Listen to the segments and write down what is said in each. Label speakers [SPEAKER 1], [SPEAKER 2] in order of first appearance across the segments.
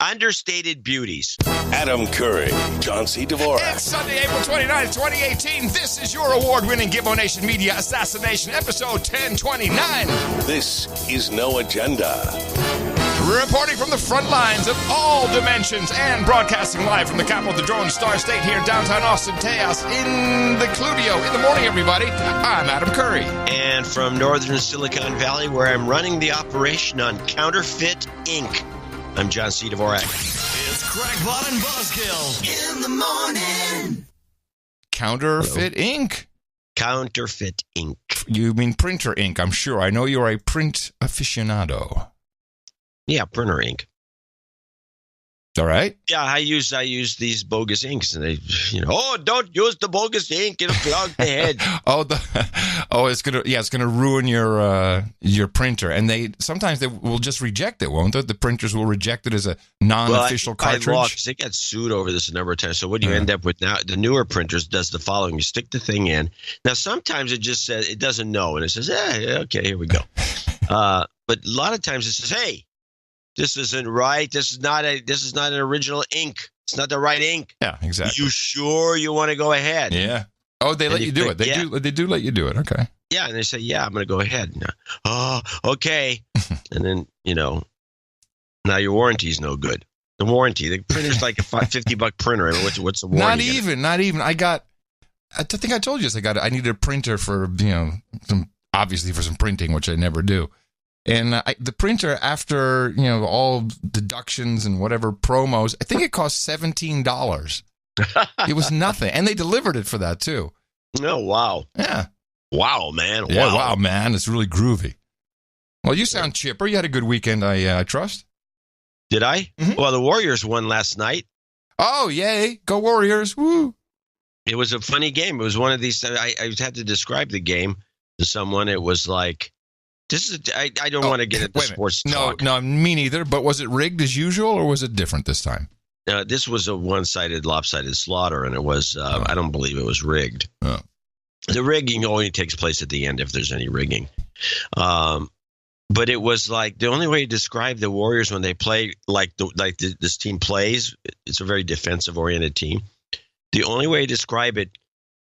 [SPEAKER 1] understated beauties.
[SPEAKER 2] Adam Curry, John C. Dvorak.
[SPEAKER 3] It's Sunday, April 29th, 2018. This is your award-winning Gibbo Nation Media Assassination, episode 1029.
[SPEAKER 2] This is No Agenda.
[SPEAKER 3] Reporting from the front lines of all dimensions and broadcasting live from the capital of the Drone Star State here in downtown Austin, Tejas, in the Cludio. In the morning, everybody. I'm Adam Curry.
[SPEAKER 1] And from northern Silicon Valley, where I'm running the operation on Counterfeit Inc., I'm John C. Dvorak.
[SPEAKER 4] It's Crackpot and Buzzkill in the morning.
[SPEAKER 3] Counterfeit ink.
[SPEAKER 1] Counterfeit Inc.
[SPEAKER 3] You mean printer ink, I'm sure. I know you're a print aficionado.
[SPEAKER 1] Yeah, printer ink.
[SPEAKER 3] All right.
[SPEAKER 1] Yeah, I use these bogus inks, and they, don't use the bogus ink; it'll clog the head.
[SPEAKER 3] It's gonna ruin your printer, and they will just reject it, won't they? The printers will reject it as a non-official cartridge.
[SPEAKER 1] They got sued over this a number of times. So what do you end up with now? The newer printers does the following: you stick the thing in. Now sometimes it just says it doesn't know, and it says, okay, here we go. But a lot of times it says, hey, this isn't right. This is not an original ink. It's not the right ink.
[SPEAKER 3] Yeah, exactly.
[SPEAKER 1] You sure you want to go ahead?
[SPEAKER 3] Yeah. Oh, they let you do it. They do let you do it. Okay.
[SPEAKER 1] Yeah, and they say, yeah, I'm going to go ahead. Oh, okay. And then, now your warranty's no good. The printer's like a $50 printer. I mean, what's the warranty?
[SPEAKER 3] Not even. I think I told you this. I needed a printer for, obviously for some printing, which I never do. And the printer, after, all deductions and whatever promos, I think it cost $17. It was nothing. And they delivered it for that, too.
[SPEAKER 1] Oh, wow.
[SPEAKER 3] Yeah.
[SPEAKER 1] Wow, man.
[SPEAKER 3] Yeah, wow, man. It's really groovy. Well, you sound chipper. You had a good weekend, I trust.
[SPEAKER 1] Did I? Mm-hmm. Well, the Warriors won last night.
[SPEAKER 3] Oh, yay. Go Warriors. Woo.
[SPEAKER 1] It was a funny game. It was one of these. I had to describe the game to someone. It was like, I don't want to get into sports talk.
[SPEAKER 3] No, me neither. But was it rigged as usual, or was it different this time?
[SPEAKER 1] This was a one-sided, lopsided slaughter, and it was. I don't believe it was rigged.
[SPEAKER 3] Oh.
[SPEAKER 1] The rigging only takes place at the end if there's any rigging. But it was like the only way to describe the Warriors when they play this team plays. It's a very defensive-oriented team. The only way to describe it,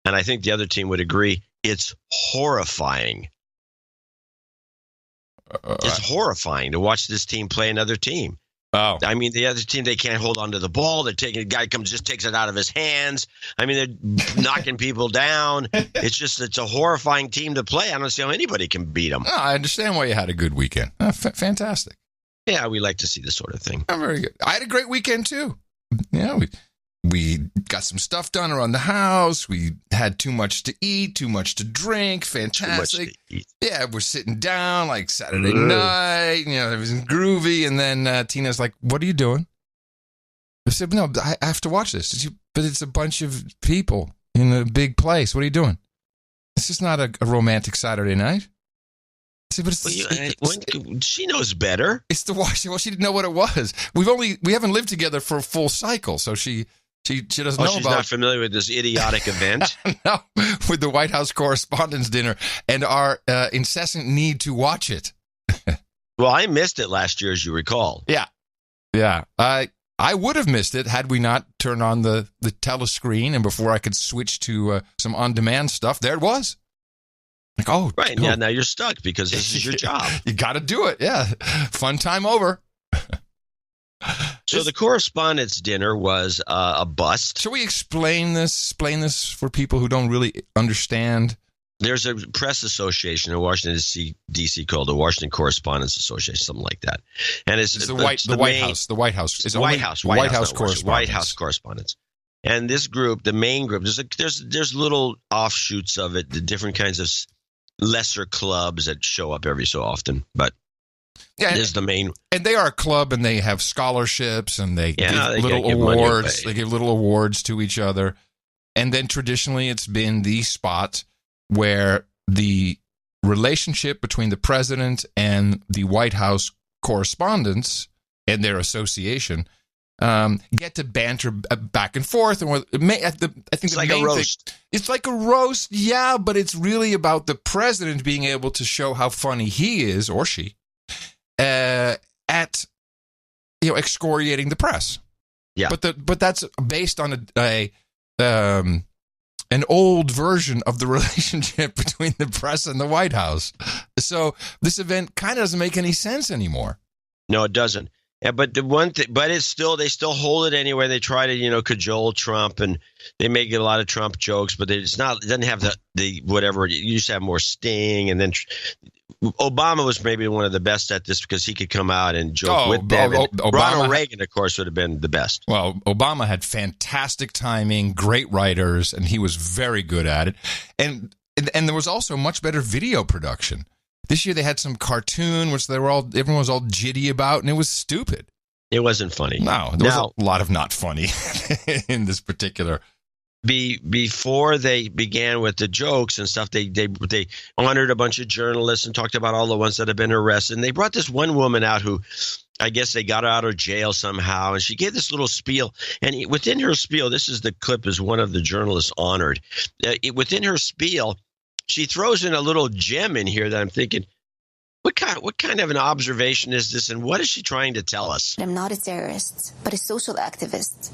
[SPEAKER 1] and I think the other team would agree, it's horrifying. It's horrifying to watch this team play another team.
[SPEAKER 3] Oh.
[SPEAKER 1] I mean, the other team, they can't hold on to the ball. A guy just takes it out of his hands. I mean, they're knocking people down. It's a horrifying team to play. I don't see how anybody can beat them.
[SPEAKER 3] Oh, I understand why you had a good weekend. Fantastic.
[SPEAKER 1] Yeah, we like to see this sort of thing.
[SPEAKER 3] Very good. I had a great weekend, too. Yeah, we got some stuff done around the house. We had too much to eat, too much to drink. Fantastic.
[SPEAKER 1] Too much to eat.
[SPEAKER 3] Yeah, we're sitting down like Saturday night. It was groovy. And then Tina's like, "What are you doing?" I said, "No, I have to watch this." But it's a bunch of people in a big place. What are you doing? This is not a romantic Saturday night. I said, but
[SPEAKER 1] she knows better.
[SPEAKER 3] It's the watch. Well, she didn't know what it was. We haven't lived together for a full cycle, so she doesn't know
[SPEAKER 1] she's not familiar with this idiotic event?
[SPEAKER 3] No, with the White House Correspondents' Dinner and our incessant need to watch it.
[SPEAKER 1] Well, I missed it last year, as you recall.
[SPEAKER 3] Yeah. I would have missed it had we not turned on the telescreen, and before I could switch to some on-demand stuff, there it was. Like, oh.
[SPEAKER 1] Right, yeah, now you're stuck because this is your job.
[SPEAKER 3] You got to do it, yeah. Fun time over.
[SPEAKER 1] So the Correspondents' Dinner was a bust.
[SPEAKER 3] Should we explain this for people who don't really understand?
[SPEAKER 1] There's a press association in Washington, D.C. called the Washington Correspondents Association, something like that. And it's
[SPEAKER 3] the White House
[SPEAKER 1] Correspondents. And this group, the main group, there's little offshoots of it, the different kinds of lesser clubs that show up every so often, but yeah, is the main.
[SPEAKER 3] And they are a club, and they have scholarships, and they give little awards. They give little awards to each other. And then traditionally, it's been the spot where the relationship between the president and the White House correspondents and their association get to banter back and forth. And I think
[SPEAKER 1] it's like a roast.
[SPEAKER 3] It's like a roast, yeah, but it's really about the president being able to show how funny he is, or she, at excoriating the press.
[SPEAKER 1] Yeah.
[SPEAKER 3] But that's based on an old version of the relationship between the press and the White House. So this event kind of doesn't make any sense anymore.
[SPEAKER 1] No, it doesn't. Yeah, but the one thing, but it's still, they still hold it anyway. They try to, cajole Trump, and they make a lot of Trump jokes, but it doesn't have the whatever. It used to have more sting, and then Obama was maybe one of the best at this because he could come out and joke with them. Ronald Reagan, of course, would have been the best.
[SPEAKER 3] Well, Obama had fantastic timing, great writers, and he was very good at it. And there was also much better video production. This year they had some cartoon, which everyone was all jitty about, and it was stupid.
[SPEAKER 1] It wasn't funny.
[SPEAKER 3] No, there was a lot of not funny in this particular.
[SPEAKER 1] Before they began with the jokes and stuff, they honored a bunch of journalists and talked about all the ones that have been arrested. And they brought this one woman out who, I guess they got her out of jail somehow, and she gave this little spiel. And within her spiel, this is the clip, is one of the journalists honored. Within her spiel, she throws in a little gem in here that I'm thinking, what kind of an observation is this, and what is she trying to tell us?
[SPEAKER 5] I'm not a terrorist, but a social activist.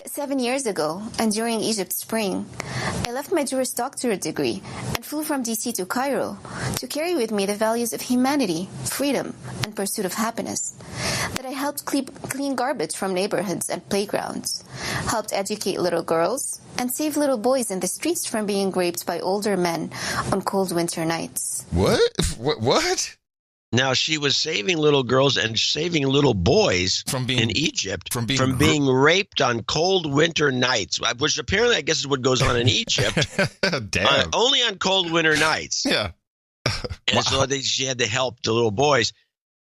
[SPEAKER 5] 7 years ago, and during Egypt Spring, I left my Juris Doctorate degree and flew from DC to Cairo to carry with me the values of humanity, freedom, and pursuit of happiness. That I helped clean garbage from neighborhoods and playgrounds, helped educate little girls, and save little boys in the streets from being raped by older men on cold winter nights.
[SPEAKER 3] What?
[SPEAKER 1] Now, she was saving little girls and saving little boys in Egypt from being raped on cold winter nights, which apparently I guess is what goes on in Egypt.
[SPEAKER 3] Damn.
[SPEAKER 1] Only on cold winter nights.
[SPEAKER 3] Yeah.
[SPEAKER 1] And wow. So she had to help the little boys.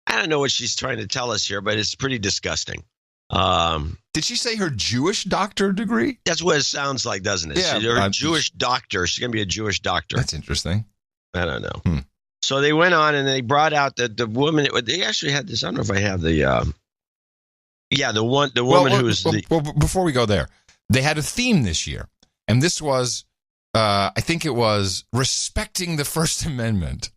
[SPEAKER 1] I don't know what she's trying to tell us here, but it's pretty disgusting.
[SPEAKER 3] Did she say her Jewish doctor degree?
[SPEAKER 1] That's what it sounds like, doesn't it?
[SPEAKER 3] Yeah,
[SPEAKER 1] her Jewish doctor. She's going to be a Jewish doctor.
[SPEAKER 3] That's interesting.
[SPEAKER 1] I don't know. So they went on and they brought out the woman. They actually had this. I don't know if I have the woman who was the.
[SPEAKER 3] Well, before we go there, they had a theme this year, and this was, I think it was respecting the First Amendment.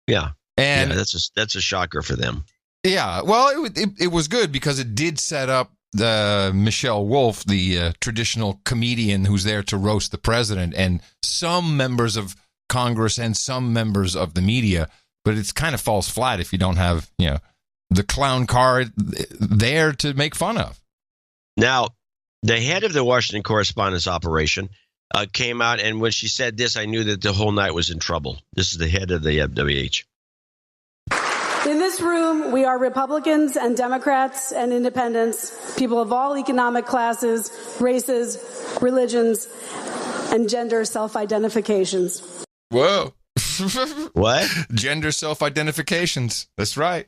[SPEAKER 1] Yeah,
[SPEAKER 3] and
[SPEAKER 1] that's a shocker for them.
[SPEAKER 3] Yeah, well, it was good because it did set up Michelle Wolf, the traditional comedian who's there to roast the president, and some members of Congress and some members of the media, but it's kind of falls flat if you don't have, the clown card there to make fun of. Now,
[SPEAKER 1] the head of the Washington correspondence operation came out, and when she said this, I knew that the whole night was in trouble. This is the head of the WH.
[SPEAKER 6] In this room, we are Republicans and Democrats and independents, people of all economic classes, races, religions, and gender self-identifications.
[SPEAKER 3] Whoa.
[SPEAKER 1] What?
[SPEAKER 3] Gender self-identifications. That's right.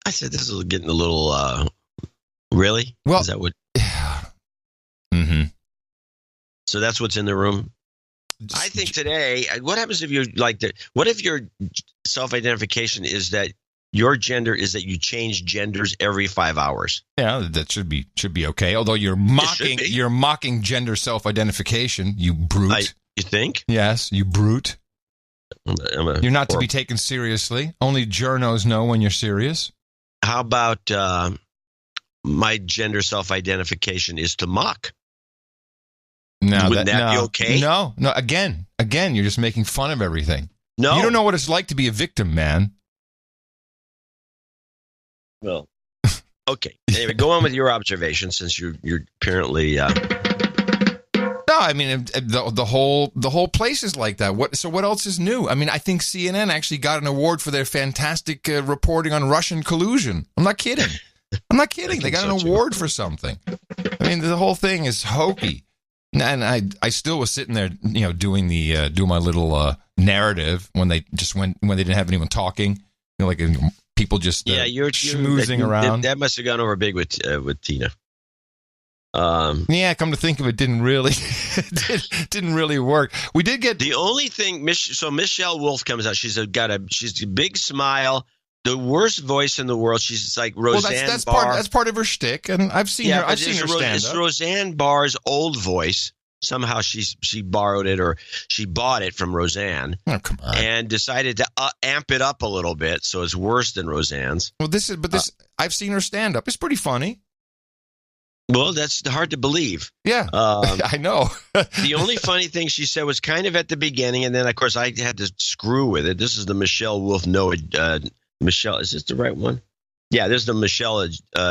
[SPEAKER 1] I said this is getting a little, really?
[SPEAKER 3] Well,
[SPEAKER 1] is that what?
[SPEAKER 3] Yeah. Mm-hmm.
[SPEAKER 1] So that's what's in the room? I think today, what happens if what if your self-identification is that your gender is that you change genders every 5 hours?
[SPEAKER 3] Yeah, that should be okay. Although you're mocking gender self-identification, you brute.
[SPEAKER 1] You think?
[SPEAKER 3] Yes, you brute. You're not to be taken seriously. Only journos know when you're serious.
[SPEAKER 1] How about my gender self-identification is to mock?
[SPEAKER 3] No,
[SPEAKER 1] Wouldn't that be okay?
[SPEAKER 3] No. Again, you're just making fun of everything.
[SPEAKER 1] No.
[SPEAKER 3] You don't know what it's like to be a victim, man.
[SPEAKER 1] Well, okay. Anyway, go on with your observation since you're apparently...
[SPEAKER 3] No, I mean the whole place is like that. What else is new? I mean, I think CNN actually got an award for their fantastic reporting on Russian collusion. I'm not kidding. They got an award for something. I mean, the whole thing is hokey. And I still was sitting there, doing my little narrative when they didn't have anyone talking, people just
[SPEAKER 1] you're
[SPEAKER 3] schmoozing around.
[SPEAKER 1] That must have gone over big with Tina.
[SPEAKER 3] Come to think of it, didn't really work. We did get
[SPEAKER 1] the only thing. So Michelle Wolf comes out. She's a big smile, the worst voice in the world. She's like Roseanne Barr.
[SPEAKER 3] That's part of her shtick, and I've seen her stand up.
[SPEAKER 1] It's Roseanne Barr's old voice. Somehow she borrowed it or she bought it from Roseanne.
[SPEAKER 3] Oh, come on.
[SPEAKER 1] And decided to amp it up a little bit so it's worse than Roseanne's.
[SPEAKER 3] Well, I've seen her stand up. It's pretty funny.
[SPEAKER 1] Well, that's hard to believe.
[SPEAKER 3] Yeah, I know.
[SPEAKER 1] The only funny thing she said was kind of at the beginning, and then, of course, I had to screw with it. This is the Michelle Wolf Michelle, is this the right one? Yeah, this is the Michelle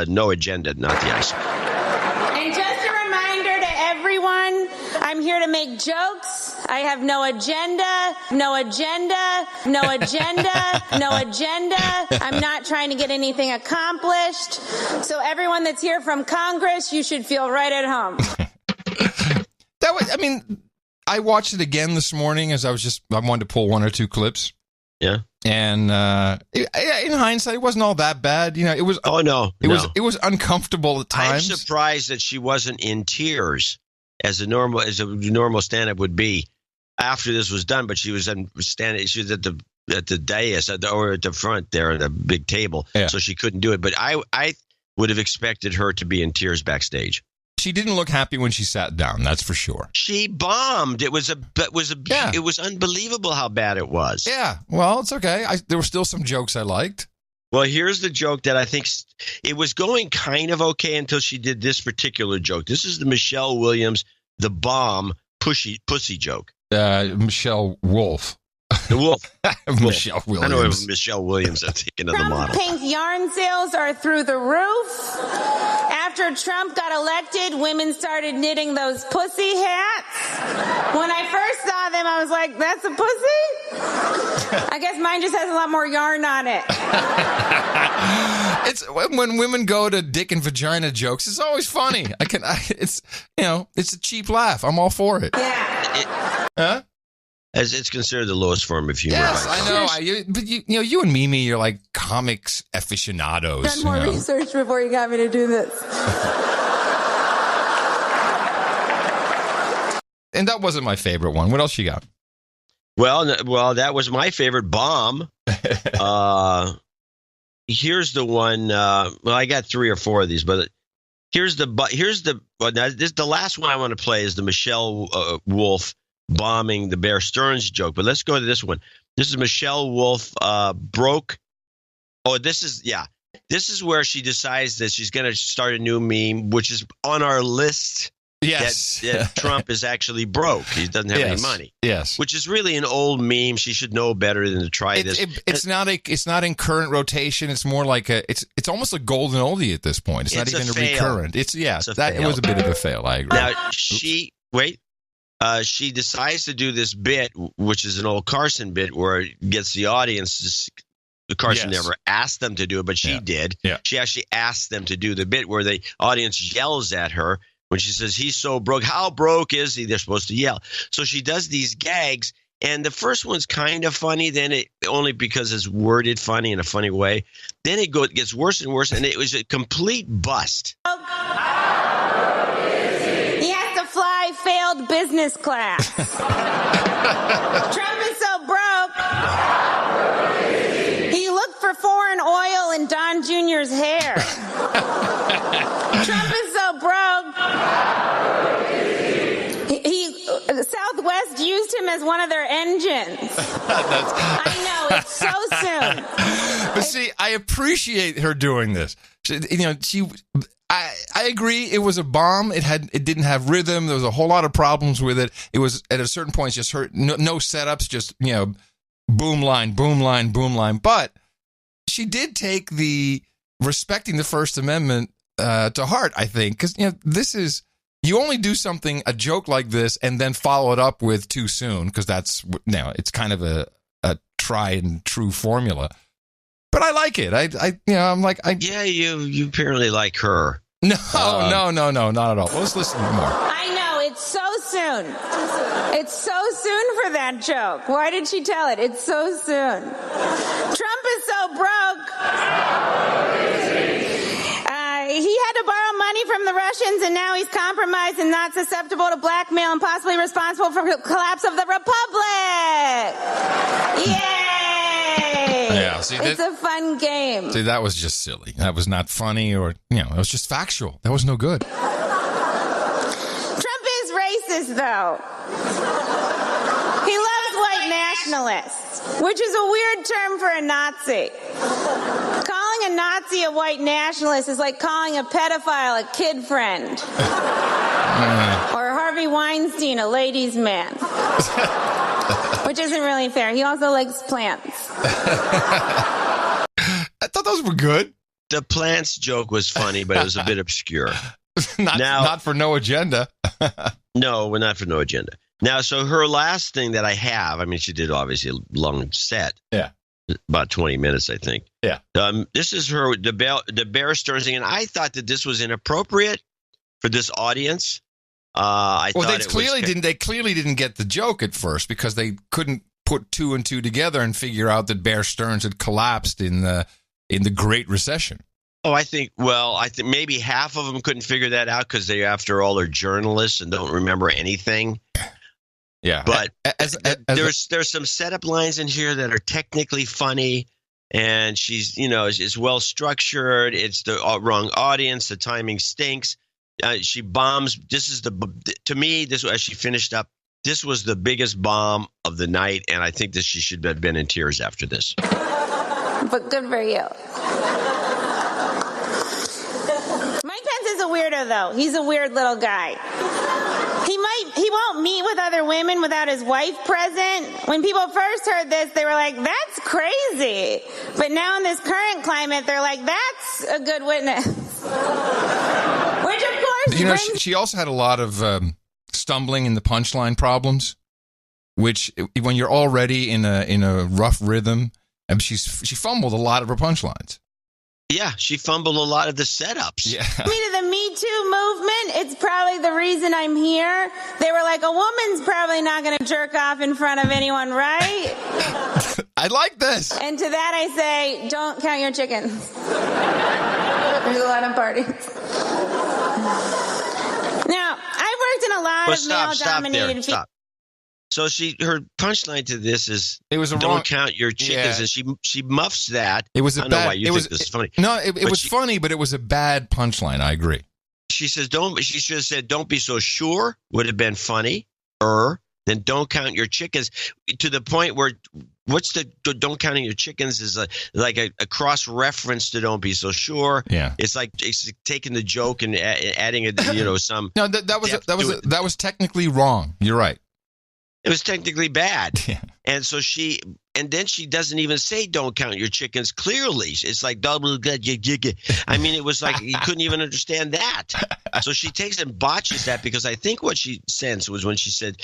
[SPEAKER 1] No Agenda, not the ice.
[SPEAKER 7] And just a reminder to everyone, I'm here to make jokes. I have no agenda, no agenda, no agenda, no agenda. I'm not trying to get anything accomplished. So everyone that's here from Congress, you should feel right at home.
[SPEAKER 3] I watched it again this morning as I wanted to pull one or two clips.
[SPEAKER 1] Yeah.
[SPEAKER 3] And in hindsight, it wasn't all that bad. It was.
[SPEAKER 1] Oh no,
[SPEAKER 3] it was uncomfortable at times.
[SPEAKER 1] I'm surprised that she wasn't in tears as a normal stand-up would be after this was done. But she was standing. She was at the dais or at the front there at the big table, so she couldn't do it. But I would have expected her to be in tears backstage.
[SPEAKER 3] She didn't look happy when she sat down. That's for sure.
[SPEAKER 1] She bombed. It was unbelievable how bad it was.
[SPEAKER 3] Yeah. Well, it's okay. There were still some jokes I liked.
[SPEAKER 1] Well, here's the joke that I think it was going kind of okay until she did this particular joke. This is the Michelle Williams, the bomb pussy joke.
[SPEAKER 3] Michelle Wolf.
[SPEAKER 1] The Wolf.
[SPEAKER 3] Michelle Williams.
[SPEAKER 1] I know it was Michelle Williams. I'm thinking of the model.
[SPEAKER 7] Pink yarn sales are through the roof. After Trump got elected, women started knitting those pussy hats. When I first saw them, I was like, that's a pussy? I guess mine just has a lot more yarn on it.
[SPEAKER 3] It's when women go to dick and vagina jokes, it's always funny. It's a cheap laugh. I'm all for it.
[SPEAKER 7] Yeah.
[SPEAKER 3] Huh?
[SPEAKER 1] As it's considered the lowest form of humor.
[SPEAKER 3] Yes, I know. But you and Mimi, you're like comics aficionados.
[SPEAKER 7] Done more research before you got me to do this.
[SPEAKER 3] And that wasn't my favorite one. What else you got?
[SPEAKER 1] Well, that was my favorite bomb. Here's the one. I got 3 or 4 of these, but here's the last one I want to play is the Michelle Wolf bombing the Bear Stearns joke. But let's go to this one. This is Michelle Wolf broke. Oh, this is where she decides that she's going to start a new meme, which is on our list.
[SPEAKER 3] Yes.
[SPEAKER 1] That Trump is actually broke. He doesn't have any money.
[SPEAKER 3] Yes.
[SPEAKER 1] Which is really an old meme. She should know better than to try this.
[SPEAKER 3] It's not in current rotation. It's more like it's almost a golden oldie at this point. It's not even a recurrent. It was a bit of a fail. I agree.
[SPEAKER 1] Now she decides to do this bit, which is an old Carson bit where it gets the audience. Carson never asked them to do it, but she did.
[SPEAKER 3] Yeah.
[SPEAKER 1] She actually asked them to do the bit where the audience yells at her when she says, he's so broke. How broke is he? They're supposed to yell. So she does these gags, and the first one's kind of funny, then it only because it's worded funny in a funny way. Then it gets worse and worse, and it was a complete bust.
[SPEAKER 7] He has to fly failed business class. Trump is so broke. He looked for foreign oil in Don Jr.'s hair. Trump is so broke. Southwest used him as one of their engines. I know, it's so soon.
[SPEAKER 3] But see, I appreciate her doing this. I agree. It was a bomb. It didn't have rhythm. There was a whole lot of problems with it. It was at a certain point just no setups, just boom line, boom line, boom line. But she did take the respecting the First Amendment to heart, I think, because this is. You only do a joke like this, and then follow it up with too soon, because that's it's kind of a try and true formula. But I like it. I'm like,
[SPEAKER 1] you apparently like her.
[SPEAKER 3] No, not at all. Let's listen more.
[SPEAKER 7] I know, it's so soon. It's so soon for that joke. Why did she tell it? It's so soon. Trump is so broke. He had to borrow money from the Russians, and now he's compromised and not susceptible to blackmail and possibly responsible for the collapse of the Republic. Yay!
[SPEAKER 3] Yeah,
[SPEAKER 7] it's a fun game.
[SPEAKER 3] See, that was just silly. That was not funny, or it was just factual. That was no good.
[SPEAKER 7] Trump is racist. racist, though. He loves white nationalists, which is a weird term for a Nazi. Calling a Nazi a white nationalist is like calling a pedophile a kid friend. Or Harvey Weinstein a ladies' man. Which isn't really fair. He also likes plants.
[SPEAKER 3] I thought those were good.
[SPEAKER 1] The plants joke was funny, but it was a bit obscure.
[SPEAKER 3] Not for No Agenda.
[SPEAKER 1] No, we're not for No Agenda. Now, so her last thing that I have, I mean, she did obviously a long set.
[SPEAKER 3] Yeah.
[SPEAKER 1] About 20 minutes, I think.
[SPEAKER 3] Yeah.
[SPEAKER 1] This is the Bear Stearns thing, and I thought that this was inappropriate for this audience. They clearly didn't get the joke at first because they couldn't put two and two together and figure out that Bear Stearns had collapsed in the Great Recession. Oh, I think maybe half of them couldn't figure that out because they, after all, are journalists and don't remember anything.
[SPEAKER 3] Yeah,
[SPEAKER 1] but there's some setup lines in here that are technically funny, and she's is well structured. It's the wrong audience. The timing stinks. She bombs. To me, as she finished up, this was the biggest bomb of the night, and I think that she should have been in tears after this.
[SPEAKER 7] But good for you. Mike Pence is a weirdo, though. He's a weird little guy. He won't meet with other women without his wife present. When people first heard this, they were like, that's crazy. But now in this current climate, they're like, that's a good witness. Which, of course,
[SPEAKER 3] she also had a lot of stumbling in the punchline problems, which when you're already in a rough rhythm, and she fumbled a lot of her punchlines.
[SPEAKER 1] Yeah, she fumbled a lot of the setups.
[SPEAKER 3] Yeah.
[SPEAKER 7] To the Me Too movement, it's probably the reason I'm here. They were like, a woman's probably not going to jerk off in front of anyone, right?
[SPEAKER 3] I like this.
[SPEAKER 7] And to that I say, don't count your chickens. There's a lot of parties. Now, I've worked in a lot of male-dominated fields.
[SPEAKER 1] Stop. So her punchline to this is, don't count your chickens, and she muffs that.
[SPEAKER 3] It was
[SPEAKER 1] I don't know why you think this is funny.
[SPEAKER 3] No, it was funny, but it was a bad punchline. I agree.
[SPEAKER 1] She says, she should have said, don't be so sure, would have been funny. Then don't count your chickens, to the point where what's the don't counting your chickens is like a cross reference to don't be so sure.
[SPEAKER 3] Yeah.
[SPEAKER 1] It's like taking the joke and adding some.
[SPEAKER 3] No, that was technically wrong. You're right.
[SPEAKER 1] It was technically bad.
[SPEAKER 3] Yeah.
[SPEAKER 1] And so then she doesn't even say don't count your chickens clearly. It's like double. I mean, it was like you couldn't even understand that. So she takes and botches that, because I think what she sensed was when she said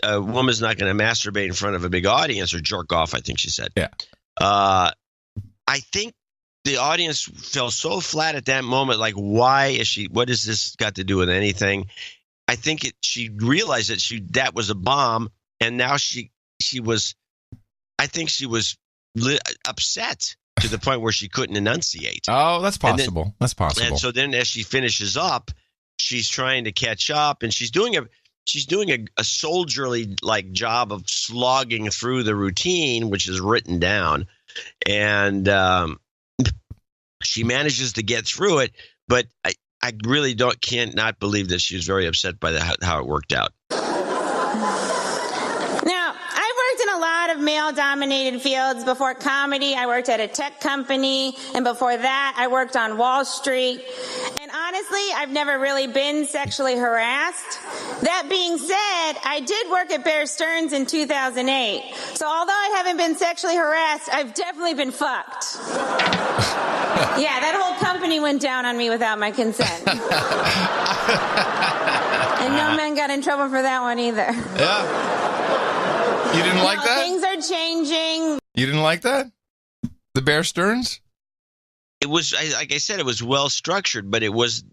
[SPEAKER 1] a woman's not going to masturbate in front of a big audience or jerk off, I think she said.
[SPEAKER 3] Yeah.
[SPEAKER 1] I think the audience fell so flat at that moment, like, why is she – what has this got to do with anything? I think she realized that was a bomb. And now she was upset to the point where she couldn't enunciate.
[SPEAKER 3] Oh, that's possible. That's possible.
[SPEAKER 1] And so then as she finishes up, she's trying to catch up, and she's doing a soldierly like job of slogging through the routine, which is written down. And she manages to get through it, but I really can't not believe that she was very upset by how it worked out.
[SPEAKER 7] Of male-dominated fields. Before comedy, I worked at a tech company, and before that, I worked on Wall Street. And honestly, I've never really been sexually harassed. That being said, I did work at Bear Stearns in 2008. So although I haven't been sexually harassed, I've definitely been fucked. Yeah, that whole company went down on me without my consent. And no men got in trouble for that one either.
[SPEAKER 3] Yeah. You didn't like that?
[SPEAKER 7] Things are changing.
[SPEAKER 3] You didn't like that? The Bear Stearns?
[SPEAKER 1] It was, like I said, it was well structured, but it wasn't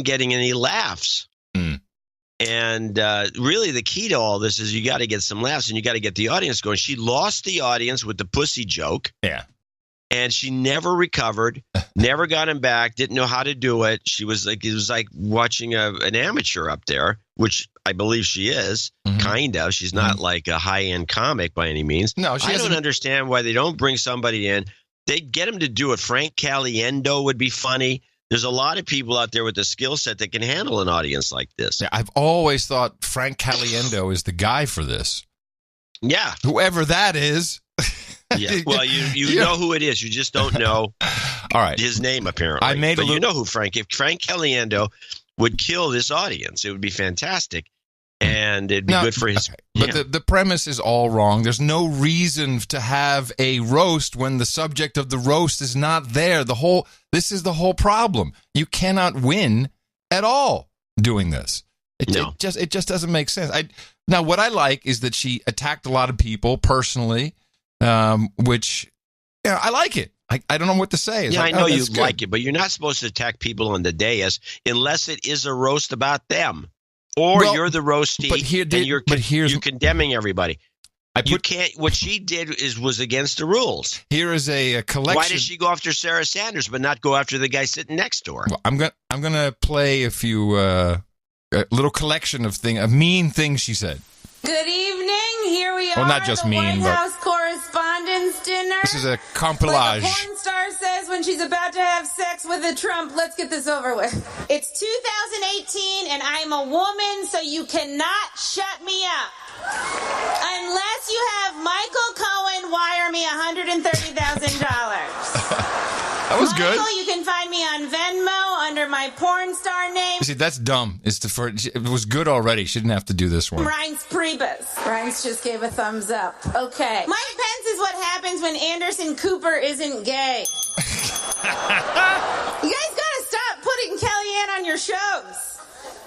[SPEAKER 1] getting any laughs.
[SPEAKER 3] Mm.
[SPEAKER 1] And really the key to all this is you got to get some laughs, and you got to get the audience going. She lost the audience with the pussy joke.
[SPEAKER 3] Yeah.
[SPEAKER 1] And she never recovered, never got him back, didn't know how to do it. It was like watching an amateur up there, which I believe she is, kind of. She's not like a high-end comic by any means.
[SPEAKER 3] No,
[SPEAKER 1] I don't understand why they don't bring somebody in. They'd get him to do it. Frank Caliendo would be funny. There's a lot of people out there with the skill set that can handle an audience like this.
[SPEAKER 3] Yeah, I've always thought Frank Caliendo is the guy for this.
[SPEAKER 1] Yeah.
[SPEAKER 3] Whoever that is.
[SPEAKER 1] Yeah. Well, you know who it is. You just don't know
[SPEAKER 3] all right.
[SPEAKER 1] his name, apparently. But you know who Frank. If Frank Caliendo would kill this audience, it would be fantastic. And it'd be good for his...
[SPEAKER 3] Okay. But the premise is all wrong. There's no reason to have a roast when the subject of the roast is not there. This is the whole problem. You cannot win at all doing this. It just doesn't make sense. Now, what I like is that she attacked a lot of people personally, which I like it. I don't know what to say. It's
[SPEAKER 1] I know you like it, but you're not supposed to attack people on the dais unless it is a roast about them. Or you're the roastee, you're condemning everybody. What she did was against the rules.
[SPEAKER 3] Here is a collection.
[SPEAKER 1] Why did she go after Sarah Sanders but not go after the guy sitting next to her?
[SPEAKER 3] Well, I'm gonna play a few a little collection of mean things she said.
[SPEAKER 7] Good evening. Here we are.
[SPEAKER 3] Well, not just
[SPEAKER 7] the
[SPEAKER 3] mean,
[SPEAKER 7] White House Correspondents' Dinner.
[SPEAKER 3] This is a compilage.
[SPEAKER 7] Like a porn star says when she's about to have sex with a Trump. Let's get this over with. It's 2018, and I'm a woman, so you cannot shut me up. Unless you have Michael Cohen wire me $130,000.
[SPEAKER 3] That was
[SPEAKER 7] Michael,
[SPEAKER 3] good.
[SPEAKER 7] You can find me on Venmo under my porn star name.
[SPEAKER 3] See, that's dumb. It was good already. She didn't have to do this one.
[SPEAKER 7] Reince Priebus. Reince just gave a thumbs up. Okay. Mike Pence is what happens when Anderson Cooper isn't gay. You guys gotta stop putting Kellyanne on your shows.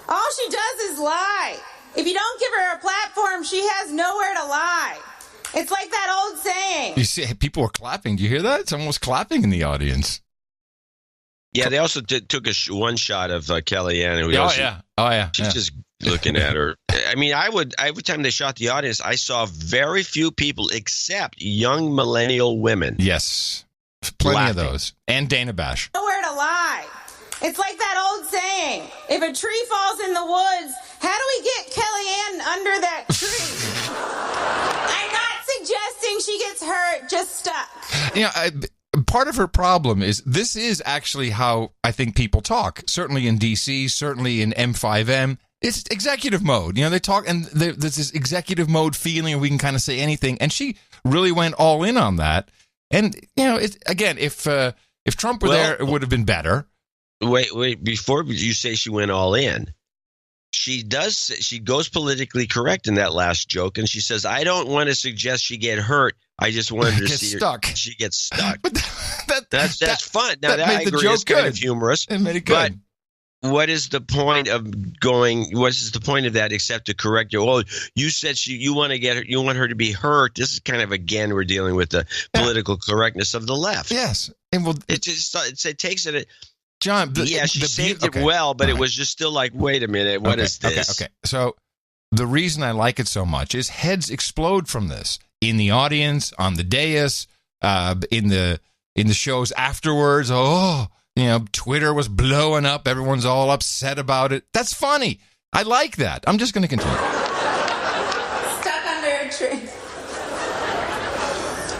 [SPEAKER 7] All she does is lie. If you don't give her a platform, she has nowhere to lie. It's like that old saying.
[SPEAKER 3] You see, people were clapping. Do you hear that? Someone was clapping in the audience.
[SPEAKER 1] Yeah, they also took one shot of Kellyanne.
[SPEAKER 3] Oh, yeah.
[SPEAKER 1] She's just looking at her. I mean, every time they shot the audience, I saw very few people except young millennial women.
[SPEAKER 3] Yes. Plenty of those. And Dana Bash.
[SPEAKER 7] Nowhere to lie. It's like that old saying. If a tree falls in the woods, how do we get Kellyanne under that tree? I'm not suggesting she gets hurt, just stuck.
[SPEAKER 3] Part of her problem is this is actually how I think people talk. Certainly in DC, certainly in M5M. It's executive mode. They talk, and there's this executive mode feeling, and we can kind of say anything. And she really went all in on that. And again, if Trump were there, it would have been better.
[SPEAKER 1] Wait! Before you say she went all in, she goes politically correct in that last joke, and she says, "I don't want to suggest she get hurt. I just wanted to see
[SPEAKER 3] stuck.
[SPEAKER 1] She gets stuck."
[SPEAKER 3] But
[SPEAKER 1] that's fun. Now that I agree, it's kind of humorous.
[SPEAKER 3] It made it good.
[SPEAKER 1] But what is the point of going? What is the point of that except to correct her? Well, you said you want to get her. You want her to be hurt. This is kind of we're dealing with the political correctness of the left.
[SPEAKER 3] Yes, and
[SPEAKER 1] it takes it.
[SPEAKER 3] John,
[SPEAKER 1] she saved it well, but it was just still like, wait a minute, what is this?
[SPEAKER 3] Okay. So the reason I like it so much is heads explode from this in the audience, on the dais, in the shows afterwards. Twitter was blowing up. Everyone's all upset about it. That's funny. I like that. I'm just going to continue.
[SPEAKER 7] Stuck under a tree.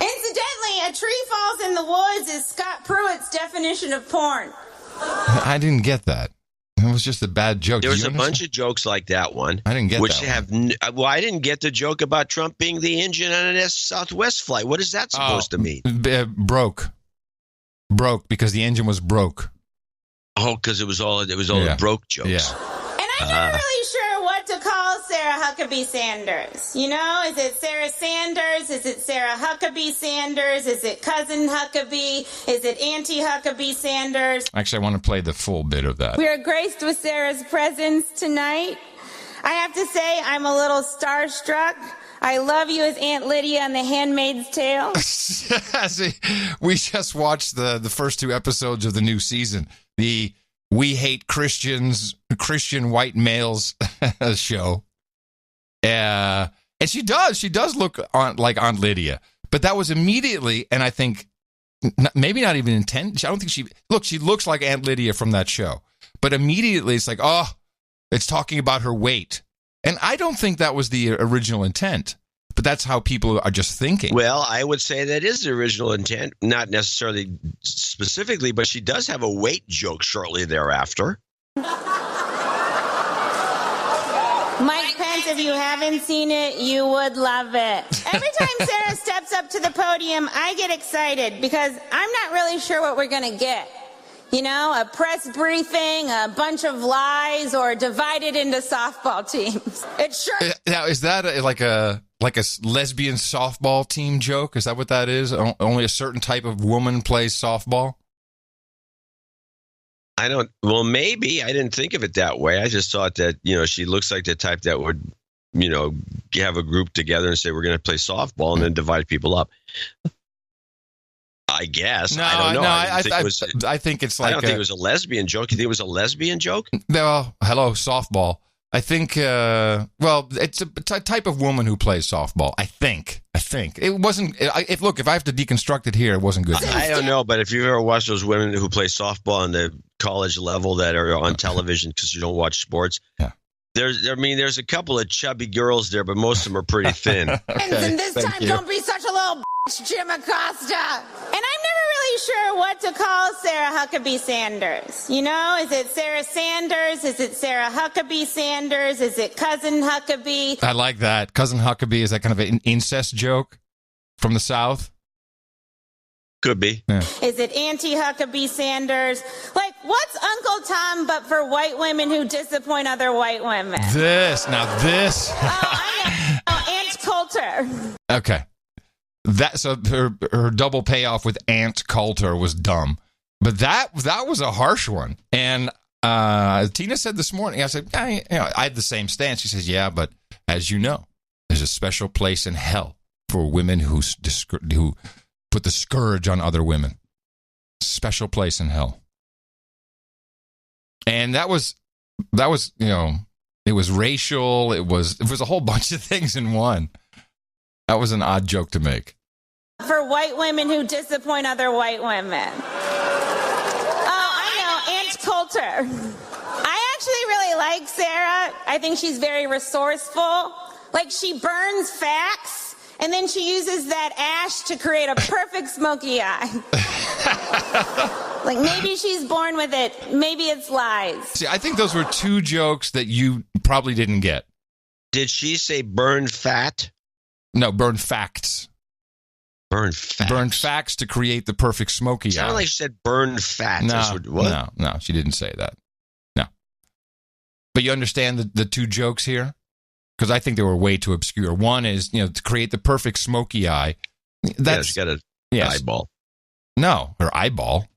[SPEAKER 7] Incidentally, a tree falls in the woods is Scott Pruitt's definition of porn.
[SPEAKER 3] I didn't get that. It was just a bad joke.
[SPEAKER 1] There was a bunch of jokes like that one.
[SPEAKER 3] I didn't get that one.
[SPEAKER 1] I didn't get the joke about Trump being the engine on an Southwest flight. What is that supposed to mean?
[SPEAKER 3] Broke because the engine was broke.
[SPEAKER 1] Oh, because it was all the broke jokes.
[SPEAKER 3] Yeah.
[SPEAKER 7] And I'm not really sure what to call Sarah Huckabee Sanders. Is it Sarah Sanders? Is it Sarah Huckabee Sanders? Is it cousin Huckabee? Is it Auntie Huckabee Sanders?
[SPEAKER 3] Actually, I want to play the full bit of that.
[SPEAKER 7] We are graced with Sarah's presence tonight. I have to say I'm a little starstruck. I love you as Aunt Lydia on The Handmaid's Tale.
[SPEAKER 3] See, we just watched the first 2 episodes of the new season. The We Hate Christian white males show. And she does look like Aunt Lydia. But that was immediately, and I think maybe not even intent. I don't think she looks like Aunt Lydia from that show. But immediately it's like, it's talking about her weight. And I don't think that was the original intent. but that's how people are just thinking.
[SPEAKER 1] Well, I would say that is the original intent, not necessarily specifically, but she does have a weight joke shortly thereafter.
[SPEAKER 7] Mike Pence, if you haven't seen it, you would love it. Every time Sarah steps up to the podium, I get excited because I'm not really sure what we're going to get. You know, a press briefing, a bunch of lies, or divided into softball teams. It's sure.
[SPEAKER 3] Now, is that like a lesbian softball team joke? Is that what that is? Only a certain type of woman plays softball?
[SPEAKER 1] Well, maybe. I didn't think of it that way. I just thought that, she looks like the type that would, have a group together and say, we're going to play softball and then divide people up. I guess.
[SPEAKER 3] No,
[SPEAKER 1] I don't know.
[SPEAKER 3] No,
[SPEAKER 1] I think it's like. I don't think it was a lesbian joke. You think it was a lesbian joke?
[SPEAKER 3] Well, hello, softball. I think. It's a type of woman who plays softball. I think it wasn't. If I have to deconstruct it here, it wasn't good.
[SPEAKER 1] I don't know, but if you've ever watched those women who play softball on the college level that are on television because you don't watch sports,
[SPEAKER 3] yeah.
[SPEAKER 1] There's a couple of chubby girls there, but most of them are pretty thin.
[SPEAKER 7] And this time, don't be such a little bitch, Jim Acosta. And I'm never really sure what to call Sarah Huckabee Sanders. Is it Sarah Sanders? Is it Sarah Huckabee Sanders? Is it Cousin Huckabee?
[SPEAKER 3] I like that. Cousin Huckabee, is that kind of an incest joke from the South?
[SPEAKER 1] Could be.
[SPEAKER 3] Yeah.
[SPEAKER 7] Is it Auntie Huckabee Sanders? Like, what's Uncle Tom but for white women who disappoint other white women?
[SPEAKER 3] This.
[SPEAKER 7] I know. Aunt Coulter.
[SPEAKER 3] Okay. So her double payoff with Aunt Coulter was dumb. But that was a harsh one. And Tina said this morning, I said, I had the same stance. She says, yeah, but as you know, there's a special place in hell for women who put the scourge on other women. Special place in hell. And that was it was racial. It was a whole bunch of things in one. That was an odd joke to make.
[SPEAKER 7] For white women who disappoint other white women. Oh, I know, Aunt Coulter. I actually really like Sarah. I think she's very resourceful. Like, she burns facts, and then she uses that ash to create a perfect smoky eye. Like, maybe she's born with it. Maybe it's lies.
[SPEAKER 3] See, I think those were two jokes that you probably didn't get.
[SPEAKER 1] Did she say burn fat?
[SPEAKER 3] No, burn facts.
[SPEAKER 1] Burn facts.
[SPEAKER 3] Burn facts to create the perfect smoky eye.
[SPEAKER 1] It sounded like she said burn fat.
[SPEAKER 3] No, she didn't say that. No. But you understand the two jokes here? Because I think they were way too obscure. One is, to create the perfect smoky eye.
[SPEAKER 1] That's got an eyeball.
[SPEAKER 3] No, her eyeball.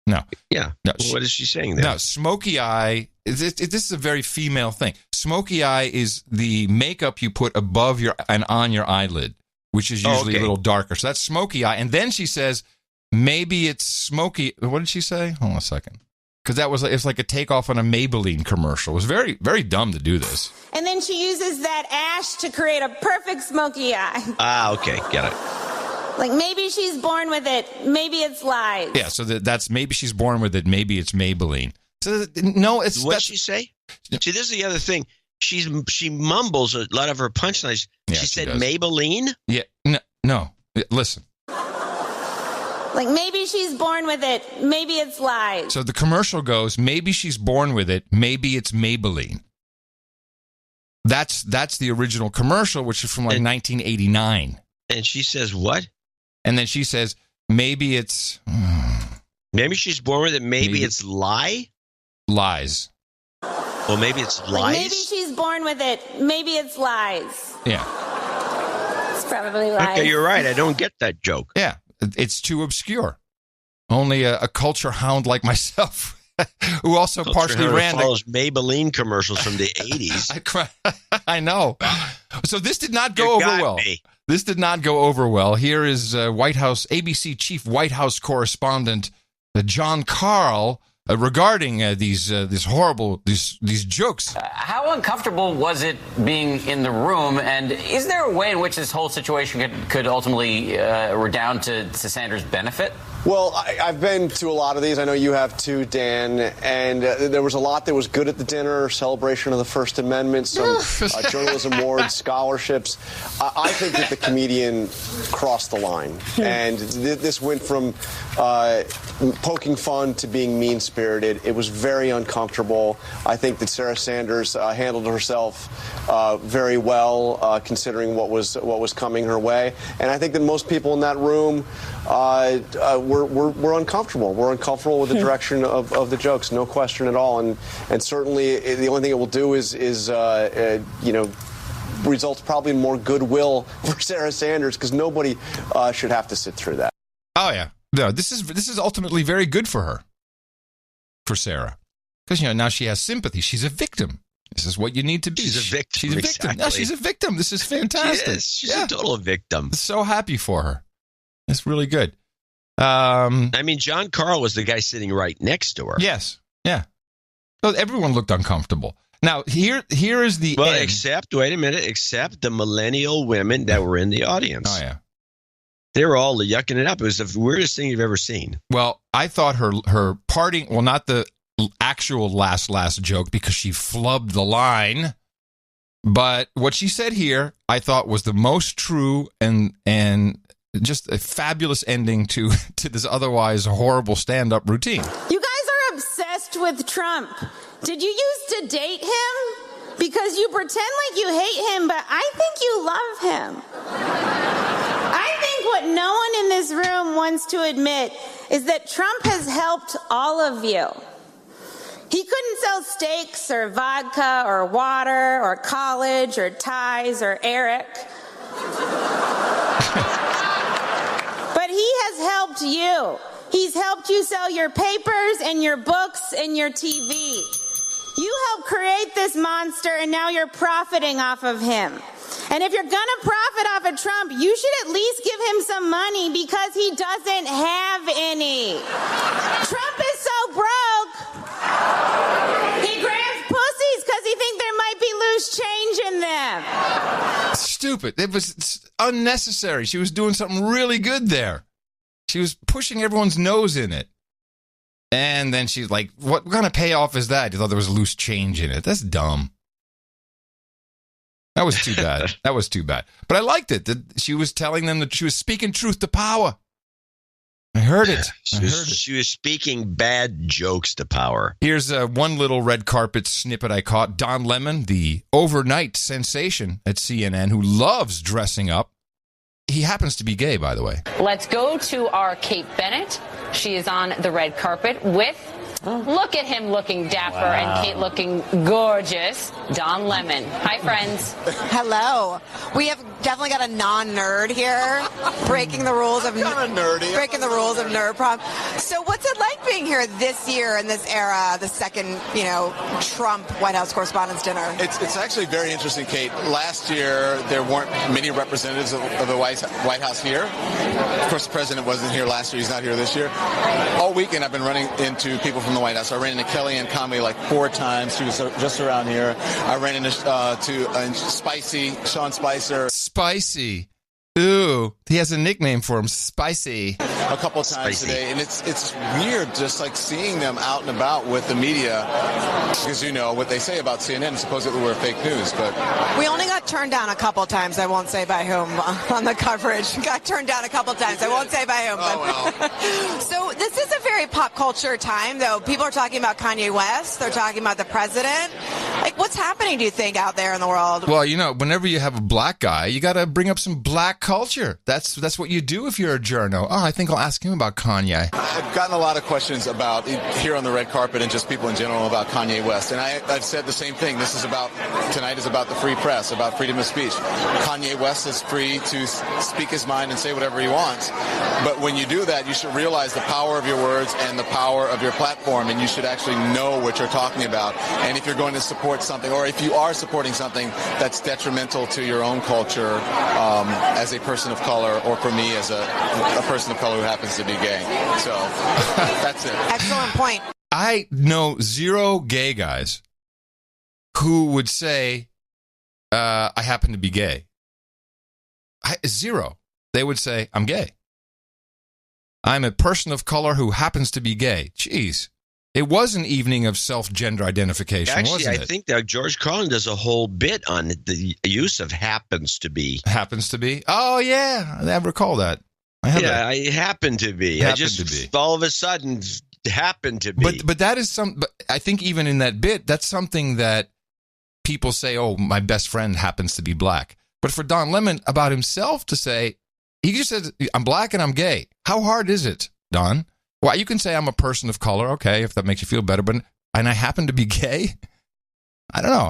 [SPEAKER 3] No.
[SPEAKER 1] Yeah. No, what is she saying there?
[SPEAKER 3] No, smoky eye, this is a very female thing. Smoky eye is the makeup you put above and on your eyelid, which is usually a little darker. So that's smoky eye. And then she says, maybe it's smoky. What did she say? Hold on a second. Because it's like a takeoff on a Maybelline commercial. It was very, very dumb to do this.
[SPEAKER 7] And then she uses that ash to create a perfect smoky eye.
[SPEAKER 1] Ah, okay. Get it.
[SPEAKER 7] Like, maybe she's born with it. Maybe it's lies.
[SPEAKER 3] Yeah, so that's maybe she's born with it. Maybe it's Maybelline. So, no, it's...
[SPEAKER 1] What'd she say? See, this is the other thing. She mumbles a lot of her punchlines.
[SPEAKER 3] Yeah,
[SPEAKER 1] she said
[SPEAKER 3] does.
[SPEAKER 1] Maybelline?
[SPEAKER 3] Yeah, no. Listen.
[SPEAKER 7] Like, maybe she's born with it. Maybe it's lies.
[SPEAKER 3] So the commercial goes, maybe she's born with it. Maybe it's Maybelline. That's the original commercial, which is from 1989.
[SPEAKER 1] And she says what?
[SPEAKER 3] And then she says, maybe it's...
[SPEAKER 1] Maybe she's born with it. Maybe it's lie?
[SPEAKER 3] Lies.
[SPEAKER 1] Well, maybe it's lies?
[SPEAKER 7] Like, maybe she's born with it. Maybe it's lies.
[SPEAKER 3] Yeah.
[SPEAKER 7] It's probably lies.
[SPEAKER 1] Okay, you're right. I don't get that joke.
[SPEAKER 3] Yeah. It's too obscure. Only a culture hound like myself, who also partially ran
[SPEAKER 1] follows Maybelline commercials from the 80s.
[SPEAKER 3] I know. So this did not go over well. This did not go over well. Here is ABC chief White House correspondent John Karl regarding these jokes.
[SPEAKER 8] How uncomfortable was it being in the room, and is there a way in which this whole situation could ultimately redound to Sanders' benefit?
[SPEAKER 9] Well, I've been to a lot of these. I know you have too, Dan. And there was a lot that was good at the dinner, celebration of the First Amendment, some journalism awards, scholarships. I think that the comedian crossed the line. And this went from poking fun to being mean-spirited. It was very uncomfortable. I think that Sarah Sanders handled herself very well, considering what was coming her way. And I think that most people in that room we're uncomfortable. We're uncomfortable with the direction of the jokes, no question at all. And certainly the only thing it will do is results probably in more goodwill for Sarah Sanders, because nobody should have to sit through that.
[SPEAKER 3] Oh yeah, no. This is ultimately very good for her, for Sarah, because now she has sympathy. She's a victim. This is what you need to be.
[SPEAKER 1] She's a victim.
[SPEAKER 3] She's a victim.
[SPEAKER 1] Exactly.
[SPEAKER 3] No, she's a victim. This is fantastic.
[SPEAKER 1] She's a total victim.
[SPEAKER 3] So happy for her. It's really good.
[SPEAKER 1] I mean, John Carl was the guy sitting right next to her.
[SPEAKER 3] Yes. Yeah. So everyone looked uncomfortable. Now, here is the end.
[SPEAKER 1] Except the millennial women that were in the audience.
[SPEAKER 3] Oh, yeah.
[SPEAKER 1] They were all yucking it up. It was the weirdest thing you've ever seen.
[SPEAKER 3] Well, I thought her parting, well, not the actual last joke, because she flubbed the line, but what she said here, I thought was the most true and just a fabulous ending to this otherwise horrible stand-up routine.
[SPEAKER 7] You guys are obsessed with Trump. Did you used to date him? Because you pretend like you hate him, but I think you love him. I think what no one in this room wants to admit is that Trump has helped all of you. He couldn't sell steaks or vodka or water or college or ties or Eric. But he has helped you. He's helped you sell your papers and your books and your TV. You helped create this monster, and now you're profiting off of him. And if you're going to profit off of Trump, you should at least give him some money, because he doesn't have any. Trump is so broke. He grabs pussies because he thinks there might be loose change in them.
[SPEAKER 3] Stupid. It was unnecessary. She was doing something really good there. She was pushing everyone's nose in it. And then she's like, what kind of payoff is that? You thought there was loose change in it. That's dumb. That was too bad. That was too bad. But I liked it. That she was telling them that she was speaking truth to power. I heard it.
[SPEAKER 1] She was speaking bad jokes to power.
[SPEAKER 3] Here's one little red carpet snippet I caught. Don Lemon, the overnight sensation at CNN, who loves dressing up. He happens to be gay, by the way.
[SPEAKER 10] Let's go to our Kate Bennett. She is on the red carpet with, look at him looking dapper, and Kate looking gorgeous, Don Lemon. Hi, friends.
[SPEAKER 11] Hello. We have definitely got a non-nerd here, breaking the rules of nerd prom. So what's it like being here this year in this era, the second, Trump White House Correspondents' Dinner?
[SPEAKER 12] It's actually very interesting, Kate. Last year, there weren't many representatives of the White House here. Of course, the president wasn't here last year. He's not here this year. All weekend, I've been running into people from the White House. I ran into Kellyanne Conway like 4 times. She was just around here. I ran into Spicy, Sean Spicer.
[SPEAKER 3] Spicy. Ooh, he has a nickname for him, Spicy.
[SPEAKER 12] A couple times today, and it's weird just like seeing them out and about with the media, because what they say about CNN, supposedly we're fake news, but
[SPEAKER 11] we only got turned down a couple times. I won't say by whom on the coverage. Got turned down a couple times. I won't say by whom. So this is a very pop culture time, though. People are talking about Kanye West. They're talking about the president. Like, what's happening, do you think, out there in the world?
[SPEAKER 3] Well, whenever you have a black guy, you got to bring up some black culture. That's what you do if you're a journo. Oh, I think I'll ask him about Kanye.
[SPEAKER 12] I've gotten a lot of questions about here on the red carpet and just people in general about Kanye West, and I've said the same thing. Tonight is about the free press, about freedom of speech. Kanye West is free to speak his mind and say whatever he wants, but when you do that, you should realize the power of your words and the power of your platform, and you should actually know what you're talking about. And if you're going to support something, or if you are supporting something that's detrimental to your own culture as a person of color, or for me as a person of color who happens to be gay. So that's it.
[SPEAKER 11] Excellent point.
[SPEAKER 3] I know 0 gay guys who would say, I happen to be gay. 0. They would say, I'm gay. I'm a person of color who happens to be gay. Jeez. It was an evening of self-gender identification,
[SPEAKER 1] actually,
[SPEAKER 3] wasn't it?
[SPEAKER 1] I think that George Carlin does a whole bit on the use of happens to be.
[SPEAKER 3] Happens to be? Oh, yeah. I recall that.
[SPEAKER 1] I happen to be. All of a sudden happened to be.
[SPEAKER 3] But that is but I think even in that bit, that's something that people say, oh, my best friend happens to be black. But for Don Lemon, about himself to say, he just says, I'm black and I'm gay. How hard is it, Don? Well, you can say I'm a person of color, okay, if that makes you feel better, and I happen to be gay? I don't know.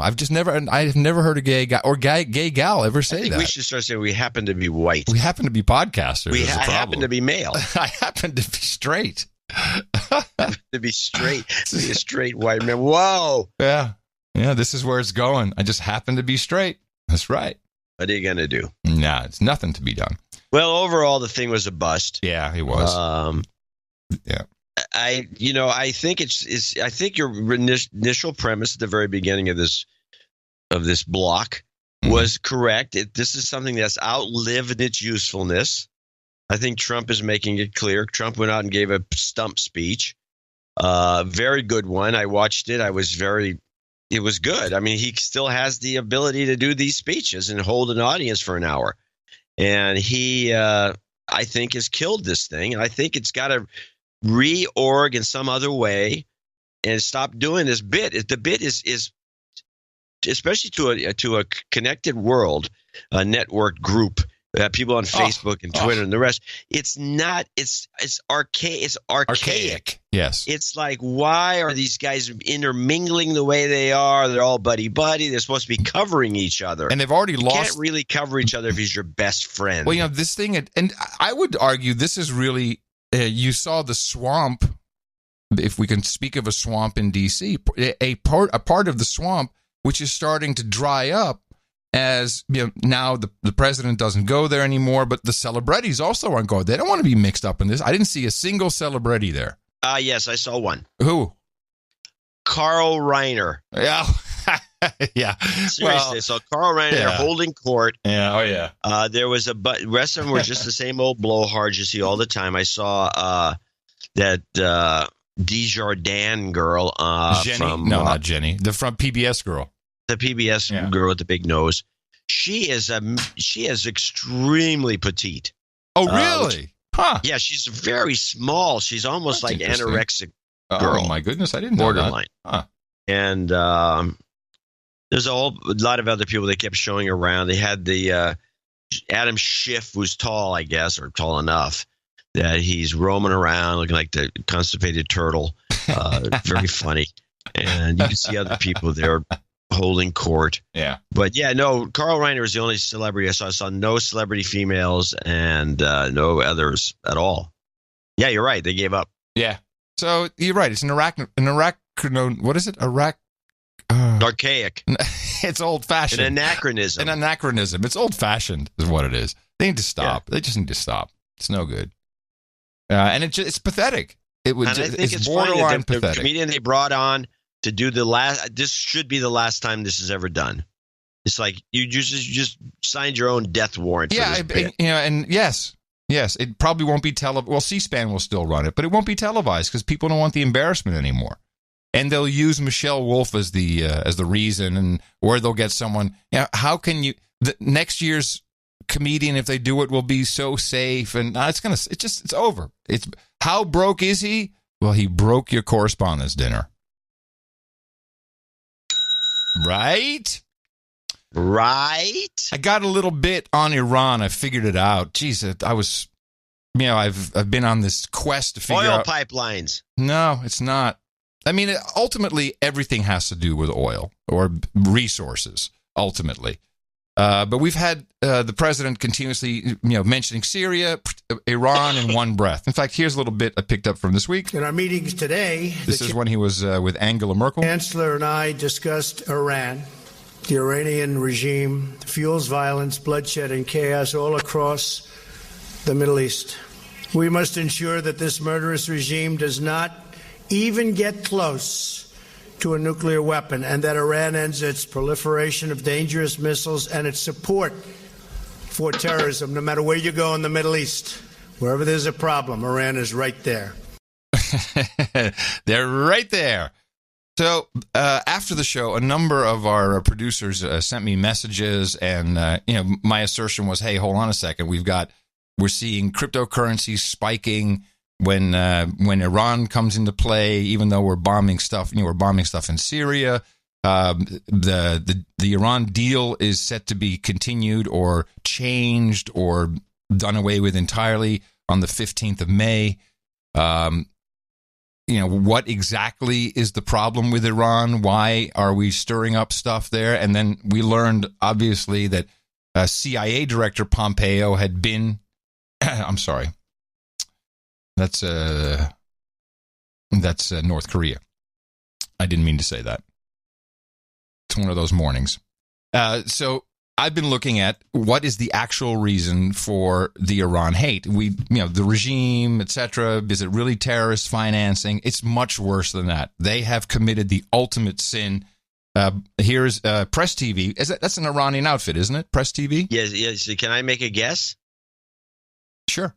[SPEAKER 3] I've never heard a gay guy or gay gal ever say that.
[SPEAKER 1] We should start saying we happen to be white.
[SPEAKER 3] We happen to be podcasters.
[SPEAKER 1] We happen to be male.
[SPEAKER 3] I happen to be straight.
[SPEAKER 1] To be straight. To be a straight white man. Whoa.
[SPEAKER 3] Yeah. Yeah, this is where it's going. I just happen to be straight. That's right.
[SPEAKER 1] What are you going to do?
[SPEAKER 3] Nah, it's nothing to be done.
[SPEAKER 1] Well, overall, the thing was a bust.
[SPEAKER 3] Yeah, it was. Yeah.
[SPEAKER 1] I think I think your initial premise at the very beginning of this block was correct. This is something that's outlived its usefulness. I think Trump is making it clear. Trump went out and gave a stump speech. Very good one. I watched it. It was good. I mean, he still has the ability to do these speeches and hold an audience for an hour. And he, I think, has killed this thing. I think it's got to reorg in some other way and stop doing this bit. The bit is especially to a connected world, a network group, people on Facebook and Twitter and the rest. It's not. It's archaic. It's archaic.
[SPEAKER 3] Yes.
[SPEAKER 1] It's like, why are these guys intermingling the way they are? They're all buddy-buddy. They're supposed to be covering each other.
[SPEAKER 3] And they've already lost.
[SPEAKER 1] You can't really cover each other if he's your best friend.
[SPEAKER 3] Well, this thing, and I would argue this is really, you saw the swamp, if we can speak of a swamp in D.C., a part of the swamp which is starting to dry up as, now the president doesn't go there anymore, but the celebrities also aren't going. They don't want to be mixed up in this. I didn't see a single celebrity there.
[SPEAKER 1] Yes, I saw one.
[SPEAKER 3] Who?
[SPEAKER 1] Carl Reiner.
[SPEAKER 3] Yeah. Yeah.
[SPEAKER 1] Seriously, so Carl Reiner, they're holding court.
[SPEAKER 3] Yeah. Oh, yeah.
[SPEAKER 1] There was the rest of them were just the same old blowhards you see all the time. I saw that Desjardins girl
[SPEAKER 3] Jenny?
[SPEAKER 1] from
[SPEAKER 3] not Jenny. The from PBS girl.
[SPEAKER 1] The PBS girl with the big nose. She is extremely petite.
[SPEAKER 3] Oh, really?
[SPEAKER 1] Yeah, she's very small. She's almost like anorexic girl.
[SPEAKER 3] Oh my goodness, I didn't know
[SPEAKER 1] borderline.
[SPEAKER 3] That. Huh.
[SPEAKER 1] And there's a lot of other people they kept showing around. They had the Adam Schiff, who's tall, I guess, or tall enough that he's roaming around looking like the constipated turtle. Very funny. And you can see other people there holding court.
[SPEAKER 3] Yeah.
[SPEAKER 1] But yeah, no, Carl Reiner is the only celebrity I saw. I saw no celebrity females and no others at all. Yeah, you're right. They gave up.
[SPEAKER 3] Yeah. So you're right. It's what is it?
[SPEAKER 1] Archaic.
[SPEAKER 3] It's old-fashioned.
[SPEAKER 1] An anachronism.
[SPEAKER 3] An anachronism. It's old-fashioned is what it is. They need to stop. Yeah. They just need to stop. It's no good. And it's pathetic. It's borderline pathetic.
[SPEAKER 1] The comedian they brought on to do this should be the last time this is ever done. It's like you just signed your own death warrant.
[SPEAKER 3] Yeah,
[SPEAKER 1] for this bit.
[SPEAKER 3] And yes, it probably won't be televised. Well, C-SPAN will still run it, but it won't be televised because people don't want the embarrassment anymore. And they'll use Michelle Wolf as the reason, or they'll get someone. How can you? Next year's comedian, if they do it, will be so safe, and it's over. It's how broke is he? Well, he broke your correspondence dinner. Right? I got a little bit on Iran. I figured it out. Jeez, I was, I've been on this quest to figure out.
[SPEAKER 1] Oil pipelines.
[SPEAKER 3] No, it's not. I mean, ultimately, everything has to do with oil or resources, ultimately. But we've had the president continuously, mentioning Syria, Iran in one breath. In fact, here's a little bit I picked up from this week.
[SPEAKER 13] In our meetings today,
[SPEAKER 3] this is when he was with Angela Merkel.
[SPEAKER 13] Chancellor and I discussed Iran, the Iranian regime, fuels violence, bloodshed, and chaos all across the Middle East. We must ensure that this murderous regime does not even get close to a nuclear weapon, and that Iran ends its proliferation of dangerous missiles and its support for terrorism, no matter where you go in the Middle East. Wherever there's a problem, Iran is right there.
[SPEAKER 3] They're right there. So after the show, a number of our producers sent me messages, and my assertion was, "Hey, hold on a second. We're seeing cryptocurrency spiking when Iran comes into play. Even though we're bombing stuff, we're bombing stuff in Syria. The Iran deal is set to be continued or changed or done away with entirely on the 15th of May." What exactly is the problem with Iran? Why are we stirring up stuff there? And then we learned, obviously, that CIA Director Pompeo had been... I'm sorry. That's North Korea. I didn't mean to say that. It's one of those mornings. So I've been looking at what is the actual reason for the Iran hate. The regime, etc. Is it really terrorist financing? It's much worse than that. They have committed the ultimate sin. Here's Press TV. That's an Iranian outfit, isn't it? Press TV?
[SPEAKER 1] Yes. Can I make a guess?
[SPEAKER 3] Sure.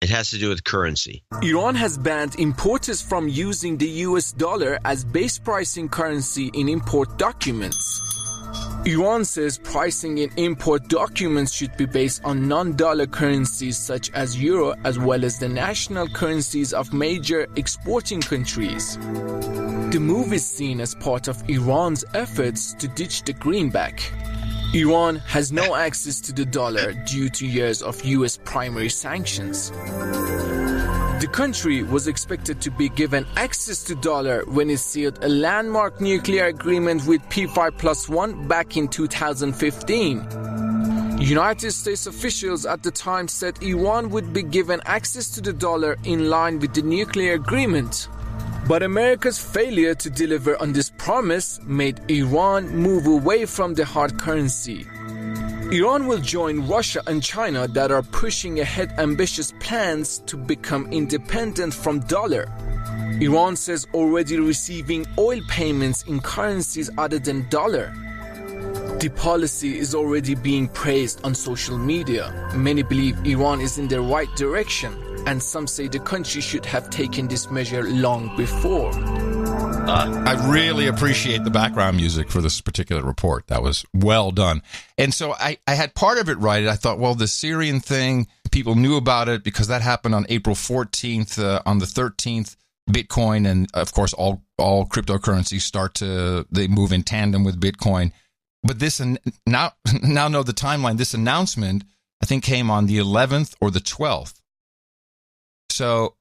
[SPEAKER 1] It has to do with currency.
[SPEAKER 14] Iran has banned importers from using the US dollar as base pricing currency in import documents. Iran says pricing in import documents should be based on non-dollar currencies such as euro, as well as the national currencies of major exporting countries. The move is seen as part of Iran's efforts to ditch the greenback. Iran has no access to the dollar due to years of US primary sanctions. The country was expected to be given access to dollar when it sealed a landmark nuclear agreement with P5+1 back in 2015. United States officials at the time said Iran would be given access to the dollar in line with the nuclear agreement. But America's failure to deliver on this promise made Iran move away from the hard currency. Iran will join Russia and China that are pushing ahead ambitious plans to become independent from dollar. Iran says already receiving oil payments in currencies other than dollar. The policy is already being praised on social media. Many believe Iran is in the right direction, and some say the country should have taken this measure long before.
[SPEAKER 3] I really appreciate the background music for this particular report. That was well done. And so I had part of it right. I thought, well, the Syrian thing, people knew about it because that happened on April 14th. On the 13th, Bitcoin and, of course, all cryptocurrencies they move in tandem with Bitcoin. But this, now know the timeline. This announcement, I think, came on the 11th or the 12th. So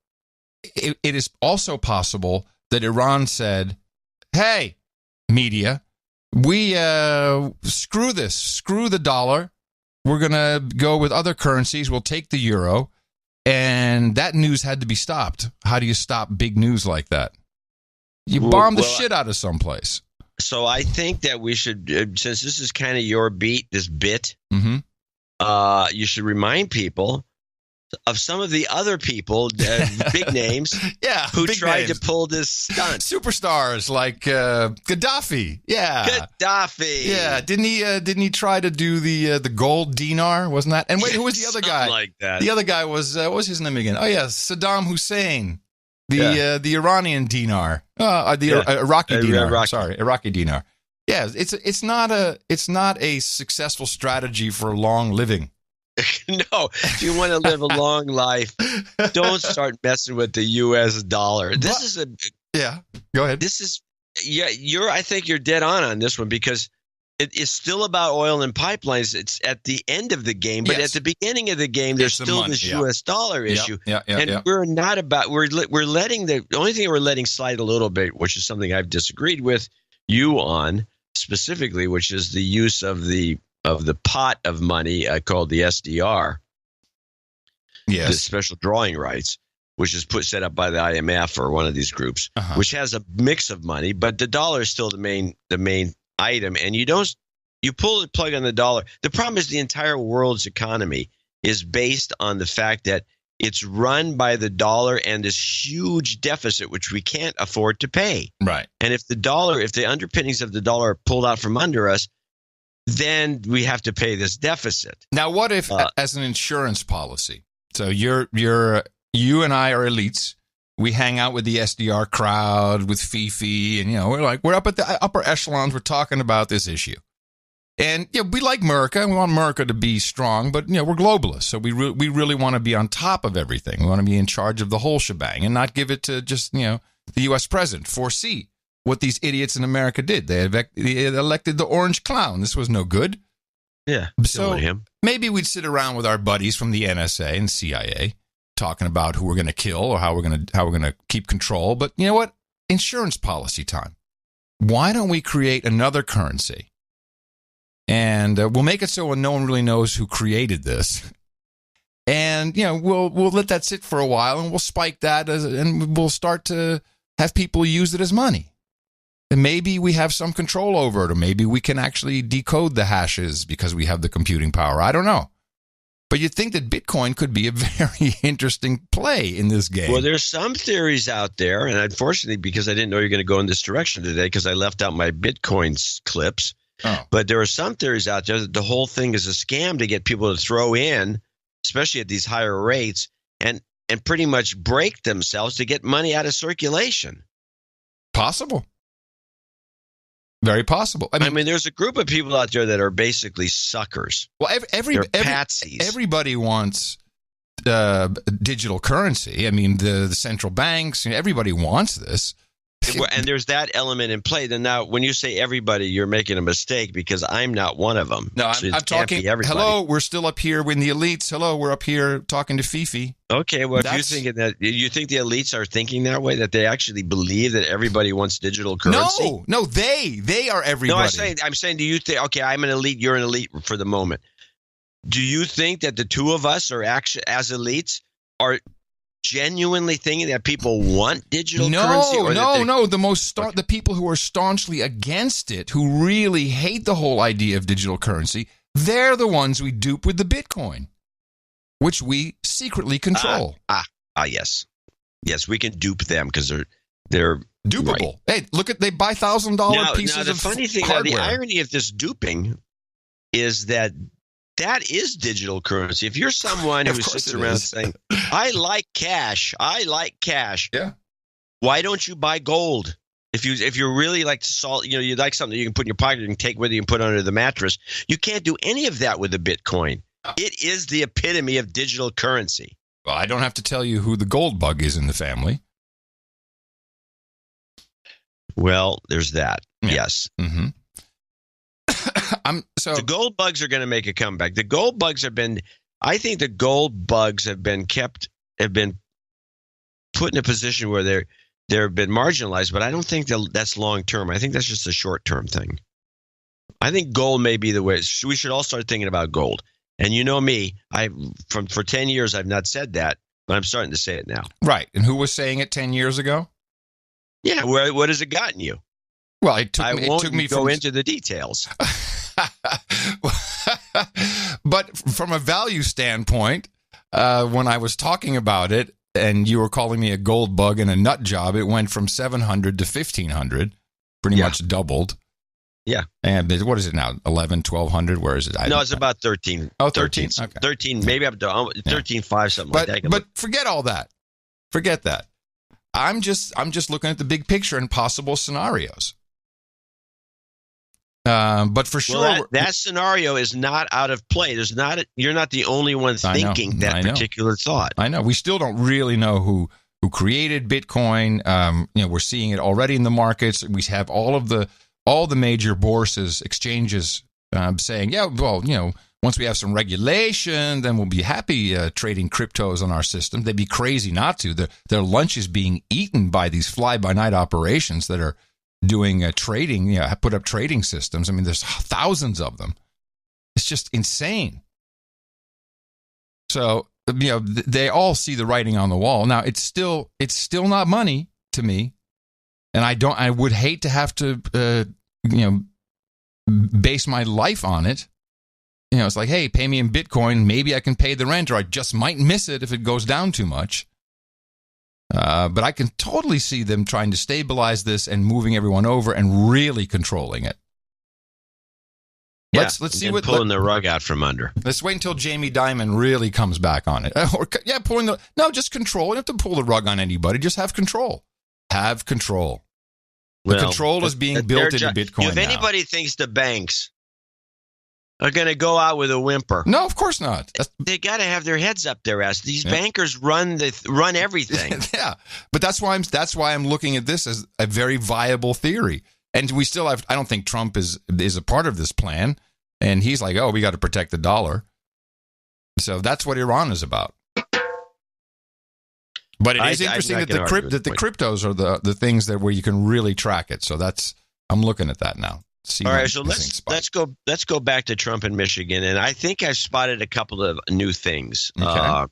[SPEAKER 3] it is also possible that Iran said, hey, media, we screw this, screw the dollar. We're going to go with other currencies. We'll take the euro. And that news had to be stopped. How do you stop big news like that? You bomb the shit out of someplace.
[SPEAKER 1] So I think that we should, since this is kind of your beat, this bit, you should remind people of some of the other people, big names, who tried to pull this stunt.
[SPEAKER 3] Superstars like Gaddafi. Yeah. Didn't he try to do the gold dinar? Wasn't that? And wait, who was the other guy?
[SPEAKER 1] Like that.
[SPEAKER 3] The other guy was what was his name again? Oh yeah, Saddam Hussein. The Iranian dinar. Iraqi dinar. Sorry, Iraqi dinar. Yeah, it's not a successful strategy for long living.
[SPEAKER 1] No, if you want to live a long life, don't start messing with the U.S. dollar. Go
[SPEAKER 3] ahead.
[SPEAKER 1] I think you're dead on this one because it is still about oil and pipelines. It's at the end of the game, but at the beginning of the game, there's still this U.S. dollar issue. We're not about. We're letting the only thing we're letting slide a little bit, which is something I've disagreed with you on specifically, which is the use of the pot of money called the SDR, the special drawing rights, which is set up by the IMF or one of these groups, which has a mix of money, but the dollar is still the main item, and you pull the plug on the dollar. The problem is the entire world's economy is based on the fact that it's run by the dollar and this huge deficit, which we can't afford to pay.
[SPEAKER 3] Right.
[SPEAKER 1] And if the underpinnings of the dollar are pulled out from under us, then we have to pay this deficit.
[SPEAKER 3] Now, what if, as an insurance policy, So you and I are elites. We hang out with the SDR crowd, with Fifi, and we're up at the upper echelons. We're talking about this issue, and we like America. We want America to be strong, but we're globalists, so we really want to be on top of everything. We want to be in charge of the whole shebang, and not give it to just the U.S. president. Foresee what these idiots in America did. They elected the orange clown. This was no good.
[SPEAKER 1] Yeah.
[SPEAKER 3] So maybe we'd sit around with our buddies from the NSA and CIA, talking about who we're going to kill or how we're going to keep control. But you know what? Insurance policy time. Why don't we create another currency? And we'll make it so no one really knows who created this. And we'll let that sit for a while, and we'll spike that, and we'll start to have people use it as money. And maybe we have some control over it, or maybe we can actually decode the hashes because we have the computing power. I don't know. But you'd think that Bitcoin could be a very interesting play in this game.
[SPEAKER 1] Well, there's some theories out there, and unfortunately, because I didn't know you were going to go in this direction today, because I left out my Bitcoin clips.
[SPEAKER 3] Oh.
[SPEAKER 1] But there are some theories out there that the whole thing is a scam to get people to throw in, especially at these higher rates, and pretty much break themselves to get money out of circulation.
[SPEAKER 3] Possible. Very possible.
[SPEAKER 1] I mean, there's a group of people out there that are basically suckers.
[SPEAKER 3] Well,
[SPEAKER 1] patsies.
[SPEAKER 3] Everybody wants digital currency. I mean, the central banks, everybody wants this.
[SPEAKER 1] And there's that element in play. Then now, when you say everybody, you're making a mistake, because I'm not one of them.
[SPEAKER 3] No, I'm talking. Hello, we're still up here with the elites. Hello, we're up here talking to Fifi.
[SPEAKER 1] Okay, well, if you're thinking that, you think the elites are thinking that way, that they actually believe that everybody wants digital currency?
[SPEAKER 3] No, they are everybody.
[SPEAKER 1] No, I'm saying, do you think? Okay, I'm an elite. You're an elite for the moment. Do you think that the two of us are actually, as elites, are genuinely thinking that people want digital currency?
[SPEAKER 3] No. The people who are staunchly against it, who really hate the whole idea of digital currency, they're the ones we dupe with the Bitcoin, which we secretly control.
[SPEAKER 1] Yes, we can dupe them because they're
[SPEAKER 3] dupable. Right. Hey, they buy $1,000 pieces of hardware.
[SPEAKER 1] The funny thing, the irony of this duping is that is digital currency. If you're someone who sits around saying, I like cash,
[SPEAKER 3] yeah,
[SPEAKER 1] why don't you buy gold? If you really like salt, you like something you can put in your pocket and take with you and put under the mattress. You can't do any of that with the Bitcoin. It is the epitome of digital currency.
[SPEAKER 3] Well, I don't have to tell you who the gold bug is in the family.
[SPEAKER 1] Well, there's that.
[SPEAKER 3] Yeah.
[SPEAKER 1] Yes.
[SPEAKER 3] Mm-hmm.
[SPEAKER 1] The gold bugs are going to make a comeback. The gold bugs have been put in a position where they've been marginalized, but I don't think that's long term. I think that's just a short term thing. I think gold may be the way. We should all start thinking about gold. And you know me, for 10 years I've not said that, but I'm starting to say it now.
[SPEAKER 3] Right. And who was saying it 10 years ago?
[SPEAKER 1] Yeah. What has it gotten you?
[SPEAKER 3] Well, it took me
[SPEAKER 1] go into the details.
[SPEAKER 3] But from a value standpoint, when I was talking about it and you were calling me a gold bug and a nut job, it went from 700 to 1,500, pretty much doubled.
[SPEAKER 1] Yeah.
[SPEAKER 3] And what is it now? 11, 1,200? Where is it?
[SPEAKER 1] No, it's about 13.
[SPEAKER 3] Oh, 13? Okay.
[SPEAKER 1] 13, maybe up to 13.5, something like that.
[SPEAKER 3] But forget all that. Forget that. I'm just looking at the big picture and possible scenarios. But for sure,
[SPEAKER 1] that scenario is not out of play. You're not the only one thinking that particular thought.
[SPEAKER 3] I know. We still don't really know who created Bitcoin. We're seeing it already in the markets. We have all the major bourses, exchanges saying, once we have some regulation, then we'll be happy trading cryptos on our system. They'd be crazy not to. Their lunch is being eaten by these fly-by-night operations that are doing trading, put up trading systems. I mean, there's thousands of them. It's just insane. So, they all see the writing on the wall. Now, it's still not money to me. And I would hate to have to, base my life on it. It's like, hey, pay me in Bitcoin. Maybe I can pay the rent, or I just might miss it if it goes down too much. But I can totally see them trying to stabilize this and moving everyone over and really controlling it. Let's see what
[SPEAKER 1] pulling the rug out from under.
[SPEAKER 3] Let's wait until Jamie Dimon really comes back on it. Just control. You don't have to pull the rug on anybody. Just have control. Have control. The control is being built into Bitcoin.
[SPEAKER 1] If anybody thinks the banks are going to go out with a whimper,
[SPEAKER 3] no, of course not.
[SPEAKER 1] They got to have their heads up their ass. These bankers run everything.
[SPEAKER 3] Yeah, but that's why I'm looking at this as a very viable theory. And we still have. I don't think Trump is a part of this plan. And he's like, oh, we got to protect the dollar. So that's what Iran is about. But it is interesting that the cryptos are the things that where you can really track it. So I'm looking at that now.
[SPEAKER 1] All right, so let's go back to Trump in Michigan, and I think I've spotted a couple of new things.
[SPEAKER 3] Okay.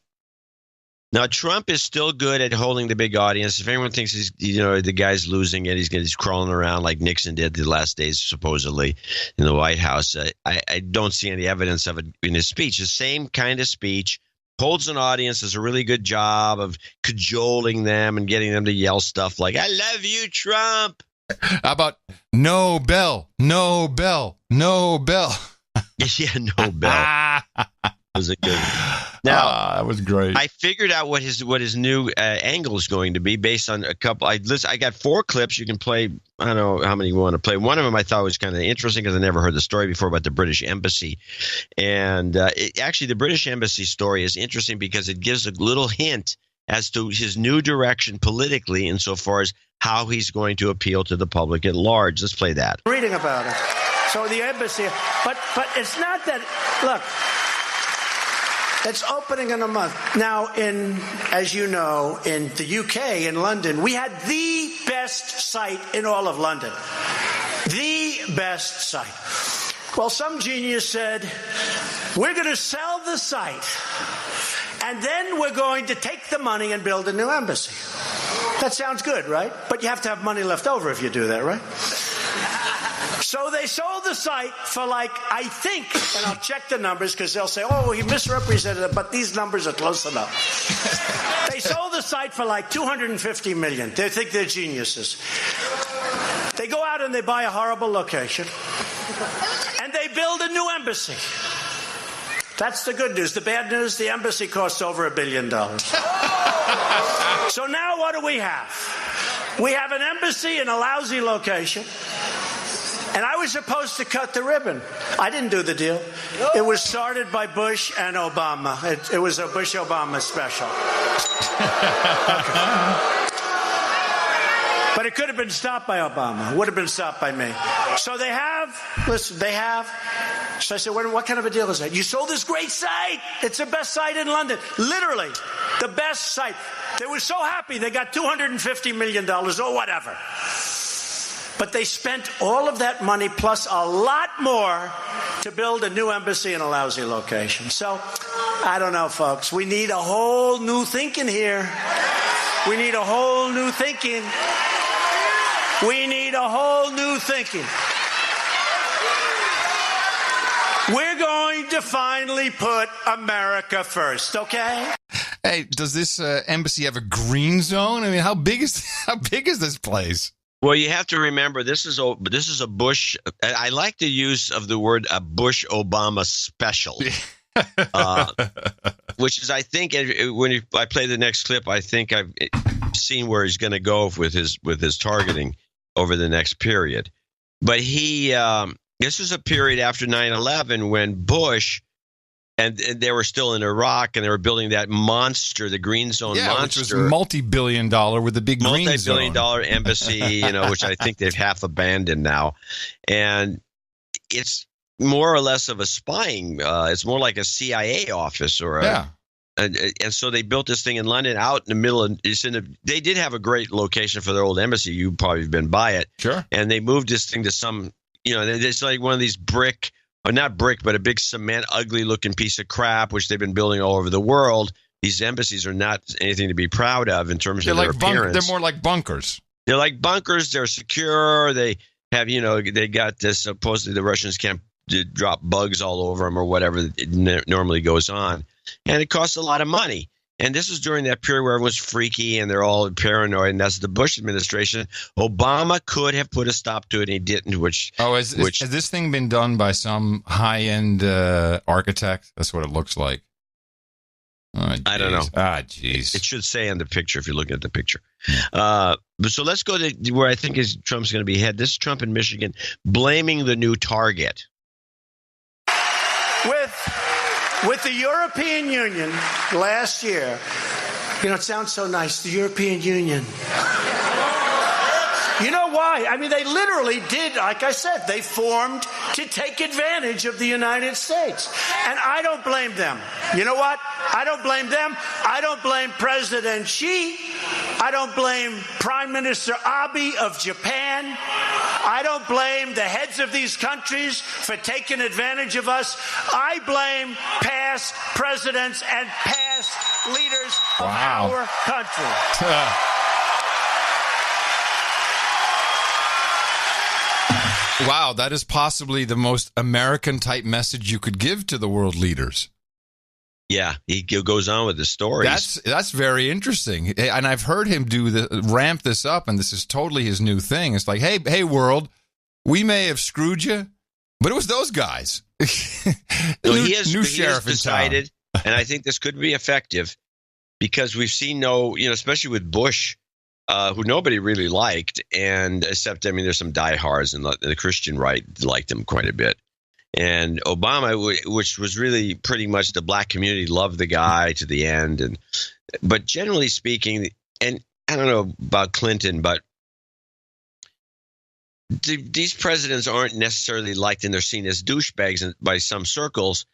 [SPEAKER 1] Now, Trump is still good at holding the big audience. If anyone thinks the guy's losing it, he's crawling around like Nixon did the last days, supposedly, in the White House. I don't see any evidence of it in his speech. The same kind of speech, holds an audience, does a really good job of cajoling them and getting them to yell stuff like, I love you, Trump.
[SPEAKER 3] How about no bell, no bell, no bell?
[SPEAKER 1] Yeah, no bell. That was a good one. Now,
[SPEAKER 3] that was great.
[SPEAKER 1] I figured out what his new angle is going to be based on a couple. I got 4 clips you can play. I don't know how many you want to play. One of them I thought was kind of interesting because I never heard the story before about the British Embassy. And actually, the British Embassy story is interesting because it gives a little hint as to his new direction politically insofar as how he's going to appeal to the public at large. Let's play that.
[SPEAKER 13] Reading about it. So the embassy, but it's not that, look, it's opening in a month. Now, as you know, in the UK, in London, we had the best site in all of London. The best site. Well, some genius said, we're going to sell the site, and then we're going to take the money and build a new embassy. That sounds good, right? But you have to have money left over if you do that, right? So they sold the site for I think, and I'll check the numbers because they'll say, oh, he misrepresented it, but these numbers are close enough. They sold the site for $250 million. They think they're geniuses. They go out and they buy a horrible location, and they build a new embassy. That's the good news. The bad news, the embassy costs over $1 billion. So now what do we have? We have an embassy in a lousy location. And I was supposed to cut the ribbon. I didn't do the deal. It was started by Bush and Obama. It was a Bush-Obama special. But it could have been stopped by Obama. It would have been stopped by me. So they have. So I said, what kind of a deal is that? You sold this great site. It's the best site in London. Literally, the best site. They were so happy they got $250 million or whatever. But they spent all of that money plus a lot more to build a new embassy in a lousy location. So, I don't know, folks. We need a whole new thinking here. We need a whole new thinking. We need a whole new thinking. We're going to finally put America first, okay?
[SPEAKER 3] Hey, does this embassy have a green zone? I mean, how big is this place?
[SPEAKER 1] Well, you have to remember this is a Bush. I like the use of the word a Bush-Obama special, which is, I think, when I play the next clip, I think I've seen where he's going to go with his targeting over the next period. But this was a period after 9/11 when Bush. And they were still in Iraq, and they were building that monster, the Green Zone monster.
[SPEAKER 3] Which was multi-billion-dollar with the big green zone.
[SPEAKER 1] Multi-billion-dollar embassy, which I think they've half abandoned now. And it's more or less of a spying. It's more like a CIA office and so they built this thing in London out in the middle of they did have a great location for their old embassy. You probably have been by it.
[SPEAKER 3] Sure.
[SPEAKER 1] And they moved this thing to some, it's like one of these brick. Or not brick, but a big cement, ugly-looking piece of crap, which they've been building all over the world. These embassies are not anything to be proud of in terms of their appearance.
[SPEAKER 3] They're more like bunkers.
[SPEAKER 1] They're like bunkers. They're secure. They have, they got this. Supposedly the Russians can't drop bugs all over them or whatever normally goes on. And it costs a lot of money. And this is during that period where everyone's freaky and they're all paranoid, and that's the Bush administration. Obama could have put a stop to it, and he didn't.
[SPEAKER 3] Has this thing been done by some high-end architect? That's what it looks like. Oh,
[SPEAKER 1] I don't know.
[SPEAKER 3] Jeez.
[SPEAKER 1] It should say on the picture if you're looking at the picture. But so let's go to where I think Trump's going to be head. This is Trump in Michigan blaming the new target.
[SPEAKER 13] With the European Union last year, it sounds so nice, the European Union. You know why? I mean, they literally did, like I said, they formed to take advantage of the United States. And I don't blame them. You know what? I don't blame them. I don't blame President Xi. I don't blame Prime Minister Abe of Japan. I don't blame the heads of these countries for taking advantage of us. I blame past presidents and past leaders of our country.
[SPEAKER 3] Wow, that is possibly the most American-type message you could give to the world leaders.
[SPEAKER 1] Yeah, he goes on with the stories.
[SPEAKER 3] That's very interesting, and I've heard him ramp this up, and this is totally his new thing. It's like, hey, world, we may have screwed you, but it was those guys.
[SPEAKER 1] He has decided, and I think this could be effective because we've seen especially with Bush. Who nobody really liked, and except, there's some diehards, and the Christian right liked him quite a bit. And Obama, which was really pretty much the black community, loved the guy to the end. But generally speaking, and I don't know about Clinton, but these presidents aren't necessarily liked, and they're seen as douchebags by some circles.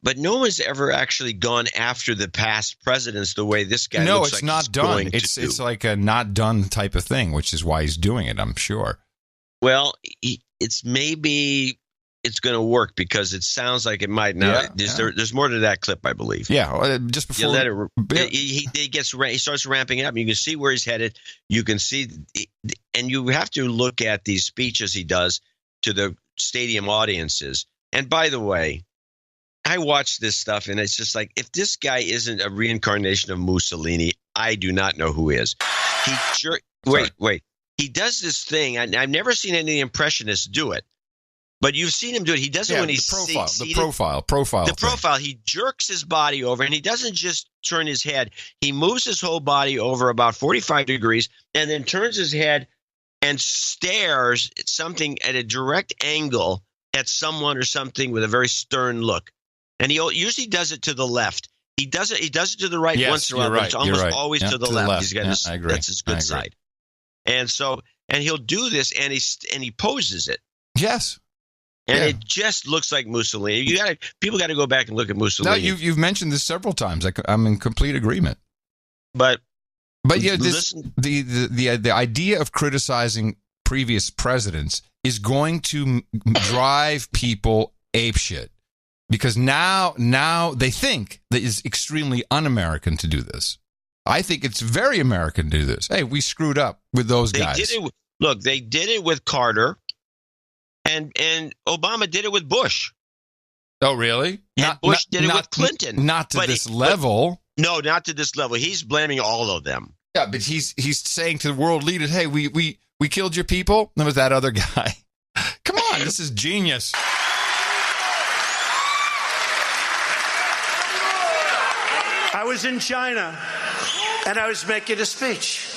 [SPEAKER 1] But no one's ever actually gone after the past presidents the way this guy.
[SPEAKER 3] No,
[SPEAKER 1] looks
[SPEAKER 3] it's
[SPEAKER 1] like
[SPEAKER 3] not done. It's like a not done type of thing, which is why he's doing it, I'm sure.
[SPEAKER 1] Well, it's going to work because it sounds like it might not. There's more to that clip, I believe.
[SPEAKER 3] Yeah, just before
[SPEAKER 1] he starts ramping it up. You can see where he's headed. You can see, and you have to look at these speeches he does to the stadium audiences. And by the way, I watch this stuff, and it's just like, if this guy isn't a reincarnation of Mussolini, I do not know who is. Wait. He does this thing. I've never seen any of the impressionists do it, but you've seen him do it. He does it when he's seated.
[SPEAKER 3] The profile.
[SPEAKER 1] He jerks his body over, and he doesn't just turn his head. He moves his whole body over about 45 degrees and then turns his head and stares at something at a direct angle at someone or something with a very stern look. And he usually does it to the left. He does it to the right once in a while, but it's almost always to the left. He's got that's his good side. And he'll do this, and he poses it.
[SPEAKER 3] Yes.
[SPEAKER 1] And it just looks like Mussolini. People got to go back and look at Mussolini.
[SPEAKER 3] No, you've mentioned this several times. I'm in complete agreement.
[SPEAKER 1] But
[SPEAKER 3] yeah, the idea of criticizing previous presidents is going to drive people apeshit. Because now they think that it's extremely un-American to do this. I think it's very American to do this. Hey, we screwed up with those guys.
[SPEAKER 1] They did it with Carter, and Obama did it with Bush.
[SPEAKER 3] Oh, really?
[SPEAKER 1] Bush did it with Clinton.
[SPEAKER 3] Not to this level.
[SPEAKER 1] No, not to this level. He's blaming all of them.
[SPEAKER 3] Yeah, but he's saying to the world leaders, hey, we killed your people? There was that other guy. Come on, this is genius.
[SPEAKER 13] I was in China, and I was making a speech,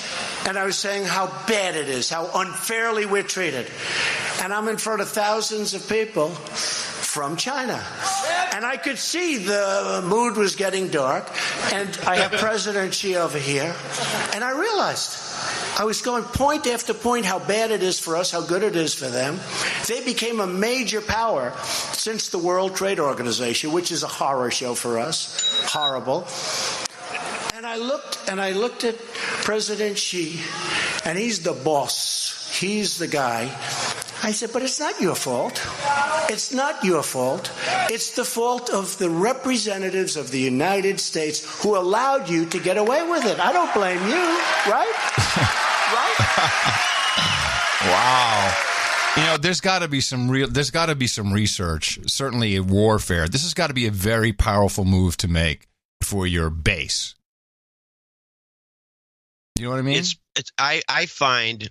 [SPEAKER 13] and I was saying how bad it is, how unfairly we're treated. And I'm in front of thousands of people from China. And I could see the mood was getting dark, and I have President Xi over here, and I realized I was going point after point how bad it is for us, how good it is for them. They became a major power since the World Trade Organization, which is a horror show for us. Horrible. And I looked at President Xi, and he's the boss. He's the guy. I said, but it's not your fault. It's not your fault. It's the fault of the representatives of the United States who allowed you to get away with it. I don't blame you, right? Right?
[SPEAKER 3] Wow. There's got to be some research, certainly in warfare. This has got to be a very powerful move to make for your base. You know what I mean?
[SPEAKER 1] I find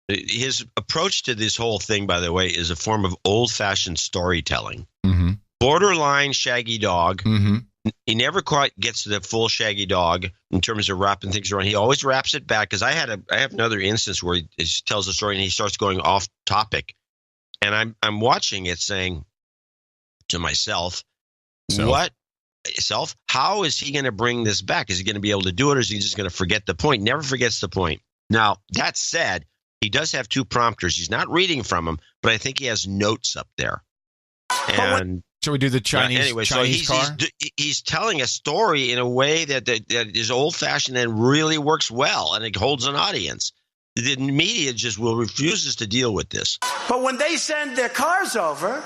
[SPEAKER 1] his approach to this whole thing, by the way, is a form of old-fashioned storytelling.
[SPEAKER 3] Mm-hmm.
[SPEAKER 1] Borderline Shaggy Dog.
[SPEAKER 3] Mm-hmm.
[SPEAKER 1] He never quite gets to the full Shaggy Dog in terms of wrapping things around. He always wraps it back, because I have another instance where he tells a story and he starts going off topic, and I'm watching it, saying to myself, how is he going to bring this back? Is he going to be able to do it, or is he just going to forget the point? Never forgets the point. Now, that said, he does have two prompters. He's not reading from them, but I think he has notes up there. And
[SPEAKER 3] shall we do the Chinese car?
[SPEAKER 1] He's telling a story in a way that is old-fashioned and really works well, and it holds an audience. The media just refuses to deal with this.
[SPEAKER 13] But when they send their cars over,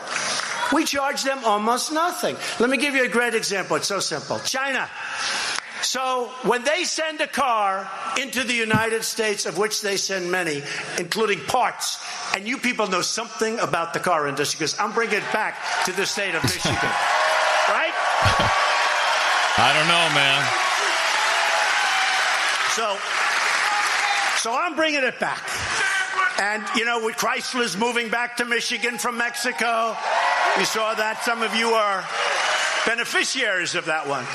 [SPEAKER 13] we charge them almost nothing. Let me give you a great example. It's so simple. China. So when they send a car into the United States, of which they send many, including parts, and you people know something about the car industry, because I'm bringing it back to the state of Michigan, right?
[SPEAKER 3] I don't know, man.
[SPEAKER 13] So I'm bringing it back. And, with Chrysler's moving back to Michigan from Mexico, you saw that. Some of you are beneficiaries of that one.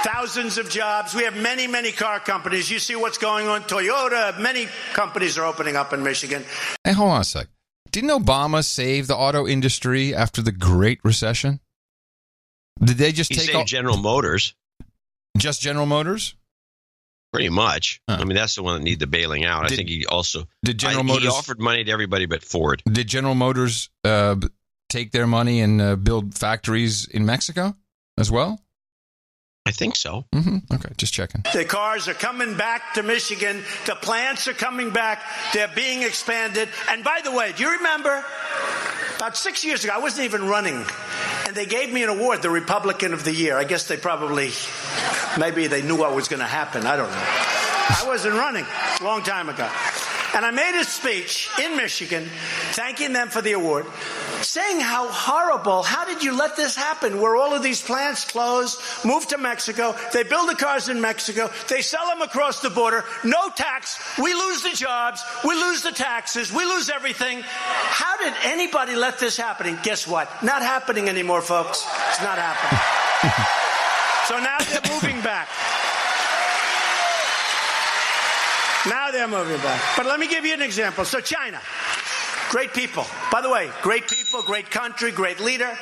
[SPEAKER 13] Thousands of jobs. We have many, many car companies. You see what's going on. Toyota, many companies are opening up in Michigan.
[SPEAKER 3] Hey, hold on a sec. Didn't Obama save the auto industry after the Great Recession? Did they just take
[SPEAKER 1] off General Motors?
[SPEAKER 3] Just General Motors?
[SPEAKER 1] Pretty much. I mean, that's the one that needed the bailing out. I think he also Motors, he offered money to everybody but Ford.
[SPEAKER 3] Did General Motors take their money and build factories in Mexico as well?
[SPEAKER 1] I think so.
[SPEAKER 3] Mm-hmm. Okay, just checking.
[SPEAKER 13] The cars are coming back to Michigan. The plants are coming back. They're being expanded. And by the way, do you remember about 6 years ago, I wasn't even running, and they gave me an award, the Republican of the Year. I guess maybe they knew what was going to happen. I don't know. I wasn't running a long time ago. And I made a speech in Michigan thanking them for the award, saying how horrible, how did you let this happen, where all of these plants close, move to Mexico, they build the cars in Mexico, they sell them across the border, no tax, we lose the jobs, we lose the taxes, we lose everything. How did anybody let this happen? And guess what? Not happening anymore, folks. It's not happening. So now they're moving back. Now they're moving back. But let me give you an example. So China, great people. By the way, great people, great country, great leader.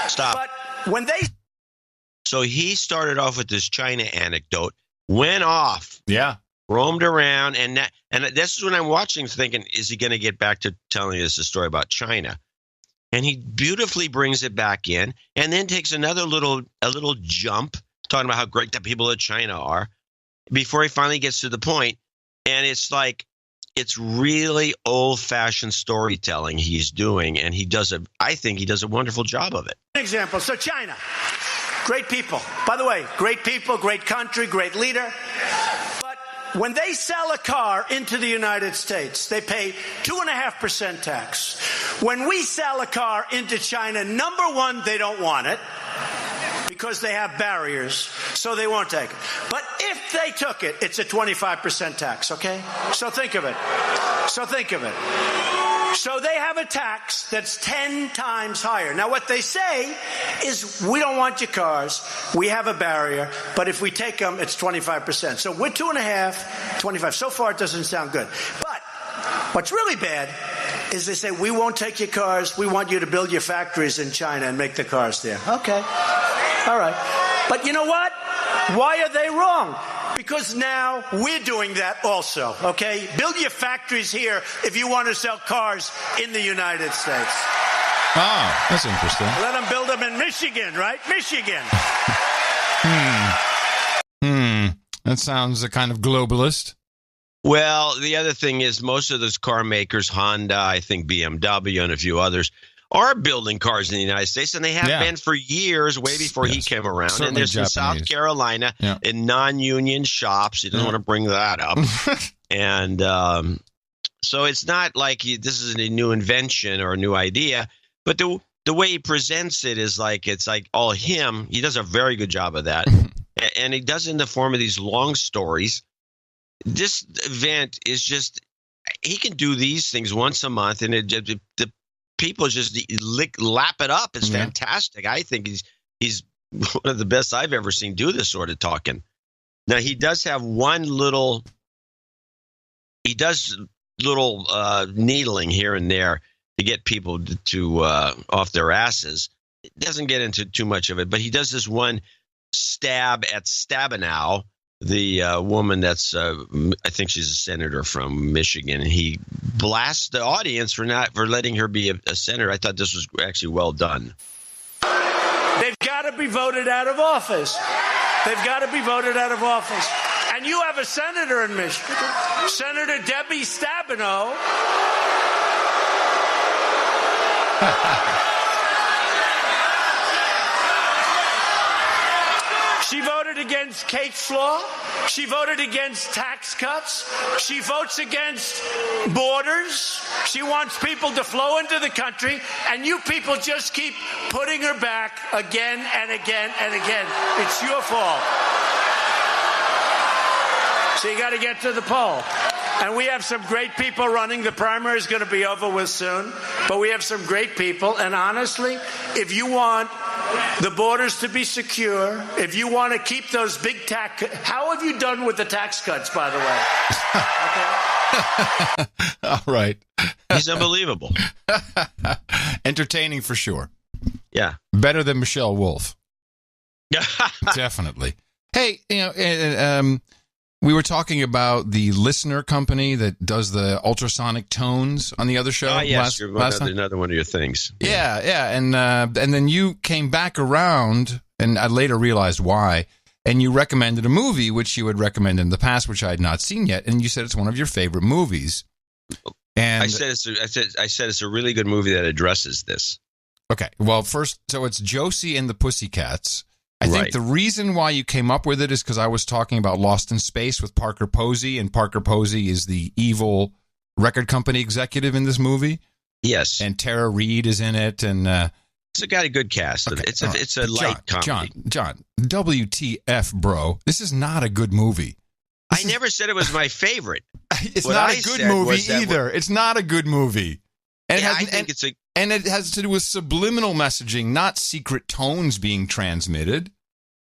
[SPEAKER 1] Stop.
[SPEAKER 13] But when they...
[SPEAKER 1] So he started off with this China anecdote, went off.
[SPEAKER 3] Yeah.
[SPEAKER 1] Roamed around. And this is when I'm watching thinking, is he going to get back to telling us a story about China? And he beautifully brings it back in and then takes a little jump, talking about how great the people of China are, before he finally gets to the point. And it's like, it's really old-fashioned storytelling he's doing, and I think he does a wonderful job of it.
[SPEAKER 13] Example. So China, great people. By the way, great people, great country, great leader. But when they sell a car into the United States, they pay 2.5% tax. When we sell a car into China, number one, they don't want it, because they have barriers, so they won't take it. But if they took it, it's a 25% tax, okay? So think of it. So they have a tax that's 10 times higher. Now, what they say is, we don't want your cars, we have a barrier, but if we take them, it's 25%. So we're 2.5, 25. So far, it doesn't sound good. But what's really bad is they say, we won't take your cars, we want you to build your factories in China and make the cars there. Okay. All right. But you know what? Why are they wrong? Because now we're doing that also, okay? Build your factories here if you want to sell cars in the United States.
[SPEAKER 3] Oh, that's interesting.
[SPEAKER 13] Let them build them in Michigan, right? Michigan.
[SPEAKER 3] That sounds a kind of globalist.
[SPEAKER 1] Well, the other thing is, most of those car makers, Honda, I think BMW, and a few others, are building cars in the United States, and they have been for years, way before he came around.
[SPEAKER 3] Certainly,
[SPEAKER 1] and there's in South Carolina in non-union shops. He doesn't want to bring that up. And so it's not like this is a new invention or a new idea, but the way he presents it is like it's like all him. He does a very good job of that. And he does it in the form of these long stories. this event is just, he can do these things once a month, and the people just lap it up. It's fantastic. I think he's one of the best I've ever seen do this sort of talking. Now, he does have little needling here and there to get people to off their asses. It doesn't get into too much of it, but he does this one stab at Stabenow, the woman that's, I think she's a senator from Michigan. And he blasts the audience for letting her be a senator. I thought this was actually well done.
[SPEAKER 15] They've got to be voted out of office. They've got to be voted out of office. And you have a senator in Michigan, Senator Debbie Stabenow. She voted against Kate's law. She voted against tax cuts. She votes against borders. She wants people to flow into the country, and you people just keep putting her back again and again and again. It's your fault. So you got to get to the poll. And we have some great people running. The primary is going to be over with soon, but we have some great people. And honestly, if you want the borders to be secure, if you want to keep those big tax, how have you done with the tax cuts, by the way?
[SPEAKER 3] Okay. All right.
[SPEAKER 1] He's unbelievable.
[SPEAKER 3] Entertaining for sure.
[SPEAKER 1] Yeah.
[SPEAKER 3] Better than Michelle Wolf. Definitely. Hey, we were talking about the Listener company that does the ultrasonic tones on the other show.
[SPEAKER 1] Oh, yes, another one of your things.
[SPEAKER 3] Yeah, and then you came back around, and I later realized why, and you recommended a movie which you had recommended in the past, which I had not seen yet, and you said it's one of your favorite movies. And
[SPEAKER 1] I said it's a really good movie that addresses this.
[SPEAKER 3] Okay, well, first, so it's Josie and the Pussycats. I think the reason why you came up with it is because I was talking about Lost in Space with Parker Posey, and Parker Posey is the evil record company executive in this movie.
[SPEAKER 1] Yes.
[SPEAKER 3] And Tara Reid is in it, and
[SPEAKER 1] it's got a good cast. Okay, it's a light comedy.
[SPEAKER 3] John, WTF, bro? This is not a good movie.
[SPEAKER 1] I never said it was my favorite.
[SPEAKER 3] It's not a good movie either. It's not a good movie. And and it has to do with subliminal messaging, not secret tones being transmitted.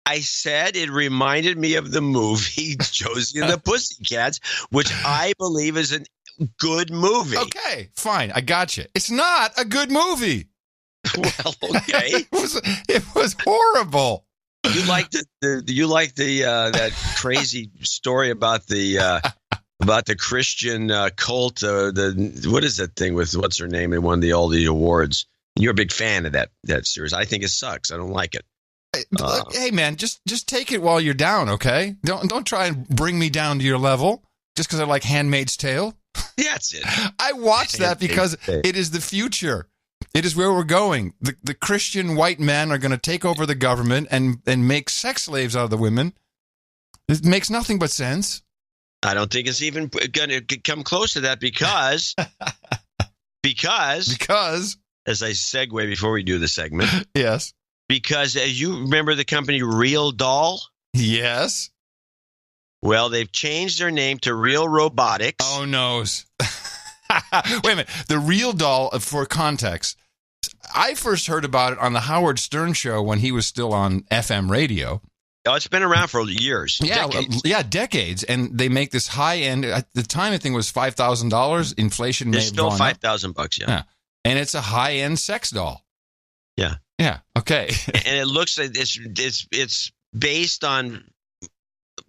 [SPEAKER 1] I said it reminded me of the movie Josie and the Pussycats, which I believe is a good movie.
[SPEAKER 3] Okay, fine. I got you. It's not a good movie.
[SPEAKER 1] Well, okay.
[SPEAKER 3] It was horrible.
[SPEAKER 1] You liked that crazy story about the Christian cult, what is that thing with what's her name? It won all the awards. You're a big fan of that series. I think it sucks. I don't like it.
[SPEAKER 3] Hey man, just take it while you're down, okay? Don't try and bring me down to your level just because I like Handmaid's Tale.
[SPEAKER 1] That's it.
[SPEAKER 3] I watched that because it is the future. It is where we're going. The Christian white men are going to take over the government and make sex slaves out of the women. It makes nothing but sense.
[SPEAKER 1] I don't think it's even going to come close to that because as I segue before we do the segment.
[SPEAKER 3] Yes.
[SPEAKER 1] Because as you remember the company Real Doll?
[SPEAKER 3] Yes.
[SPEAKER 1] Well, they've changed their name to Real Robotics.
[SPEAKER 3] Oh, no. Wait a minute. The Real Doll, for context, I first heard about it on the Howard Stern show when he was still on FM radio.
[SPEAKER 1] Oh, it's been around for years.
[SPEAKER 3] Decades. Yeah, decades. And they make this high end. At the time, I think it was $5,000. Inflation may have
[SPEAKER 1] still
[SPEAKER 3] gone
[SPEAKER 1] $5,000, yeah.
[SPEAKER 3] And it's a high end sex doll.
[SPEAKER 1] Yeah.
[SPEAKER 3] Yeah. Okay.
[SPEAKER 1] And it looks like it's based on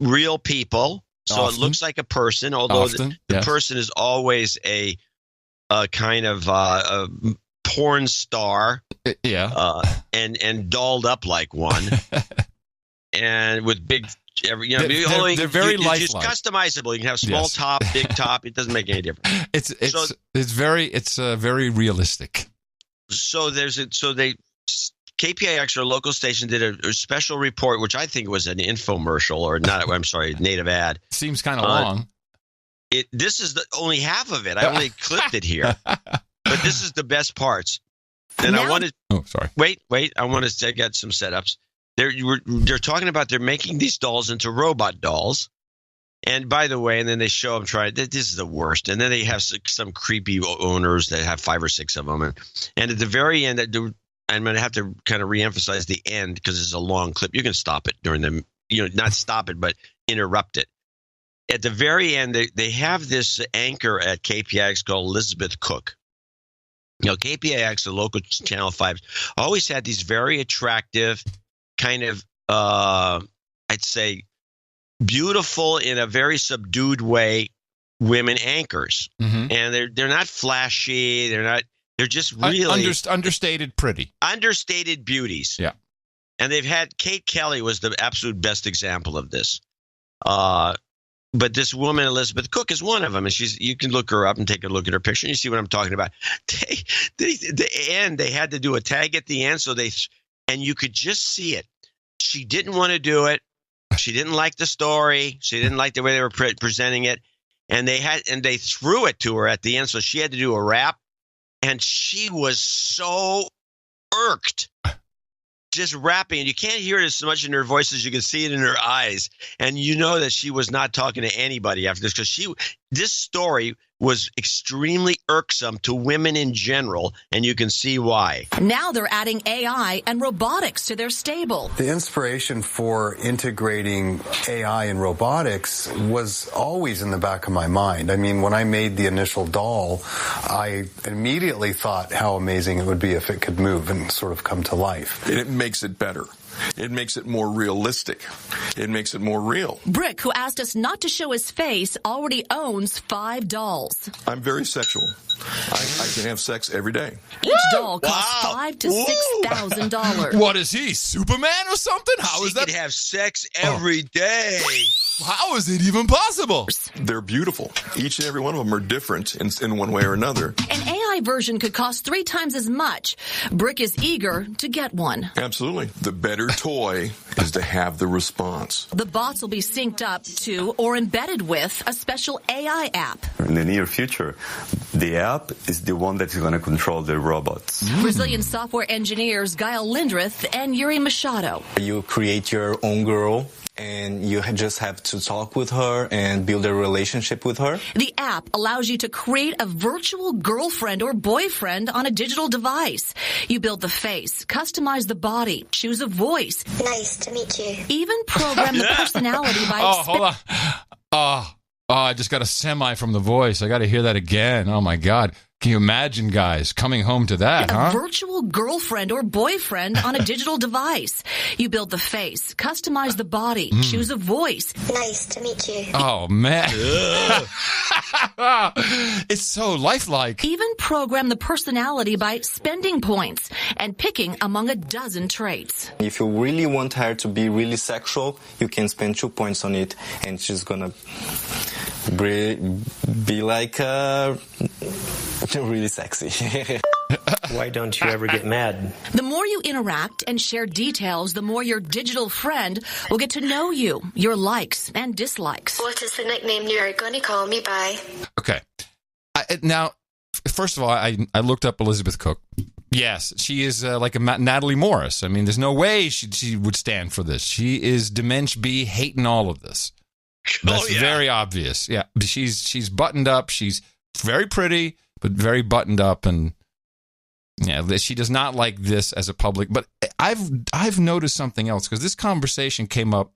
[SPEAKER 1] real people. So
[SPEAKER 3] Often.
[SPEAKER 1] It looks like a person, although the person is always a kind of a porn star.
[SPEAKER 3] Yeah.
[SPEAKER 1] And dolled up like one. And with big, they're
[SPEAKER 3] very lifelike.
[SPEAKER 1] It's customizable. You can have small top, big top. It doesn't make any difference.
[SPEAKER 3] It's very realistic.
[SPEAKER 1] So KPIX, our local station, did a special report, which I think was an infomercial or not. I'm sorry, native ad.
[SPEAKER 3] Seems kind of long.
[SPEAKER 1] This is only half of it. I only clipped it here, but this is the best parts. And I wanted.
[SPEAKER 3] Oh, sorry.
[SPEAKER 1] Wait. I want to get some setups. They're talking about they're making these dolls into robot dolls, And by the way, and then they show them trying. This is the worst. And then they have some creepy owners that have 5 or 6 of them. And at the very end, I'm going to have to kind of reemphasize the end because it's a long clip. You can stop it during the, not stop it, but interrupt it. At the very end, they have this anchor at KPIX called Elizabeth Cook. KPIX, the local Channel 5, always had these very attractive kind of, I'd say, beautiful in a very subdued way women anchors. Mm-hmm. And they're not flashy. They're just really
[SPEAKER 3] understated pretty.
[SPEAKER 1] Understated beauties.
[SPEAKER 3] Yeah.
[SPEAKER 1] And they've had Kate Kelly was the absolute best example of this. But this woman, Elizabeth Cook, is one of them. And you can look her up and take a look at her picture and you see what I'm talking about. They had to do a tag at the end. And you could just see it. She didn't want to do it. She didn't like the story. She didn't like the way they were presenting it. And they threw it to her at the end. So she had to do a rap. And she was so irked just rapping. And you can't hear it as much in her voice as you can see it in her eyes. And you know that she was not talking to anybody after this because this story was extremely irksome to women in general, and you can see why.
[SPEAKER 16] Now they're adding AI and robotics to their stable.
[SPEAKER 17] The inspiration for integrating AI and robotics was always in the back of my mind. I mean, when I made the initial doll, I immediately thought how amazing it would be if it could move and sort of come to life.
[SPEAKER 18] It makes it better. It makes it more realistic. It makes it more real.
[SPEAKER 16] Brick, who asked us not to show his face, already owns 5 dolls.
[SPEAKER 18] I'm very sexual. I can have sex every day.
[SPEAKER 16] Each doll costs $5,000 to $6,000.
[SPEAKER 3] What is he, Superman or something? How is that?
[SPEAKER 1] She could have sex every day.
[SPEAKER 3] How is it even possible?
[SPEAKER 18] They're beautiful. Each and every one of them are different in one way or another.
[SPEAKER 16] An AI version could cost 3 times as much. Brick is eager to get one.
[SPEAKER 18] Absolutely. The better toy is to have the response.
[SPEAKER 16] The bots will be synced up to or embedded with a special AI app.
[SPEAKER 19] In the near future, the app is the one that's going to control the robots.
[SPEAKER 16] Brazilian software engineers Gael Lindrith and Yuri Machado.
[SPEAKER 20] You create your own girl, and you just have to talk with her and build a relationship with her.
[SPEAKER 16] The app allows you to create a virtual girlfriend or boyfriend on a digital device. You build the face, customize the body, choose a voice.
[SPEAKER 21] Nice to meet you.
[SPEAKER 16] Even program the personality by...
[SPEAKER 3] hold on. I just got a semi from the voice. I got to hear that again. Oh, my God. Can you imagine, guys, coming home to that,
[SPEAKER 16] a virtual girlfriend or boyfriend on a digital device. You build the face, customize the body, choose a voice.
[SPEAKER 21] Nice to meet you.
[SPEAKER 3] Oh, man. It's so lifelike.
[SPEAKER 16] Even program the personality by spending points and picking among a dozen traits.
[SPEAKER 20] If you really want her to be really sexual, you can spend 2 points on it, and she's gonna be like really sexy.
[SPEAKER 22] Why don't you ever get mad?
[SPEAKER 16] The more you interact and share details, the more your digital friend will get to know you, your likes and dislikes.
[SPEAKER 21] What is the nickname you are going to call me by?
[SPEAKER 3] Okay. Now, first of all, I looked up Elizabeth Cook. Yes, she is like a Natalie Morris. I mean, there's no way she would stand for this. She is Dementia B hating all of this. That's very obvious. Yeah, she's buttoned up. She's very pretty, but very buttoned up, and yeah, she does not like this as a public. But I've noticed something else because this conversation came up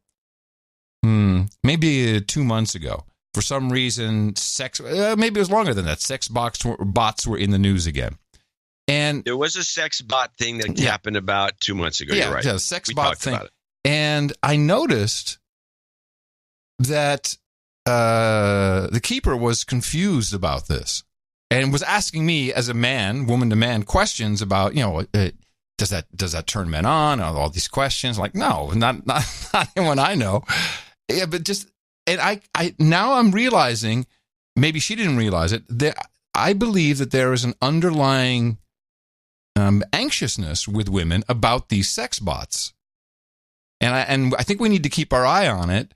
[SPEAKER 3] maybe 2 months ago. For some reason, maybe it was longer than that. Sex bots were in the news again. And
[SPEAKER 1] there was a sex bot thing that happened about 2 months ago.
[SPEAKER 3] Yeah,
[SPEAKER 1] you're right.
[SPEAKER 3] Yeah, sex bot thing. And I noticed that the keeper was confused about this and was asking me as a man, woman to man, questions about, does that turn men on? All these questions. Like, no, not anyone I know. Yeah, but I now I'm realizing, maybe she didn't realize it, that I believe that there is an underlying anxiousness with women about these sex bots. And I think we need to keep our eye on it.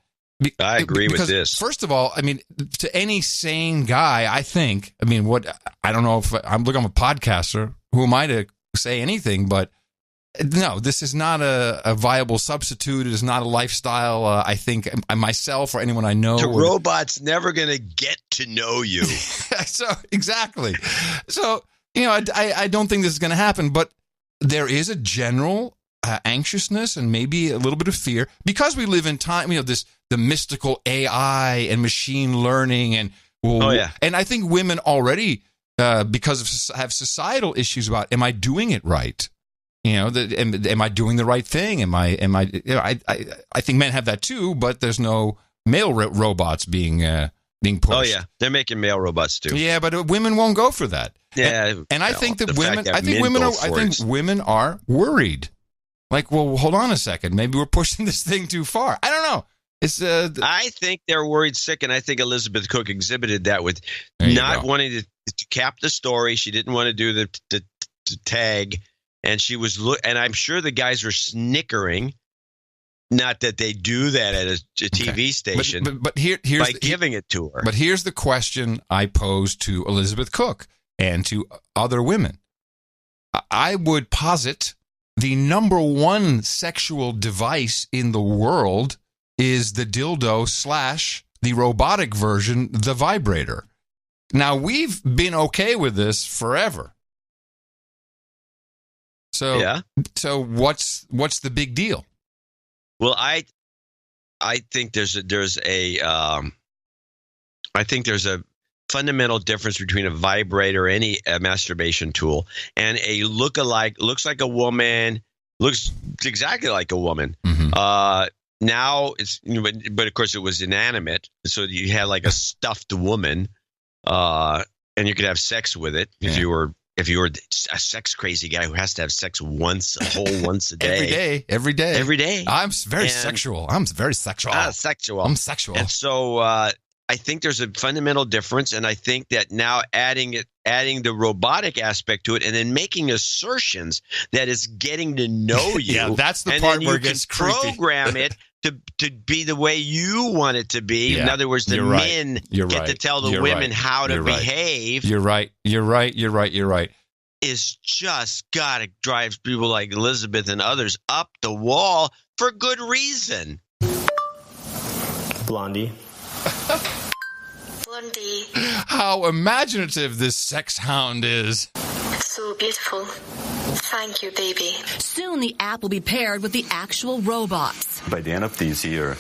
[SPEAKER 1] I agree with this.
[SPEAKER 3] First of all, I mean, to any sane guy, I don't know if I'm a podcaster. Who am I to say anything? But no, this is not a viable substitute. It is not a lifestyle. I think myself or anyone I know.
[SPEAKER 1] The robot's never going to get to know you.
[SPEAKER 3] So exactly. So, I don't think this is going to happen, but there is a general anxiousness and maybe a little bit of fear because we live in time, the mystical AI and machine learning. And and I think women already, because have societal issues about, am I doing it right? Am I doing the right thing? I think men have that too, but there's no male robots being pushed.
[SPEAKER 1] Oh yeah, they're making male robots too.
[SPEAKER 3] Yeah, but women won't go for that.
[SPEAKER 1] Yeah,
[SPEAKER 3] and I think that women are worried. Like, well, hold on a second, maybe we're pushing this thing too far. I don't know. It's
[SPEAKER 1] I think they're worried sick, and I think Elizabeth Cook exhibited that with not wanting to cap the story. She didn't want to do the tag. And she was, and I'm sure the guys were snickering. Not that they do that at a TV station,
[SPEAKER 3] but here's
[SPEAKER 1] giving it to her.
[SPEAKER 3] But here's the question I pose to Elizabeth Cook and to other women. I would posit the number one sexual device in the world is the dildo / the robotic version, the vibrator. Now, we've been okay with this forever. So what's the big deal?
[SPEAKER 1] Well, I think there's a fundamental difference between a vibrator, any masturbation tool, and a looks like a woman, looks exactly like a woman.
[SPEAKER 3] Mm-hmm.
[SPEAKER 1] Now it's, but of course it was inanimate, so you had like a stuffed woman, and you could have sex with it if you were a sex crazy guy who has to have sex once a day.
[SPEAKER 3] Every day. I'm very sexual. I'm sexual. I'm sexual.
[SPEAKER 1] And so I think there's a fundamental difference, and I think that now adding the robotic aspect to it and then making assertions that is getting to know you.
[SPEAKER 3] Yeah, that's the part where it gets creepy.
[SPEAKER 1] Program it to be the way you want it to be. Yeah, in other words, the men get to tell the women how to behave.
[SPEAKER 3] You're right.
[SPEAKER 1] Is just gotta drive people like Elizabeth and others up the wall for good reason.
[SPEAKER 22] Blondie.
[SPEAKER 3] How imaginative this sex hound is.
[SPEAKER 21] So beautiful. Thank you, baby.
[SPEAKER 16] Soon the app will be paired with the actual robots.
[SPEAKER 19] By the end of this year,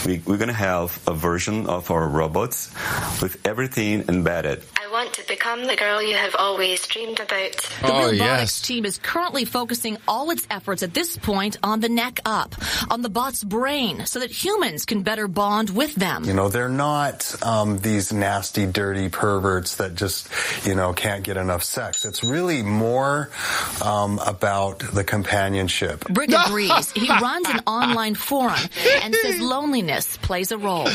[SPEAKER 19] we're going to have a version of our robots with everything embedded.
[SPEAKER 21] I want to become the girl you have always dreamed about.
[SPEAKER 16] The robotics team is currently focusing all its efforts at this point on the neck up, on the bot's brain, so that humans can better bond with them.
[SPEAKER 17] They're not these nasty, dirty perverts that just, can't get enough sex. It's really more about the companionship.
[SPEAKER 16] Brick agrees. He runs an online forum and says loneliness plays a role.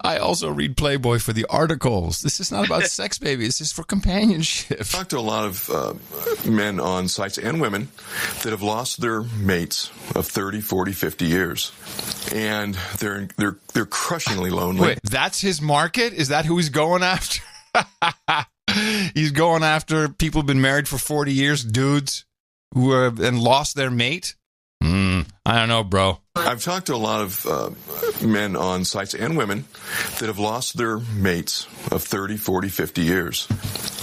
[SPEAKER 3] I also read Playboy for the articles. This is not about sex, baby. This is for companionship.
[SPEAKER 18] I've talked to a lot of men on sites and women that have lost their mates of 30, 40, 50 years. And they're crushingly lonely.
[SPEAKER 3] Wait, that's his market? Is that who he's going after? He's going after people who've been married for 40 years, dudes who have and lost their mate? I don't know, bro.
[SPEAKER 18] I've talked to a lot of men on sites and women that have lost their mates of 30, 40, 50 years.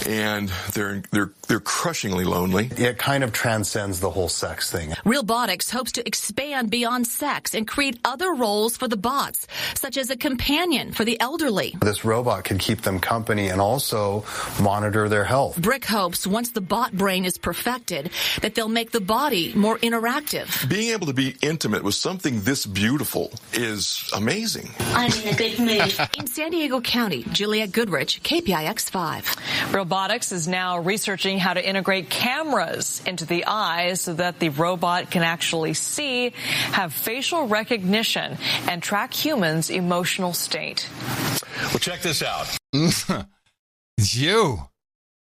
[SPEAKER 18] And they're crushingly lonely.
[SPEAKER 17] It kind of transcends the whole sex thing.
[SPEAKER 16] Realbotix hopes to expand beyond sex and create other roles for the bots, such as a companion for the elderly.
[SPEAKER 17] This robot can keep them company and also monitor their health.
[SPEAKER 16] Brick hopes once the bot brain is perfected that they'll make the body more interactive.
[SPEAKER 18] Being able to be intimate with something this beautiful is amazing.
[SPEAKER 21] I'm in a good mood.
[SPEAKER 16] In San Diego County, Juliette Goodrich, KPIX5.
[SPEAKER 2] Realbotix is now researching how to integrate cameras into the eyes so that the robot can actually see, have facial recognition, and track humans' emotional state.
[SPEAKER 4] Well, check this out.
[SPEAKER 3] It's you.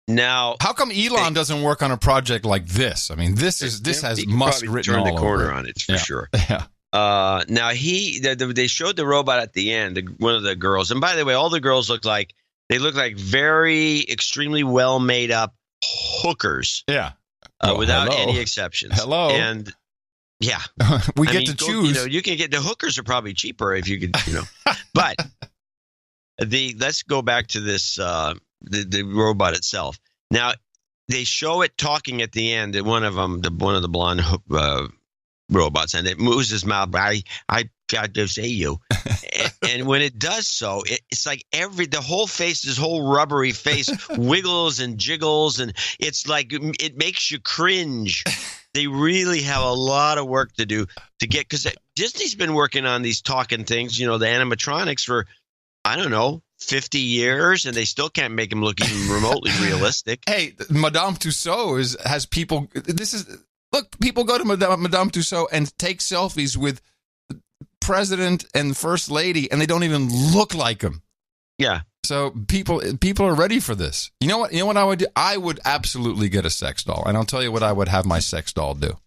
[SPEAKER 1] Now,
[SPEAKER 3] how come Elon doesn't work on a project like this? I mean, this has must written all
[SPEAKER 1] over. Turn the corner
[SPEAKER 3] over.
[SPEAKER 1] On it for sure.
[SPEAKER 3] Yeah.
[SPEAKER 1] Now they showed the robot at the end, one of the girls, and by the way, all the girls look like very extremely well made up hookers.
[SPEAKER 3] Yeah.
[SPEAKER 1] Without any exceptions.
[SPEAKER 3] Hello.
[SPEAKER 1] And Yeah.
[SPEAKER 3] We get to choose.
[SPEAKER 1] You can get the hookers are probably cheaper if you could, But let's go back to this the robot itself. Now, they show it talking at the end. One of them, one of the blonde robots, and it moves his mouth. I got to say you, and when it does so, it's like the whole face, this whole rubbery face, wiggles and jiggles, and it's like it makes you cringe. They really have a lot of work to do to get, because Disney's been working on these talking things, the animatronics for, I don't know, 50 years, and they still can't make them look even remotely realistic.
[SPEAKER 3] Hey, Madame Tussauds has people. People go to Madame Tussauds and take selfies with the president and first lady, and they don't even look like them.
[SPEAKER 1] Yeah.
[SPEAKER 3] So people are ready for this. You know what I would do? I would absolutely get a sex doll, and I'll tell you what I would have my sex doll do.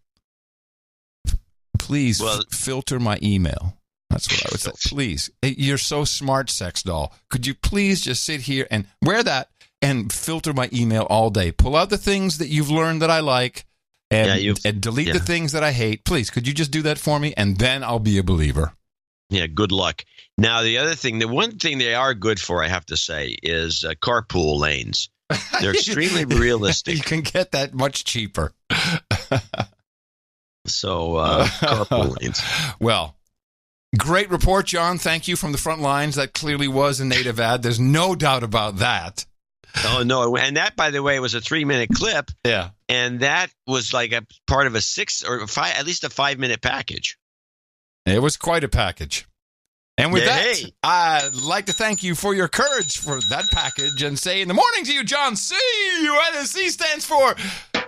[SPEAKER 3] Please filter my email. That's what I would say. Please. You're so smart, sex doll. Could you please just sit here and wear that and filter my email all day? Pull out the things that you've learned that I like and delete the things that I hate. Please, could you just do that for me? And then I'll be a believer.
[SPEAKER 1] Yeah, good luck. Now, the one thing they are good for, I have to say, is carpool lanes. They're extremely realistic.
[SPEAKER 3] You can get that much cheaper.
[SPEAKER 1] So, carpool lanes.
[SPEAKER 3] Well, great report, John. Thank you from the front lines. That clearly was a native ad. There's no doubt about that.
[SPEAKER 1] Oh, no. And that, by the way, was a 3-minute clip.
[SPEAKER 3] Yeah.
[SPEAKER 1] And that was like a part of a 6 or 5, at least a 5-minute package.
[SPEAKER 3] It was quite a package. And with that, I'd like to thank you for your courage for that package and say in the morning to you, John C. C stands for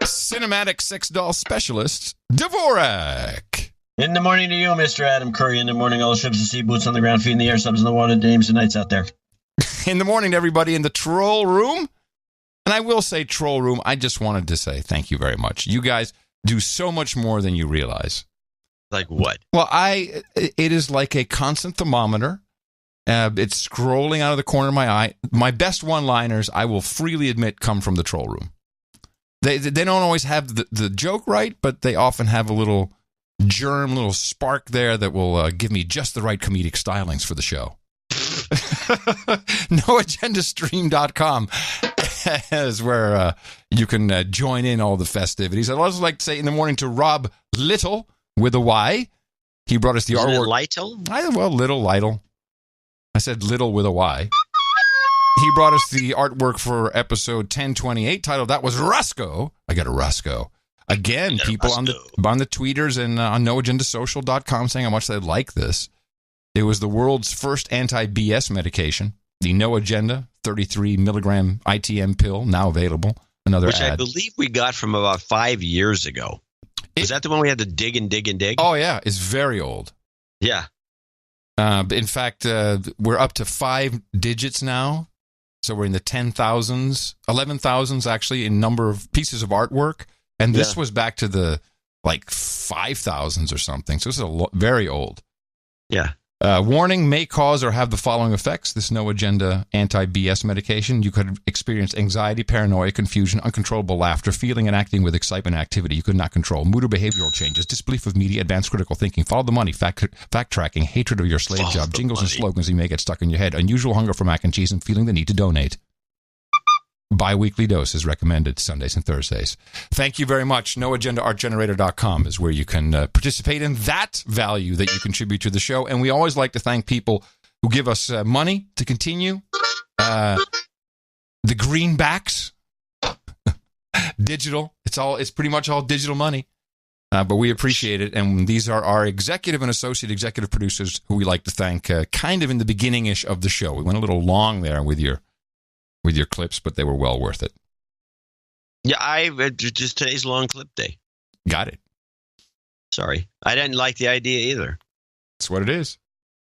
[SPEAKER 3] Cinematic Sex Doll Specialist, Dvorak.
[SPEAKER 5] In the morning to you, Mr. Adam Curry. In the morning, all the ships and sea boots on the ground, feet in the air, subs in the water, dames and nights out there.
[SPEAKER 3] In the morning to everybody in the troll room. And I will say, troll room, I just wanted to say thank you very much. You guys do so much more than you realize.
[SPEAKER 1] Like what?
[SPEAKER 3] Well, it is like a constant thermometer. It's scrolling out of the corner of my eye. My best one-liners, I will freely admit, come from the troll room. They don't always have the joke right, but they often have a little germ, little spark there that will give me just the right comedic stylings for the show. NoAgendaStream.com is where you can join in all the festivities. I'd also like to say in the morning to Rob Little with a Y. He brought us the artwork.
[SPEAKER 1] Lytle?
[SPEAKER 3] Little Lytle. I said Little with a Y. He brought us the artwork for episode 1028 titled That Was Roscoe. I got a Roscoe. Again, people on the tweeters and on noagendasocial.com saying how much they like this. It was the world's first anti-BS medication, the No Agenda 33 milligram ITM pill, now available. Another
[SPEAKER 1] Which
[SPEAKER 3] ad.
[SPEAKER 1] I believe we got from about 5 years ago. Is that the one we had to dig and dig and dig?
[SPEAKER 3] Oh, yeah. It's very old.
[SPEAKER 1] Yeah.
[SPEAKER 3] In fact, we're up to 5 digits now. So we're in the 10,000s, 11,000s actually in number of pieces of artwork. And this was back to the 5,000s or something. So this is very old.
[SPEAKER 1] Yeah.
[SPEAKER 3] Warning, may cause or have the following effects. This No Agenda anti-BS medication. You could experience anxiety, paranoia, confusion, uncontrollable laughter, feeling and acting with excitement and activity you could not control, mood or behavioral changes, disbelief of media, advanced critical thinking, follow the money, fact-tracking, hatred of your slave job, jingles and slogans you may get stuck in your head, unusual hunger for mac and cheese, and feeling the need to donate. Bi-weekly dose is recommended Sundays and Thursdays. Thank you very much. NoAgendaArtGenerator.com is where you can participate in that value that you contribute to the show. And we always like to thank people who give us money to continue. The greenbacks. Digital. It's pretty much all digital money. But we appreciate it. And these are our executive and associate executive producers who we like to thank kind of in the beginning-ish of the show. We went a little long there with your clips, but they were well worth it.
[SPEAKER 1] Yeah, just today's long clip day.
[SPEAKER 3] Got it.
[SPEAKER 1] Sorry. I didn't like the idea either.
[SPEAKER 3] That's what it is.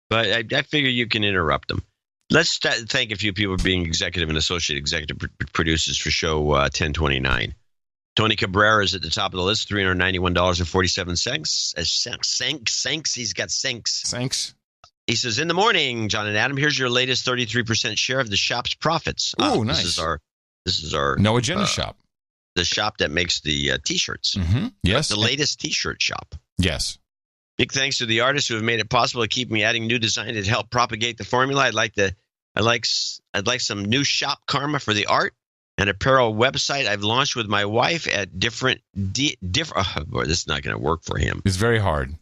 [SPEAKER 1] But I figure you can interrupt them. Let's thank a few people for being executive and associate executive producers for show 1029. Tony Cabrera is at the top of the list, $391.47. Thanks. He's got thanks.
[SPEAKER 3] Thanks.
[SPEAKER 1] He says, in the morning, John and Adam, here's your latest 33% share of the shop's profits.
[SPEAKER 3] Oh, nice.
[SPEAKER 1] This is our
[SPEAKER 3] No Agenda shop.
[SPEAKER 1] The shop that makes the T-shirts.
[SPEAKER 3] Mm-hmm. Yes.
[SPEAKER 1] The latest T-shirt shop.
[SPEAKER 3] Yes.
[SPEAKER 1] Big thanks to the artists who have made it possible to keep me adding new design to help propagate the formula. I'd like some new shop karma for the art and apparel website I've launched with my wife at boy, this is not going to work for him.
[SPEAKER 3] It's very hard.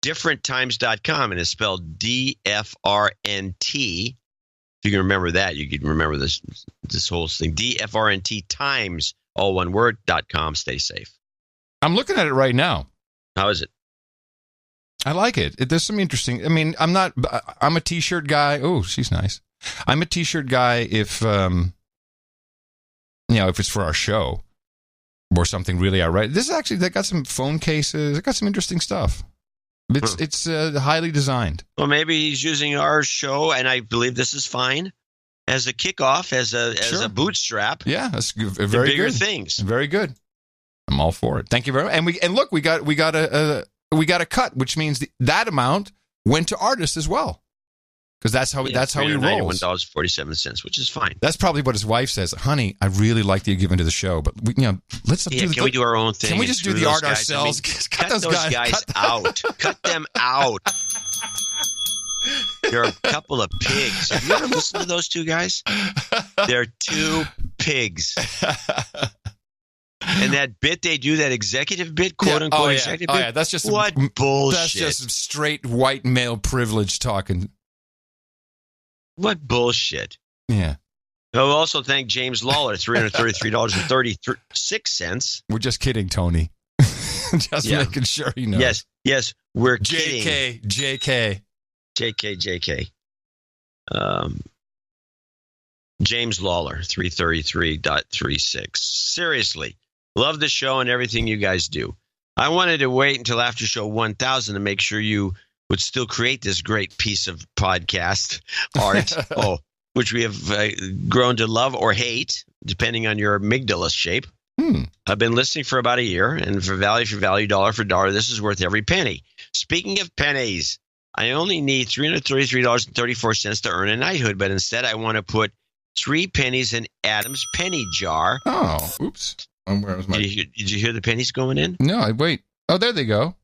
[SPEAKER 1] Differenttimes.com, and it's spelled DFRNT. If you can remember that, you can remember this whole thing. DFRNT times, all one word, .com. Stay safe.
[SPEAKER 3] I'm looking at it right now.
[SPEAKER 1] How is it?
[SPEAKER 3] I like it. There's some interesting. I mean, I'm a T-shirt guy. Oh, she's nice. I'm a T-shirt guy if if it's for our show or something really outright. This is actually, they got some phone cases. They got some interesting stuff. It's highly designed.
[SPEAKER 1] Well, maybe he's using our show, and I believe this is fine, as a kickoff, as a bootstrap.
[SPEAKER 3] Yeah, that's very
[SPEAKER 1] bigger
[SPEAKER 3] good.
[SPEAKER 1] Things.
[SPEAKER 3] Very good. I'm all for it. Thank you very much. And look, we got a cut, which means that amount went to artists as well, because that's how he rolls.
[SPEAKER 1] $91.47, which is fine.
[SPEAKER 3] That's probably what his wife says. Honey, I really like that you're giving to the show, but we do our
[SPEAKER 1] own thing?
[SPEAKER 3] Can we just do the art ourselves?
[SPEAKER 1] Cut those guys out. Cut them out. They're a couple of pigs. Have you ever listened to those two guys? They're two pigs. And that bit they do, that executive bit, quote unquote executive bit.
[SPEAKER 3] That's just
[SPEAKER 1] what bullshit.
[SPEAKER 3] That's just straight white male privilege talking.
[SPEAKER 1] What bullshit.
[SPEAKER 3] Yeah.
[SPEAKER 1] I'll also thank James Lawler, $333.36.
[SPEAKER 3] We're just kidding, Tony. Just making sure you know.
[SPEAKER 1] Yes, we're kidding.
[SPEAKER 3] JK.
[SPEAKER 1] James Lawler, 333.36. Seriously, love the show and everything you guys do. I wanted to wait until after show 1000 to make sure you would still create this great piece of podcast art, which we have grown to love or hate, depending on your amygdala shape. I've been listening for about a year, and for value, dollar for dollar, this is worth every penny. Speaking of pennies, I only need $333.34 to earn a knighthood, but instead I want to put 3 pennies in Adam's penny jar.
[SPEAKER 3] Oh, oops. Where was my...
[SPEAKER 1] Did you hear the pennies going in?
[SPEAKER 3] No, wait. Oh, there they go.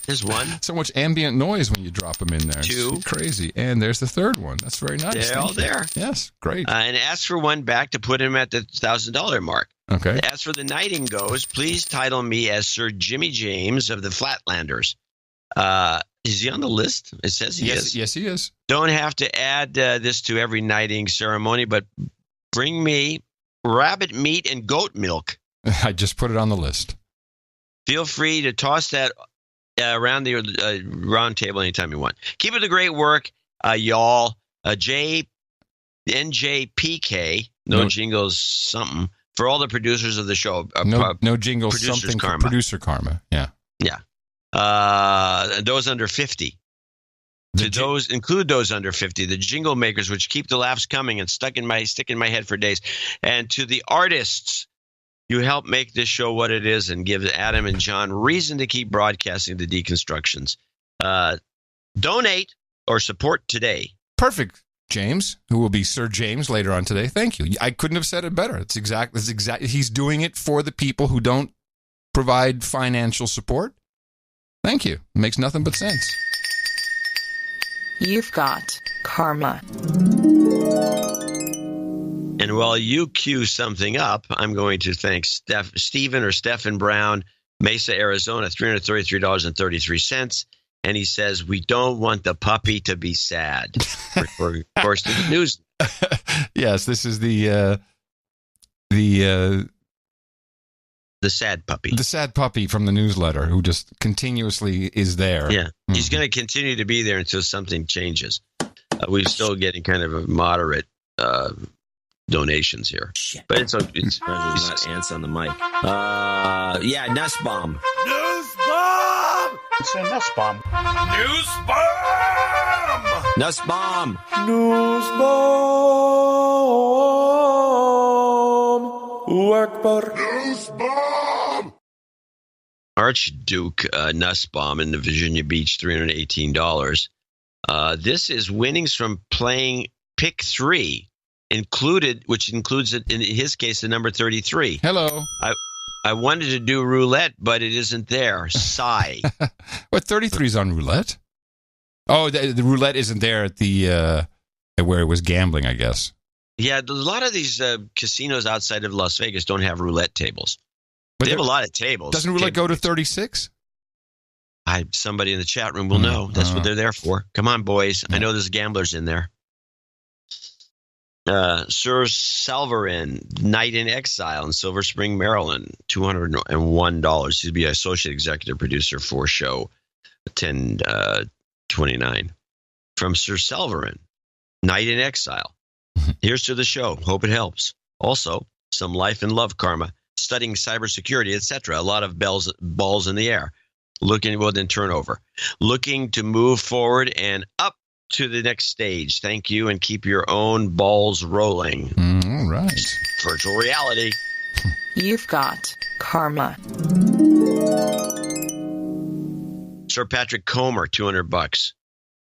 [SPEAKER 1] There's one.
[SPEAKER 3] So much ambient noise when you drop them in there.
[SPEAKER 1] 2.
[SPEAKER 3] It's crazy. And there's the third one. That's very nice.
[SPEAKER 1] They're all there.
[SPEAKER 3] Yes, great.
[SPEAKER 1] And ask for one back to put him at the $1,000 mark.
[SPEAKER 3] Okay.
[SPEAKER 1] As for the knighting goes, please title me as Sir Jimmy James of the Flatlanders. Is he on the list? It says he is.
[SPEAKER 3] Yes, he is.
[SPEAKER 1] Don't have to add this to every knighting ceremony, but bring me rabbit meat and goat milk.
[SPEAKER 3] I just put it on the list.
[SPEAKER 1] Feel free to toss that around the round table anytime you want. Keep up the great work, y'all. NJPK, no jingles, something, for all the producers of the show.
[SPEAKER 3] No jingles, something
[SPEAKER 1] karma.
[SPEAKER 3] For producer karma. Yeah.
[SPEAKER 1] Yeah. Those under 50. Include those under 50, the jingle makers, which keep the laughs coming and stick in my head for days. And to the artists, you help make this show what it is and give Adam and John reason to keep broadcasting the deconstructions. Donate or support today.
[SPEAKER 3] Perfect, James, who will be Sir James later on today. Thank you. I couldn't have said it better. It's exact. He's doing it for the people who don't provide financial support. Thank you. It makes nothing but sense.
[SPEAKER 6] You've got karma.
[SPEAKER 1] And while you cue something up, I'm going to thank Stephen Brown, Mesa, Arizona, $333.33. And he says, we don't want the puppy to be sad. For of course, the news.
[SPEAKER 3] Yes, this is the
[SPEAKER 1] sad puppy.
[SPEAKER 3] The sad puppy from the newsletter who just continuously is there.
[SPEAKER 1] Yeah. He's going to continue to be there until something changes. We're still getting kind of a moderate donations here. But it's not ants on the mic. Nussbaum.
[SPEAKER 4] Nussbaum! It's a Nussbaum. Nussbaum!
[SPEAKER 1] Nussbaum!
[SPEAKER 4] Nussbaum! Nussbaum!
[SPEAKER 1] Archduke Nussbaum in the Virginia Beach, $318. This is winnings from playing pick 3. Which includes, in his case, the number 33.
[SPEAKER 3] Hello.
[SPEAKER 1] I wanted to do roulette, but it isn't there. Sigh.
[SPEAKER 3] What 33's on roulette? Oh, the roulette isn't there at the where it was gambling, I guess.
[SPEAKER 1] Yeah, a lot of these casinos outside of Las Vegas don't have roulette tables. But they have a lot of tables.
[SPEAKER 3] Doesn't roulette go to 36?
[SPEAKER 1] Somebody in the chat room will know. That's what they're there for. Come on, boys. I know there's gamblers in there. Sir Salverin, Night in Exile in Silver Spring, Maryland, $201. He'd be associate executive producer for show 1029. From Sir Salverin, Night in Exile. Here's to the show. Hope it helps. Also, some life and love karma, studying cybersecurity, etc. A lot of balls in the air. Then turnover. Looking to move forward and up to the next stage. Thank you, and keep your own balls rolling.
[SPEAKER 3] All right.
[SPEAKER 1] Virtual reality.
[SPEAKER 6] You've got karma.
[SPEAKER 1] Sir Patrick Comer, $200.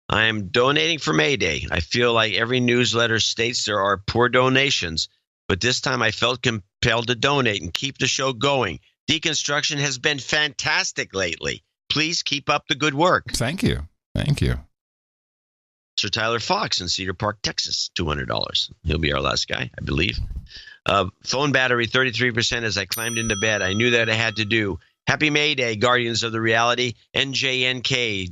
[SPEAKER 1] I am donating for May Day. I feel like every newsletter states there are poor donations, but this time I felt compelled to donate and keep the show going. Deconstruction has been fantastic lately. Please keep up the good work.
[SPEAKER 3] Thank you. Thank you.
[SPEAKER 1] Sir Tyler Fox in Cedar Park, Texas, $200. He'll be our last guy, I believe. Phone battery, 33% as I climbed into bed. I knew that I had to do. Happy May Day, Guardians of the Reality. NJNK.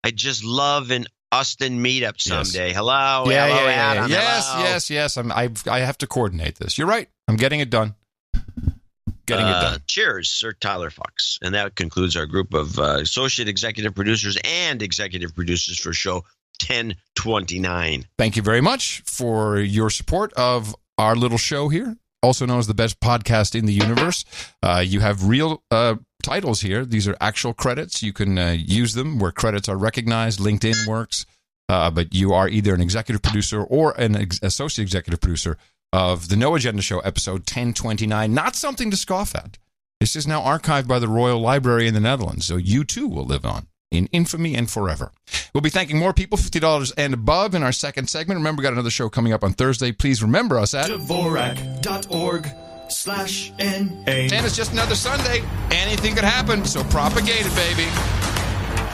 [SPEAKER 1] I just love an Austin meetup someday. Yes. Hello.
[SPEAKER 3] Yeah,
[SPEAKER 1] hello,
[SPEAKER 3] yeah,
[SPEAKER 1] Adam.
[SPEAKER 3] Yes,
[SPEAKER 1] hello.
[SPEAKER 3] yes. I have to coordinate this. You're right. I'm getting it done.
[SPEAKER 1] Cheers, Sir Tyler Fox. And that concludes our group of associate executive producers and executive producers for show 1029.
[SPEAKER 3] Thank you very much for your support of our little show here, also known as the best podcast in the universe. You have real titles here. These are actual credits. You can use them where credits are recognized. LinkedIn works. But you are either an executive producer or an associate executive producer of the No Agenda Show, episode 1029. Not something to scoff at. This is now archived by the Royal Library in the Netherlands, so you too will live on in infamy and forever. We'll be thanking more people, $50 and above, in our second segment. Remember, we got another show coming up on Thursday. Please remember us at
[SPEAKER 4] Dvorak.org/NA.
[SPEAKER 3] And it's just another Sunday. Anything could happen, so propagate it, baby.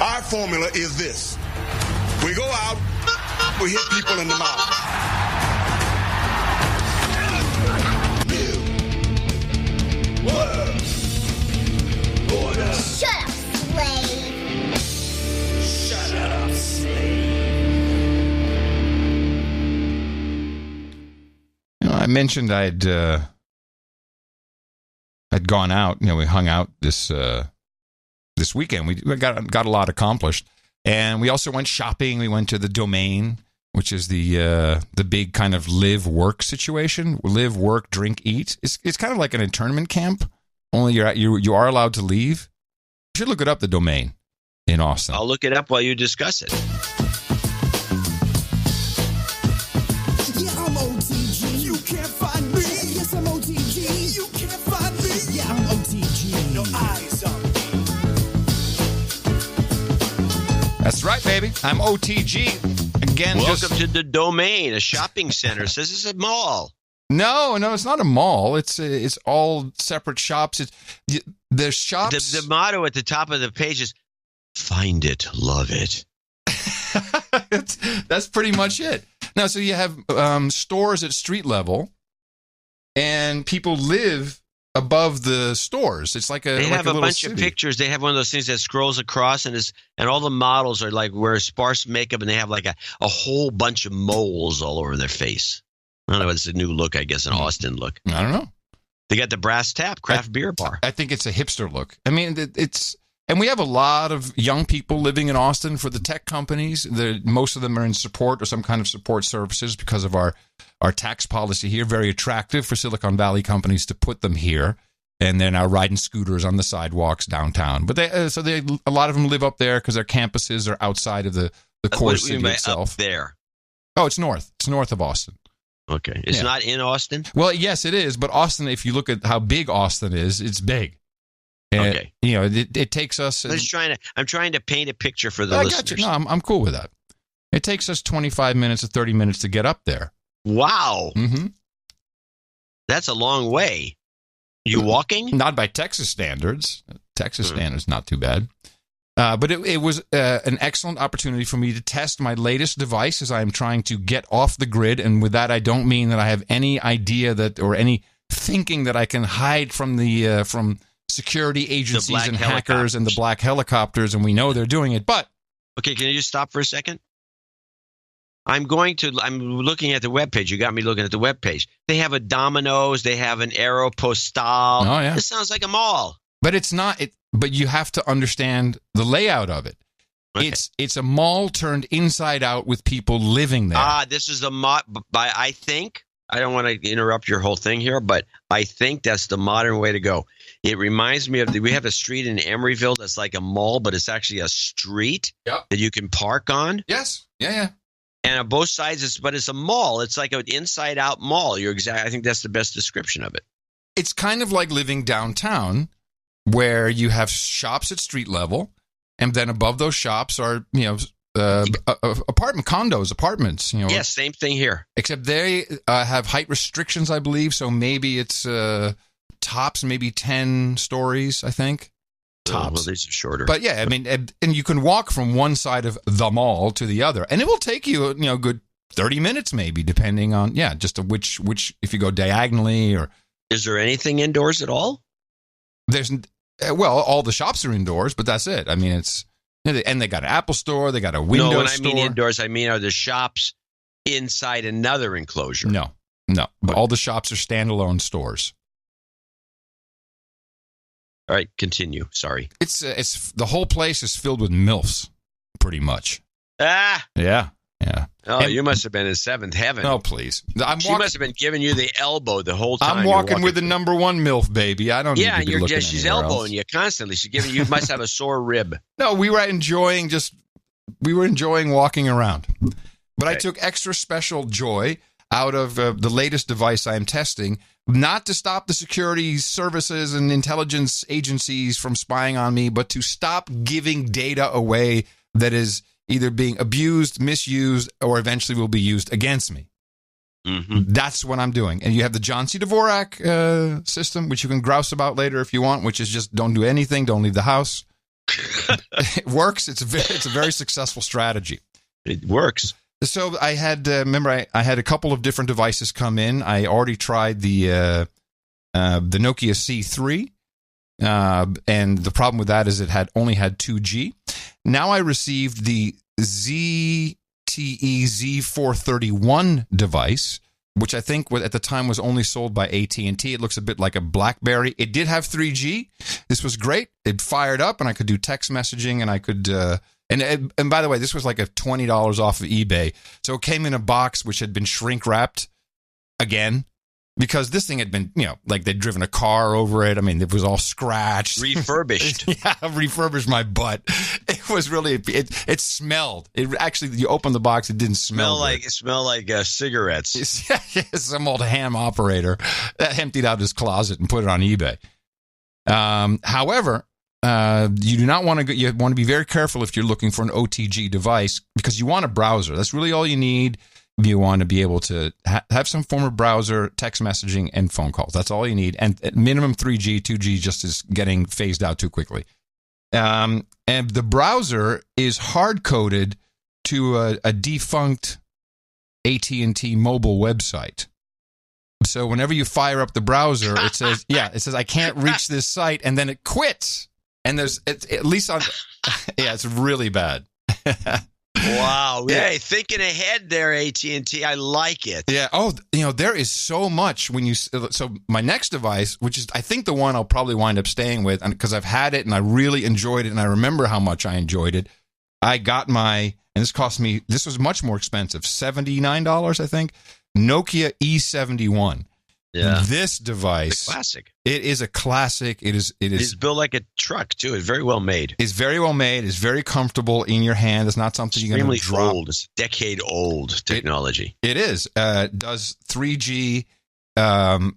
[SPEAKER 8] Our formula is this. We go out, we hit people in the mouth.
[SPEAKER 9] Shut up, slave.
[SPEAKER 4] Shut up, slave.
[SPEAKER 3] I mentioned I'd gone out. We hung out this weekend. We got a lot accomplished, and we also went shopping. We went to the Domain, which is the big kind of live work situation. Live, work, drink, eat. It's kind of like an internment camp. Only you are allowed to leave. You should look it up, the Domain in Austin.
[SPEAKER 1] I'll look it up while you discuss it.
[SPEAKER 9] Yeah, I'm OTG. You can't find me. Yes, I'm OTG. You can't find me. Yeah, I'm OTG. No eyes on me.
[SPEAKER 3] That's right, baby. I'm OTG. Again,
[SPEAKER 1] welcome to the Domain, a shopping center. Says it's a mall.
[SPEAKER 3] No, it's not a mall. It's all separate shops. There's shops.
[SPEAKER 1] The motto at the top of the page is "Find it, love it."
[SPEAKER 3] That's pretty much it. Now, so you have stores at street level, and people live above the stores. It's like
[SPEAKER 1] they have a bunch
[SPEAKER 3] city.
[SPEAKER 1] Of pictures. They have one of those things that scrolls across, and all the models are like wear sparse makeup, and they have like a whole bunch of moles all over their face. I don't know. It's a new look, I guess, an Austin look.
[SPEAKER 3] I don't know.
[SPEAKER 1] They got the Brass Tap craft beer bar.
[SPEAKER 3] I think it's a hipster look. I mean, and we have a lot of young people living in Austin for the tech companies. Most of them are in support or some kind of support services because of our tax policy here. Very attractive for Silicon Valley companies to put them here. And they're now riding scooters on the sidewalks downtown. But a lot of them live up there because their campuses are outside of the core city itself.
[SPEAKER 1] Up there?
[SPEAKER 3] Oh, it's north. It's north of Austin.
[SPEAKER 1] Okay. It's not in Austin?
[SPEAKER 3] Well, yes, it is. But Austin, if you look at how big Austin is, it's big. And,
[SPEAKER 1] okay.
[SPEAKER 3] It takes us.
[SPEAKER 1] I'm trying to paint a picture for the listeners.
[SPEAKER 3] Got you. No, I'm cool with that. It takes us 25 minutes to 30 minutes to get up there.
[SPEAKER 1] Wow.
[SPEAKER 3] Mm-hmm.
[SPEAKER 1] That's a long way. You walking?
[SPEAKER 3] Not by Texas standards. Texas standards, not too bad. But it was an excellent opportunity for me to test my latest device as I am trying to get off the grid. And with that, I don't mean that I have any idea that or any thinking that I can hide from the from security agencies and hackers and the black helicopters. And we know they're doing it. But
[SPEAKER 1] okay, can you just stop for a second? I'm looking at the webpage. You got me looking at the webpage. They have a Domino's. They have an Aeropostale.
[SPEAKER 3] Oh, yeah.
[SPEAKER 1] This sounds like a mall.
[SPEAKER 3] But it's not. But you have to understand the layout of it. Okay. It's a mall turned inside out with people living there.
[SPEAKER 1] This is the mall. I think, I don't want to interrupt your whole thing here, but I think that's the modern way to go. It reminds me of we have a street in Emeryville that's like a mall, but it's actually a street that you can park on.
[SPEAKER 3] Yes. Yeah.
[SPEAKER 1] And on both sides, it's a mall. It's like an inside-out mall. I think that's the best description of it.
[SPEAKER 3] It's kind of like living downtown, where you have shops at street level, and then above those shops are apartments.
[SPEAKER 1] Yes, same thing here.
[SPEAKER 3] Except they have height restrictions, I believe. So maybe it's tops, maybe 10 stories, I think. Tops.
[SPEAKER 1] Well, these are shorter.
[SPEAKER 3] But yeah, I mean, and you can walk from one side of the mall to the other, and it will take you, a good 30 minutes maybe, depending on, just which, if you go diagonally or.
[SPEAKER 1] Is there anything indoors at all?
[SPEAKER 3] There's, all the shops are indoors, but that's it. I mean, and they got an Apple store, they got a Windows store.
[SPEAKER 1] No, when I mean indoors, I mean are the shops inside another enclosure?
[SPEAKER 3] No. But all the shops are standalone stores.
[SPEAKER 1] All right, continue. Sorry.
[SPEAKER 3] It's the whole place is filled with MILFs, pretty much. Yeah.
[SPEAKER 1] Oh, you must have been in seventh heaven.
[SPEAKER 3] Oh, please.
[SPEAKER 1] She must have been giving you the elbow the whole time.
[SPEAKER 3] I'm walking with the number one MILF, baby. I don't need to be looking anywhere
[SPEAKER 1] she's elbowing you constantly. She's giving you must have a sore rib.
[SPEAKER 3] No, we were enjoying walking around. But okay. I took extra special joy out of the latest device I am testing, not to stop the security services and intelligence agencies from spying on me, but to stop giving data away that is either being abused, misused, or eventually will be used against me.
[SPEAKER 1] Mm-hmm.
[SPEAKER 3] That's what I'm doing. And you have the John C. Dvorak system, which you can grouse about later if you want, which is just don't do anything, don't leave the house. It works. It's a very successful strategy.
[SPEAKER 1] It works.
[SPEAKER 3] So I had, I had a couple of different devices come in. I already tried the Nokia C3. And the problem with that is it only had 2G. Now I received the ZTE Z431 device, which I think at the time was only sold by AT&T. It looks a bit like a BlackBerry. It did have 3G. This was great. It fired up, and I could do text messaging, and I could... And by the way, this was like a $20 off of eBay. So it came in a box which had been shrink wrapped again. Because this thing had been, like they'd driven a car over it. I mean, it was all scratched.
[SPEAKER 1] Refurbished.
[SPEAKER 3] Yeah, refurbished my butt. It was really, it smelled. It actually, you open the box, it didn't smell
[SPEAKER 1] good. It smelled like cigarettes.
[SPEAKER 3] Yeah, some old ham operator that emptied out his closet and put it on eBay. However, you do not want to you want to be very careful if you're looking for an OTG device because you want a browser. That's really all you need. You want to be able to have some form of browser, text messaging, and phone calls. That's all you need. And at minimum 3G, 2G just is getting phased out too quickly. And the browser is hard-coded to a defunct AT&T mobile website. So whenever you fire up the browser, it says, I can't reach this site, and then it quits. And at least on, it's really bad.
[SPEAKER 1] Wow. Hey, thinking ahead there, AT&T. I like it.
[SPEAKER 3] Yeah. Oh, there is so much so my next device, which is, I think the one I'll probably wind up staying with, and because I've had it and I really enjoyed it and I remember how much I enjoyed it. I got and this was much more expensive, $79, I think, Nokia E71.
[SPEAKER 1] Yeah.
[SPEAKER 3] This device,
[SPEAKER 1] it's a classic.
[SPEAKER 3] It is a classic. It is
[SPEAKER 1] built like a truck too. It's very well made.
[SPEAKER 3] It's very well made. It's very comfortable in your hand. It's not something you're going to drop.
[SPEAKER 1] Old. It's decade-old technology.
[SPEAKER 3] It is. Does 3G. It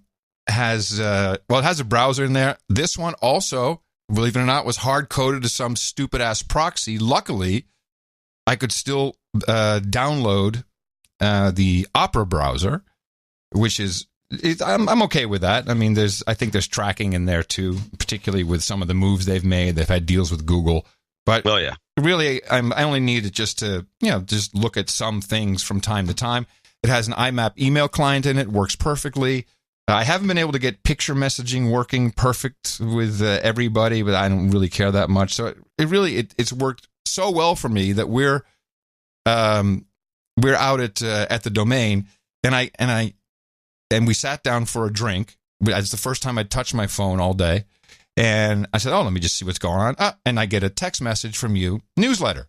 [SPEAKER 3] has a browser in there. This one also, believe it or not, was hard-coded to some stupid-ass proxy. Luckily, I could still download the Opera browser, which is I'm okay with that. I mean, I think there's tracking in there too, particularly with some of the moves they've made. They've had deals with Google, but really, I only need it just to just look at some things from time to time. It has an IMAP email client in it, works perfectly. I haven't been able to get picture messaging working perfect with everybody, but I don't really care that much. So it's worked so well for me that we're out at the Domain, and we sat down for a drink. It's the first time I'd touched my phone all day, and I said, "Oh, let me just see what's going on." And I get a text message from you, newsletter.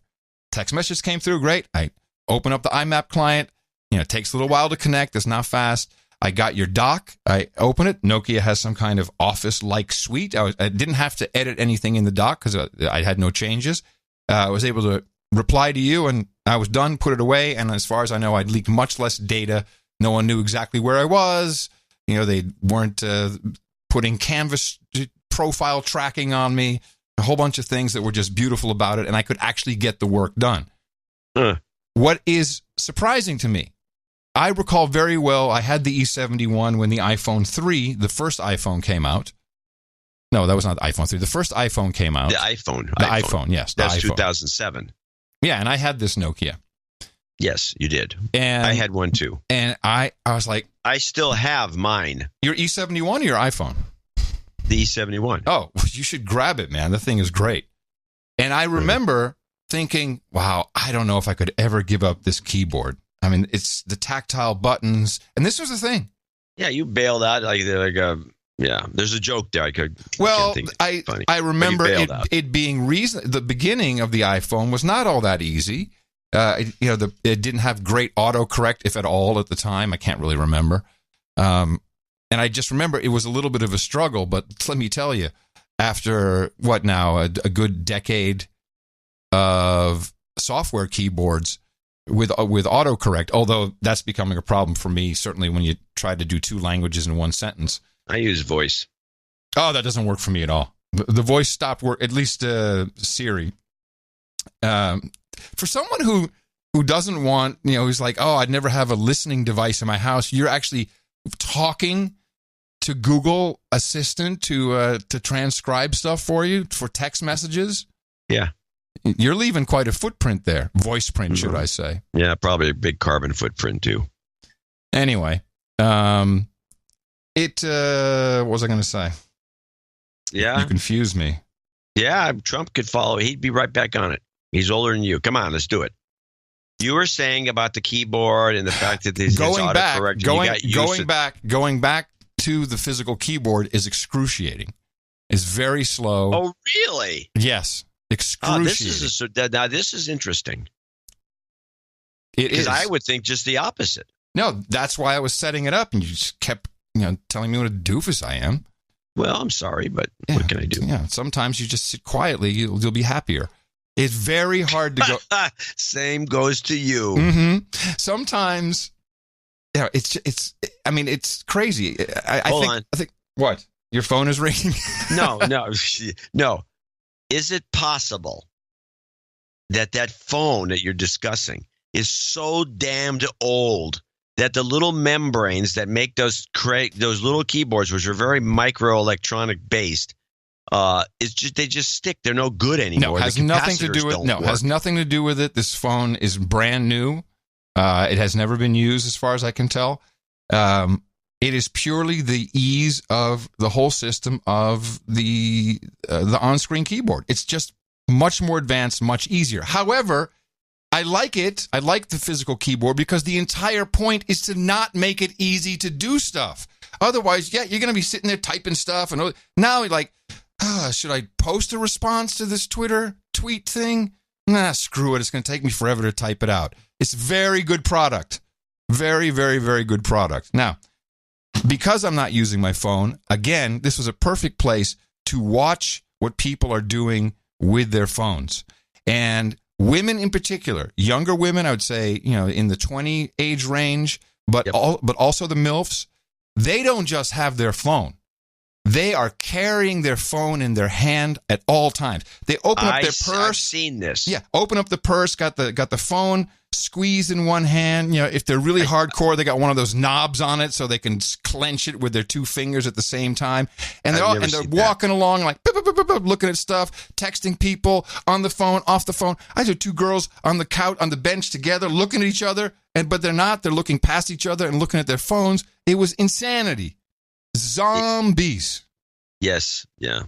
[SPEAKER 3] Text message came through, great. I open up the IMAP client. It takes a little while to connect. It's not fast. I got your dock. I open it. Nokia has some kind of Office-like suite. I didn't have to edit anything in the dock because I had no changes. I was able to reply to you, and I was done, put it away. And as far as I know, I'd leaked much less data. No one knew exactly where I was. They weren't putting Canvas profile tracking on me. A whole bunch of things that were just beautiful about it, and I could actually get the work done. What is surprising to me, I recall very well, I had the E71 when the iPhone 3, the first iPhone, came out. No, that was not the iPhone 3. The first iPhone came out.
[SPEAKER 1] The iPhone.
[SPEAKER 3] The iPhone, yes.
[SPEAKER 1] That's 2007.
[SPEAKER 3] Yeah, and I had this Nokia.
[SPEAKER 1] Yes, you did.
[SPEAKER 3] And
[SPEAKER 1] I had one too.
[SPEAKER 3] And I was like...
[SPEAKER 1] I still have mine.
[SPEAKER 3] Your E71 or your iPhone?
[SPEAKER 1] The E71.
[SPEAKER 3] Oh, you should grab it, man. The thing is great. And I remember thinking, wow, I don't know if I could ever give up this keyboard. I mean, it's the tactile buttons. And this was the thing.
[SPEAKER 1] Yeah, you bailed out there's a joke there.
[SPEAKER 3] I remember it being the beginning of the iPhone was not all that easy. It didn't have great autocorrect, if at all, at the time. I can't really remember. And I just remember it was a little bit of a struggle. But let me tell you, after a good decade of software keyboards with autocorrect, although that's becoming a problem for me, certainly when you try to do two languages in one sentence.
[SPEAKER 1] I use voice.
[SPEAKER 3] Oh, that doesn't work for me at all. The voice stopped work, at least Siri. For someone who doesn't want, who's like, oh, I'd never have a listening device in my house, you're actually talking to Google Assistant to transcribe stuff for you for text messages.
[SPEAKER 1] Yeah.
[SPEAKER 3] You're leaving quite a footprint there. Voice print, should I say.
[SPEAKER 1] Yeah, probably a big carbon footprint, too.
[SPEAKER 3] Anyway, what was I going to say?
[SPEAKER 1] Yeah.
[SPEAKER 3] You confused me.
[SPEAKER 1] Yeah, Trump could follow. He'd be right back on it. He's older than you. Come on, let's do it. You were saying about the keyboard and the fact that this
[SPEAKER 3] going back to the physical keyboard is excruciating. It's very slow.
[SPEAKER 1] Oh, really?
[SPEAKER 3] Yes. Excruciating.
[SPEAKER 1] Now this is interesting.
[SPEAKER 3] It is.
[SPEAKER 1] Because I would think just the opposite.
[SPEAKER 3] No, that's why I was setting it up, and you just kept, telling me what a doofus I am.
[SPEAKER 1] Well, I'm sorry, but what can I do?
[SPEAKER 3] Yeah, sometimes you just sit quietly, you'll be happier. It's very hard to go.
[SPEAKER 1] Same goes to you.
[SPEAKER 3] Mm-hmm. Sometimes, it's crazy. I think what? Your phone is ringing?
[SPEAKER 1] No. Is it possible that phone that you're discussing is so damned old that the little membranes that make those little keyboards, which are very microelectronic based, they just stick. They're no good anymore.
[SPEAKER 3] No, has nothing to do with. No, has nothing to do with it. This phone is brand new. It has never been used, as far as I can tell. It is purely the ease of the whole system of the on-screen keyboard. It's just much more advanced, much easier. However, I like it. I like the physical keyboard because the entire point is to not make it easy to do stuff. Otherwise, you're going to be sitting there typing stuff. And now you're like, should I post a response to this Twitter tweet thing? Nah, screw it. It's going to take me forever to type it out. It's very good product. Very, very, very good product. Now, because I'm not using my phone, again, this was a perfect place to watch what people are doing with their phones. And women in particular, younger women, I would say, in the 20 age range, but also the MILFs, they don't just have their phone. They are carrying their phone in their hand at all times. They open up their purse.
[SPEAKER 1] I've seen this.
[SPEAKER 3] Yeah, open up the purse, got the phone squeeze in one hand. If they're really hardcore, they got one of those knobs on it so they can clench it with their two fingers at the same time. And they're walking along like looking at stuff, texting people on the phone, off the phone. I saw two girls on the couch, on the bench together, looking at each other, but they're not. They're looking past each other and looking at their phones. It was insanity. Zombies.
[SPEAKER 1] Yes. Yeah.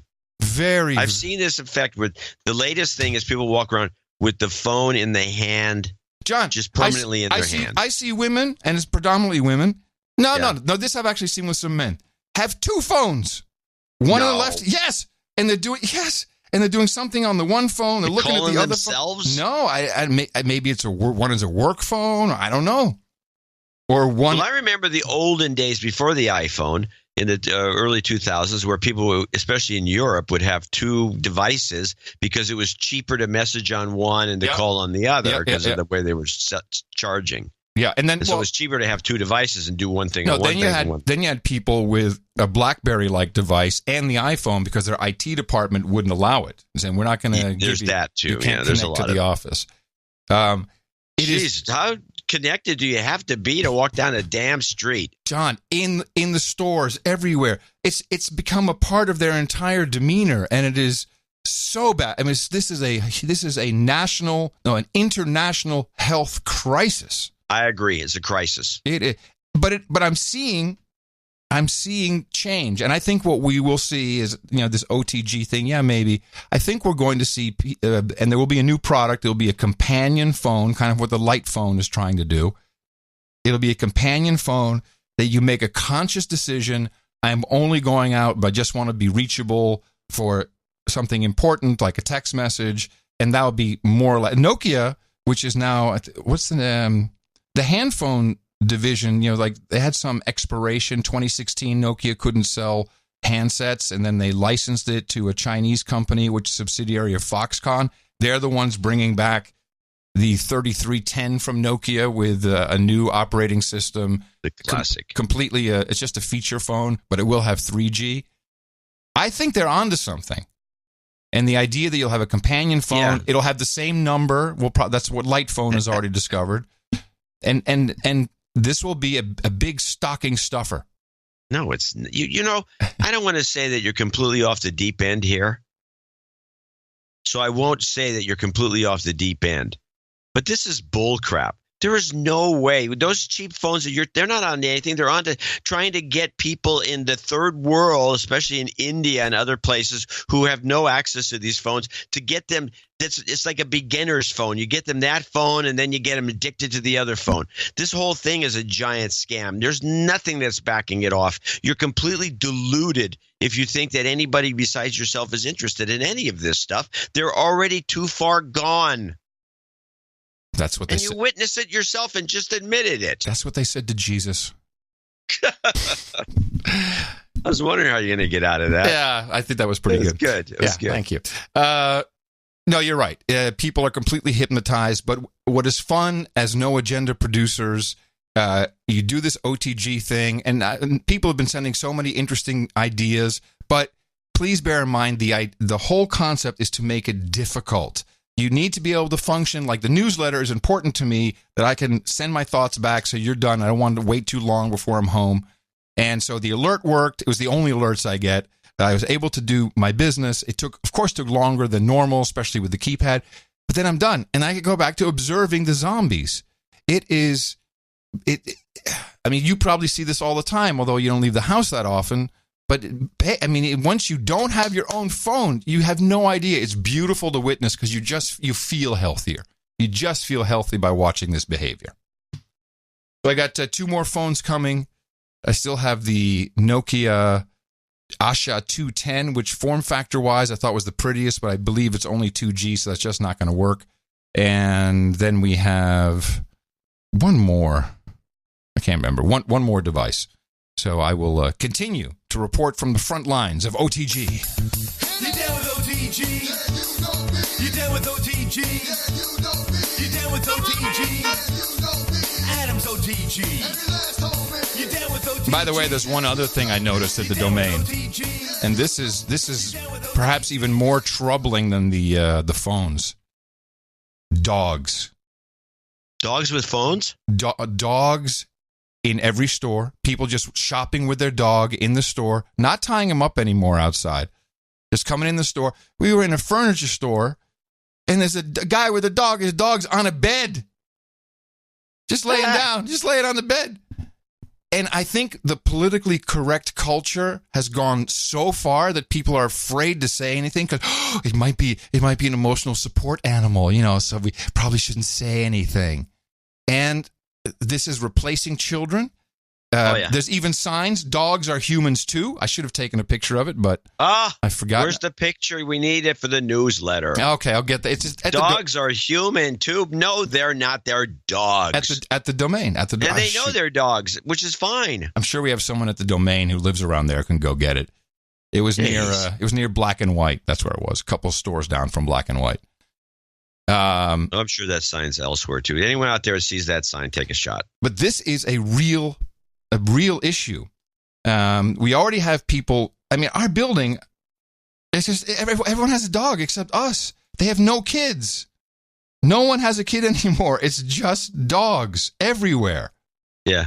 [SPEAKER 3] I've
[SPEAKER 1] seen this effect with the latest thing is people walk around with the phone in the hand,
[SPEAKER 3] John,
[SPEAKER 1] just permanently in their hand.
[SPEAKER 3] I see women, and it's predominantly women. No. This I've actually seen with some men. Have two phones, one on the left. Yes, and they're doing something on the one phone. They're looking at the other
[SPEAKER 1] themselves.
[SPEAKER 3] No, maybe it's one is a work phone. I don't know. Or one.
[SPEAKER 1] Well, I remember the olden days before the iPhone. In the early 2000s, where people, especially in Europe, would have two devices because it was cheaper to message on one and to call on the other because of the way they were charging.
[SPEAKER 3] Yeah, and
[SPEAKER 1] so it was cheaper to have two devices and do one thing.
[SPEAKER 3] No, then you had people with a BlackBerry-like device and the iPhone because their IT department wouldn't allow it, saying we're not going to.
[SPEAKER 1] There's that too.
[SPEAKER 3] You can't
[SPEAKER 1] there's
[SPEAKER 3] connect
[SPEAKER 1] a lot
[SPEAKER 3] to the office.
[SPEAKER 1] How connected do you have to be to walk down a damn street?
[SPEAKER 3] John, in the stores, everywhere. It's become a part of their entire demeanor, and it is so bad. I mean, this is an international health crisis.
[SPEAKER 1] I agree. It's a crisis.
[SPEAKER 3] But I'm seeing change, and I think what we will see is this OTG thing. Yeah, maybe. I think we're going to see, and there will be a new product. There will be a companion phone, kind of what the Light phone is trying to do. It'll be a companion phone that you make a conscious decision. I'm only going out, but I just want to be reachable for something important, like a text message, and that would be more like Nokia, which is now what's the hand phone division, like they had some expiration. 2016, Nokia couldn't sell handsets, and then they licensed it to a Chinese company, which is a subsidiary of Foxconn. They're the ones bringing back the 3310 from Nokia with a new operating system.
[SPEAKER 1] The classic.
[SPEAKER 3] Completely, it's just a feature phone, but it will have 3G. I think they're onto something. And the idea that you'll have a companion phone, it'll have the same number. That's what Light phone has already discovered. And this will be a big stocking stuffer.
[SPEAKER 1] No, it's I don't want to say that you're completely off the deep end here. So I won't say that you're completely off the deep end. But this is bull crap. There is no way. Those cheap phones, they're not on anything. They're on to trying to get people in the third world, especially in India and other places, who have no access to these phones, to get them. It's like a beginner's phone. You get them that phone, and then you get them addicted to the other phone. This whole thing is a giant scam. There's nothing that's backing it off. You're completely deluded if you think that anybody besides yourself is interested in any of this stuff. They're already too far gone.
[SPEAKER 3] That's what they said.
[SPEAKER 1] And you witnessed it yourself and just admitted it.
[SPEAKER 3] That's what they said to Jesus.
[SPEAKER 1] I was wondering how you're going to get out of that.
[SPEAKER 3] Yeah, I think that was pretty good.
[SPEAKER 1] It was good.
[SPEAKER 3] Thank you. No, you're right. People are completely hypnotized. But what is fun as no agenda producers, you do this OTG thing, and people have been sending so many interesting ideas. But please bear in mind the whole concept is to make it difficult. You need to be able to function. Like the newsletter is important to me that I can send my thoughts back so you're done. I don't want to wait too long before I'm home. And so the alert worked. It was the only alerts I get. I was able to do my business. It took longer than normal, especially with the keypad. But then I'm done. And I could go back to observing the zombies. I mean, you probably see this all the time, although you don't leave the house that often. But, I mean, once you don't have your own phone, you have no idea. It's beautiful to witness because you feel healthier. You just feel healthy by watching this behavior. So I got 2 more phones coming. I still have the Nokia Asha 210, which form factor-wise I thought was the prettiest, but I believe it's only 2G, so that's just not going to work. And then we have one more. I can't remember. One more device. So I will continue to report from the front lines of OTG.
[SPEAKER 9] You down with OTG? You down with OTG? You down with OTG? Adam's OTG. You down with OTG?
[SPEAKER 3] By the way, there's one other thing I noticed at the domain, and this is perhaps even more troubling than the phones. Dogs.
[SPEAKER 1] Dogs with phones?
[SPEAKER 3] Dogs in every store. People just shopping with their dog in the store, not tying him up anymore outside. Just coming in the store. We were in a furniture store, and there's a guy with a dog. His dog's on a bed. Just laying down. Just laying on the bed. And I think the politically correct culture has gone so far that people are afraid to say anything because it might be an emotional support animal, so we probably shouldn't say anything. And this is replacing children. There's even signs. Dogs are humans too. I should have taken a picture of it, but I forgot.
[SPEAKER 1] Where's the picture? We need it for the newsletter.
[SPEAKER 3] Okay, I'll get that. It's just
[SPEAKER 1] dogs are human too. No, they're not. They're dogs.
[SPEAKER 3] At the domain. And
[SPEAKER 1] they know they're dogs, which is fine.
[SPEAKER 3] I'm sure we have someone at the domain who lives around there can go get it. It was near Black and White. That's where it was. A couple stores down from Black and White.
[SPEAKER 1] I'm sure that sign's elsewhere too. Anyone out there who sees that sign, take a shot.
[SPEAKER 3] But this is a real issue. We already have people. I mean, our building, it's just everyone has a dog except us. They have no kids. No one has a kid anymore. It's just dogs everywhere.
[SPEAKER 1] Yeah,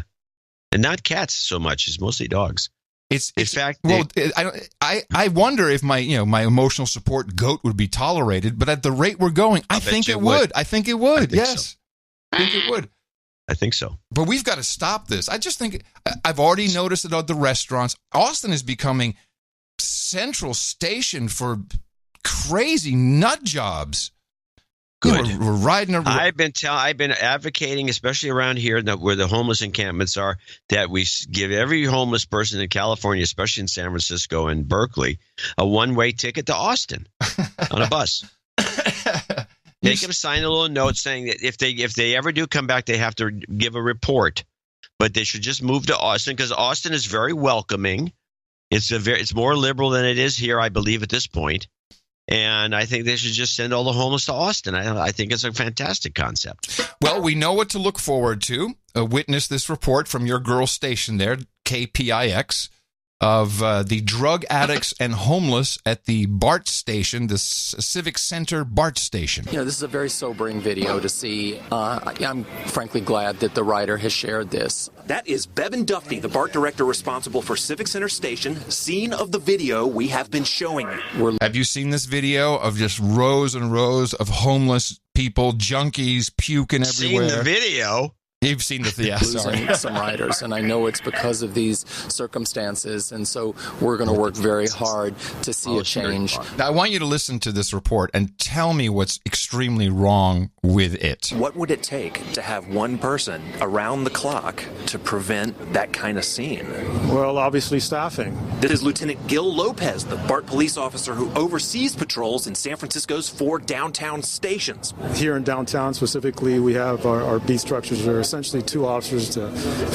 [SPEAKER 1] and not cats so much. It's mostly dogs. In fact,
[SPEAKER 3] I wonder if my emotional support goat would be tolerated. But at the rate we're going, I think it would. I think it would. Yes, I think it would.
[SPEAKER 1] I think so.
[SPEAKER 3] But we've got to stop this. I just think I've already noticed it at the restaurants. Austin is becoming central station for crazy nut jobs.
[SPEAKER 1] Good.
[SPEAKER 3] We're riding around.
[SPEAKER 1] I've been advocating, especially around here where the homeless encampments are, that we give every homeless person in California, especially in San Francisco and Berkeley, a one-way ticket to Austin on a bus. Make them sign a little note saying that if they ever do come back, they have to give a report. But they should just move to Austin because Austin is very welcoming. It's more liberal than it is here, I believe, at this point. And I think they should just send all the homeless to Austin. I think it's a fantastic concept.
[SPEAKER 3] Well, we know what to look forward to. Witness this report from your girl station there, KPIX, of the drug addicts and homeless at the BART station, the Civic Center BART station.
[SPEAKER 7] This is a very sobering video to see. I'm frankly glad that the writer has shared this.
[SPEAKER 10] That is Bevan Duffy, the BART director responsible for Civic Center Station, scene of the video we have been showing you.
[SPEAKER 3] Have you seen this video of just rows and rows of homeless people, junkies, puking everywhere?
[SPEAKER 1] Seen the video?
[SPEAKER 3] You've seen the
[SPEAKER 7] losing some riders, and I know it's because of these circumstances, and so we're going to work very hard to see a change.
[SPEAKER 3] Now, I want you to listen to this report and tell me what's extremely wrong with it.
[SPEAKER 10] What would it take to have one person around the clock to prevent that kind of scene?
[SPEAKER 23] Well, obviously staffing.
[SPEAKER 10] This is Lieutenant Gil Lopez, the BART police officer who oversees patrols in San Francisco's 4 downtown stations.
[SPEAKER 23] Here in downtown specifically, we have our beat structures are essentially 2 officers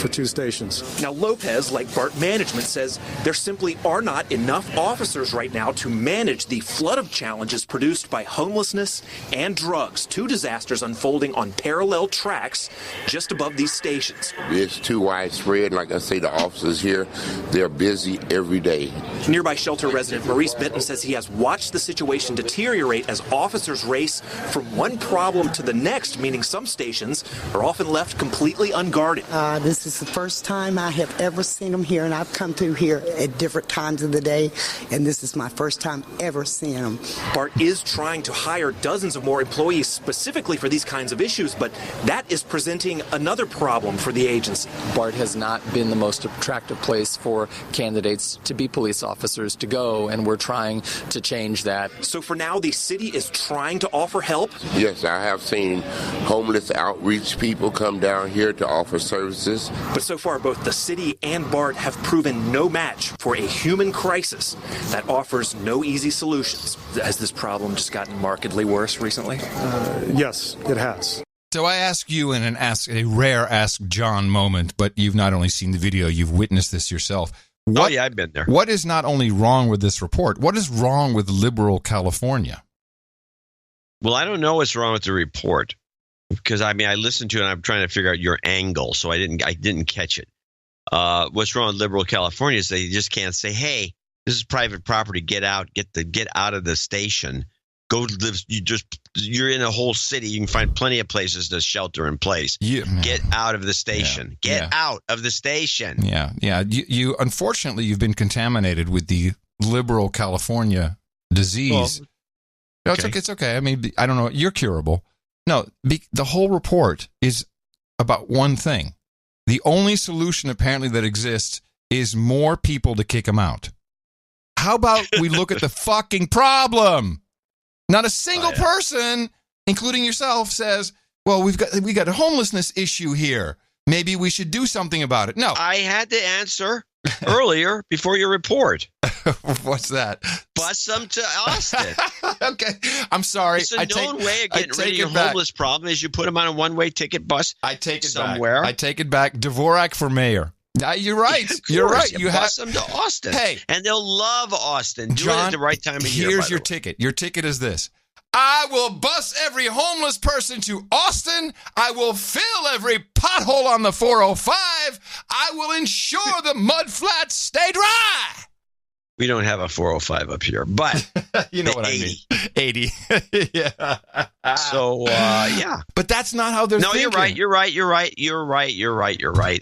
[SPEAKER 23] for 2 stations.
[SPEAKER 10] Now, Lopez, like BART management, says there simply are not enough officers right now to manage the flood of challenges produced by homelessness and drugs, 2 disasters unfolding on parallel tracks just above these stations.
[SPEAKER 24] It's too widespread. Like I say, the officers here, they're busy every day.
[SPEAKER 10] Nearby shelter resident Maurice Benton says he has watched the situation deteriorate as officers race from one problem to the next, meaning some stations are often left completely unguarded.
[SPEAKER 25] This is the first time I have ever seen them here, and I've come through here at different times of the day, and this is my first time ever seeing them.
[SPEAKER 10] BART is trying to hire dozens of more employees specifically for these kinds of issues, but that is presenting another problem for the agency.
[SPEAKER 7] BART has not been the most attractive place for candidates to be police officers to go, and we're trying to change that.
[SPEAKER 10] So for now, the city is trying to offer help?
[SPEAKER 24] Yes, I have seen homeless outreach people come down here to offer services.
[SPEAKER 10] But so far, both the city and BART have proven no match for a human crisis that offers no easy solutions. Has this problem just gotten markedly worse recently?
[SPEAKER 23] Yes, it has.
[SPEAKER 3] So I ask you in a rare Ask John moment, but you've not only seen the video, you've witnessed this yourself.
[SPEAKER 1] I've been there.
[SPEAKER 3] What is not only wrong with this report, what is wrong with liberal California?
[SPEAKER 1] Well, I don't know what's wrong with the report. Because I listened to it and I'm trying to figure out your angle, so I didn't catch it. What's wrong with liberal California is they just can't say, "Hey, this is private property. Get out. Get out of the station. Go live. You're in a whole city. You can find plenty of places to shelter in place. Get out of the station. Get out of the station.
[SPEAKER 3] Yeah. You unfortunately, you've been contaminated with the liberal California disease. Well, okay. It's okay. I mean, I don't know. You're curable. No, the whole report is about one thing. The only solution apparently that exists is more people to kick them out. How about we look at the fucking problem? Not a single person, including yourself, says, well, we got a homelessness issue here. Maybe we should do something about it. No.
[SPEAKER 1] I had to answer earlier before your report.
[SPEAKER 3] What's that?
[SPEAKER 1] Bus them to Austin.
[SPEAKER 3] Okay. I'm sorry.
[SPEAKER 1] It's a known way of getting rid of your homeless problem is you put them on a one-way ticket bus somewhere.
[SPEAKER 3] I take it back. Dvorak for mayor. You're right. You're right.
[SPEAKER 1] You bus them to Austin.
[SPEAKER 3] Hey.
[SPEAKER 1] And they'll love Austin. Do
[SPEAKER 3] John,
[SPEAKER 1] it at the right time of year.
[SPEAKER 3] Here's your ticket. Your ticket is this. I will bus every homeless person to Austin. I will fill every pothole on the 405. I will ensure the mud flats stay dry.
[SPEAKER 1] We don't have a 405 up here, but
[SPEAKER 3] you know what 80. I mean. 80. Yeah.
[SPEAKER 1] So, yeah.
[SPEAKER 3] But that's not how they're thinking.
[SPEAKER 1] You're right.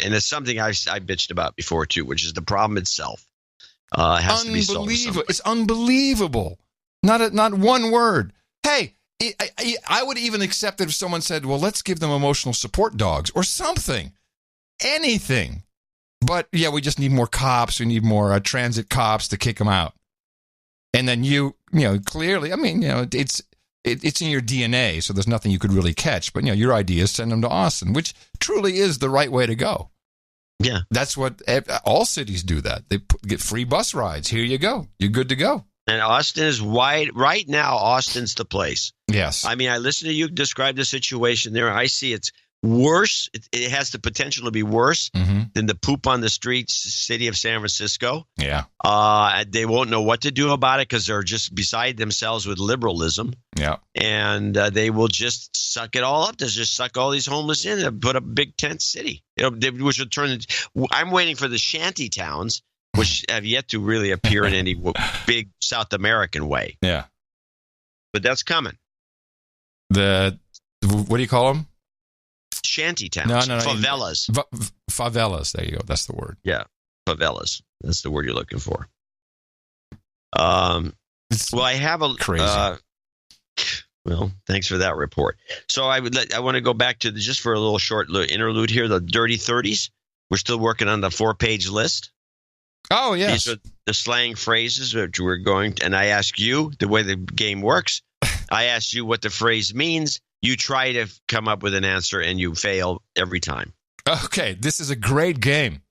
[SPEAKER 1] And it's something I bitched about before, too, which is the problem itself. Has to be solved.
[SPEAKER 3] It's unbelievable. Not one word. Hey, I would even accept it if someone said, well, let's give them emotional support dogs or something. Anything. But, yeah, we just need more cops. We need more transit cops to kick them out. And then clearly, I mean, it's in your DNA, so there's nothing you could really catch. But, your idea is send them to Austin, which truly is the right way to go.
[SPEAKER 1] Yeah.
[SPEAKER 3] That's what all cities do that. They get free bus rides. Here you go. You're good to go.
[SPEAKER 1] And Austin is wide. Right now, Austin's the place.
[SPEAKER 3] Yes.
[SPEAKER 1] I mean, I listen to you describe the situation there. I see it's worse. It has the potential to be worse than the poop on the streets city of San Francisco.
[SPEAKER 3] Yeah.
[SPEAKER 1] They won't know what to do about it because they're just beside themselves with liberalism.
[SPEAKER 3] Yeah.
[SPEAKER 1] And they will just suck it all up. They'll just suck all these homeless in and put a big tent city. Which will turn. I'm waiting for the shanty towns, which have yet to really appear in any big South American way.
[SPEAKER 3] Yeah.
[SPEAKER 1] But that's coming.
[SPEAKER 3] What do you call them?
[SPEAKER 1] Shanty towns.
[SPEAKER 3] No.
[SPEAKER 1] Favelas.
[SPEAKER 3] Favelas. There you go. That's the word.
[SPEAKER 1] Yeah. Favelas. That's the word you're looking for. Well, I have a
[SPEAKER 3] crazy.
[SPEAKER 1] Well, thanks for that report. So I want to go back to just for a little short interlude here. The Dirty 30s. We're still working on the 4-page list.
[SPEAKER 3] Oh, yes.
[SPEAKER 1] These are the slang phrases which we're going to, and I ask you the way the game works. I ask you what the phrase means. You try to come up with an answer, and you fail every time.
[SPEAKER 3] Okay, this is a great game.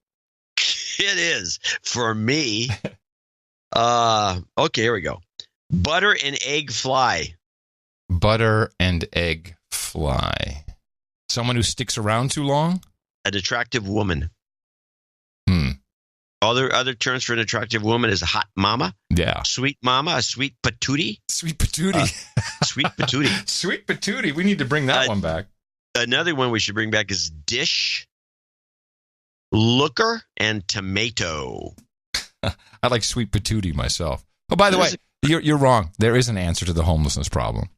[SPEAKER 1] It is for me. Okay, here we go. Butter and egg fly.
[SPEAKER 3] Butter and egg fly. Someone who sticks around too long?
[SPEAKER 1] An attractive woman. Other terms for an attractive woman is a hot mama.
[SPEAKER 3] Yeah.
[SPEAKER 1] Sweet mama, a sweet patootie.
[SPEAKER 3] Sweet patootie.
[SPEAKER 1] Sweet patootie.
[SPEAKER 3] Sweet patootie. We need to bring that one back.
[SPEAKER 1] Another one we should bring back is dish, looker, and tomato.
[SPEAKER 3] I like sweet patootie myself. Oh, by the way, you're wrong. There is an answer to the homelessness problem.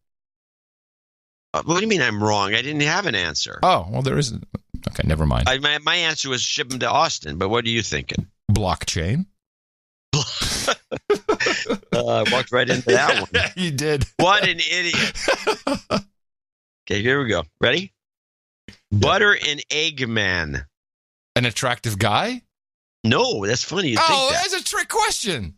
[SPEAKER 1] What do you mean I'm wrong? I didn't have an answer.
[SPEAKER 3] Oh, well, there isn't. Okay, never mind.
[SPEAKER 1] My answer was ship them to Austin, but what are you thinking?
[SPEAKER 3] Blockchain.
[SPEAKER 1] I walked right into that one.
[SPEAKER 3] You did.
[SPEAKER 1] What an idiot. Okay, here we go. Ready? Butter and egg man.
[SPEAKER 3] An attractive guy?
[SPEAKER 1] No, that's funny. You think that.
[SPEAKER 3] That's a trick question.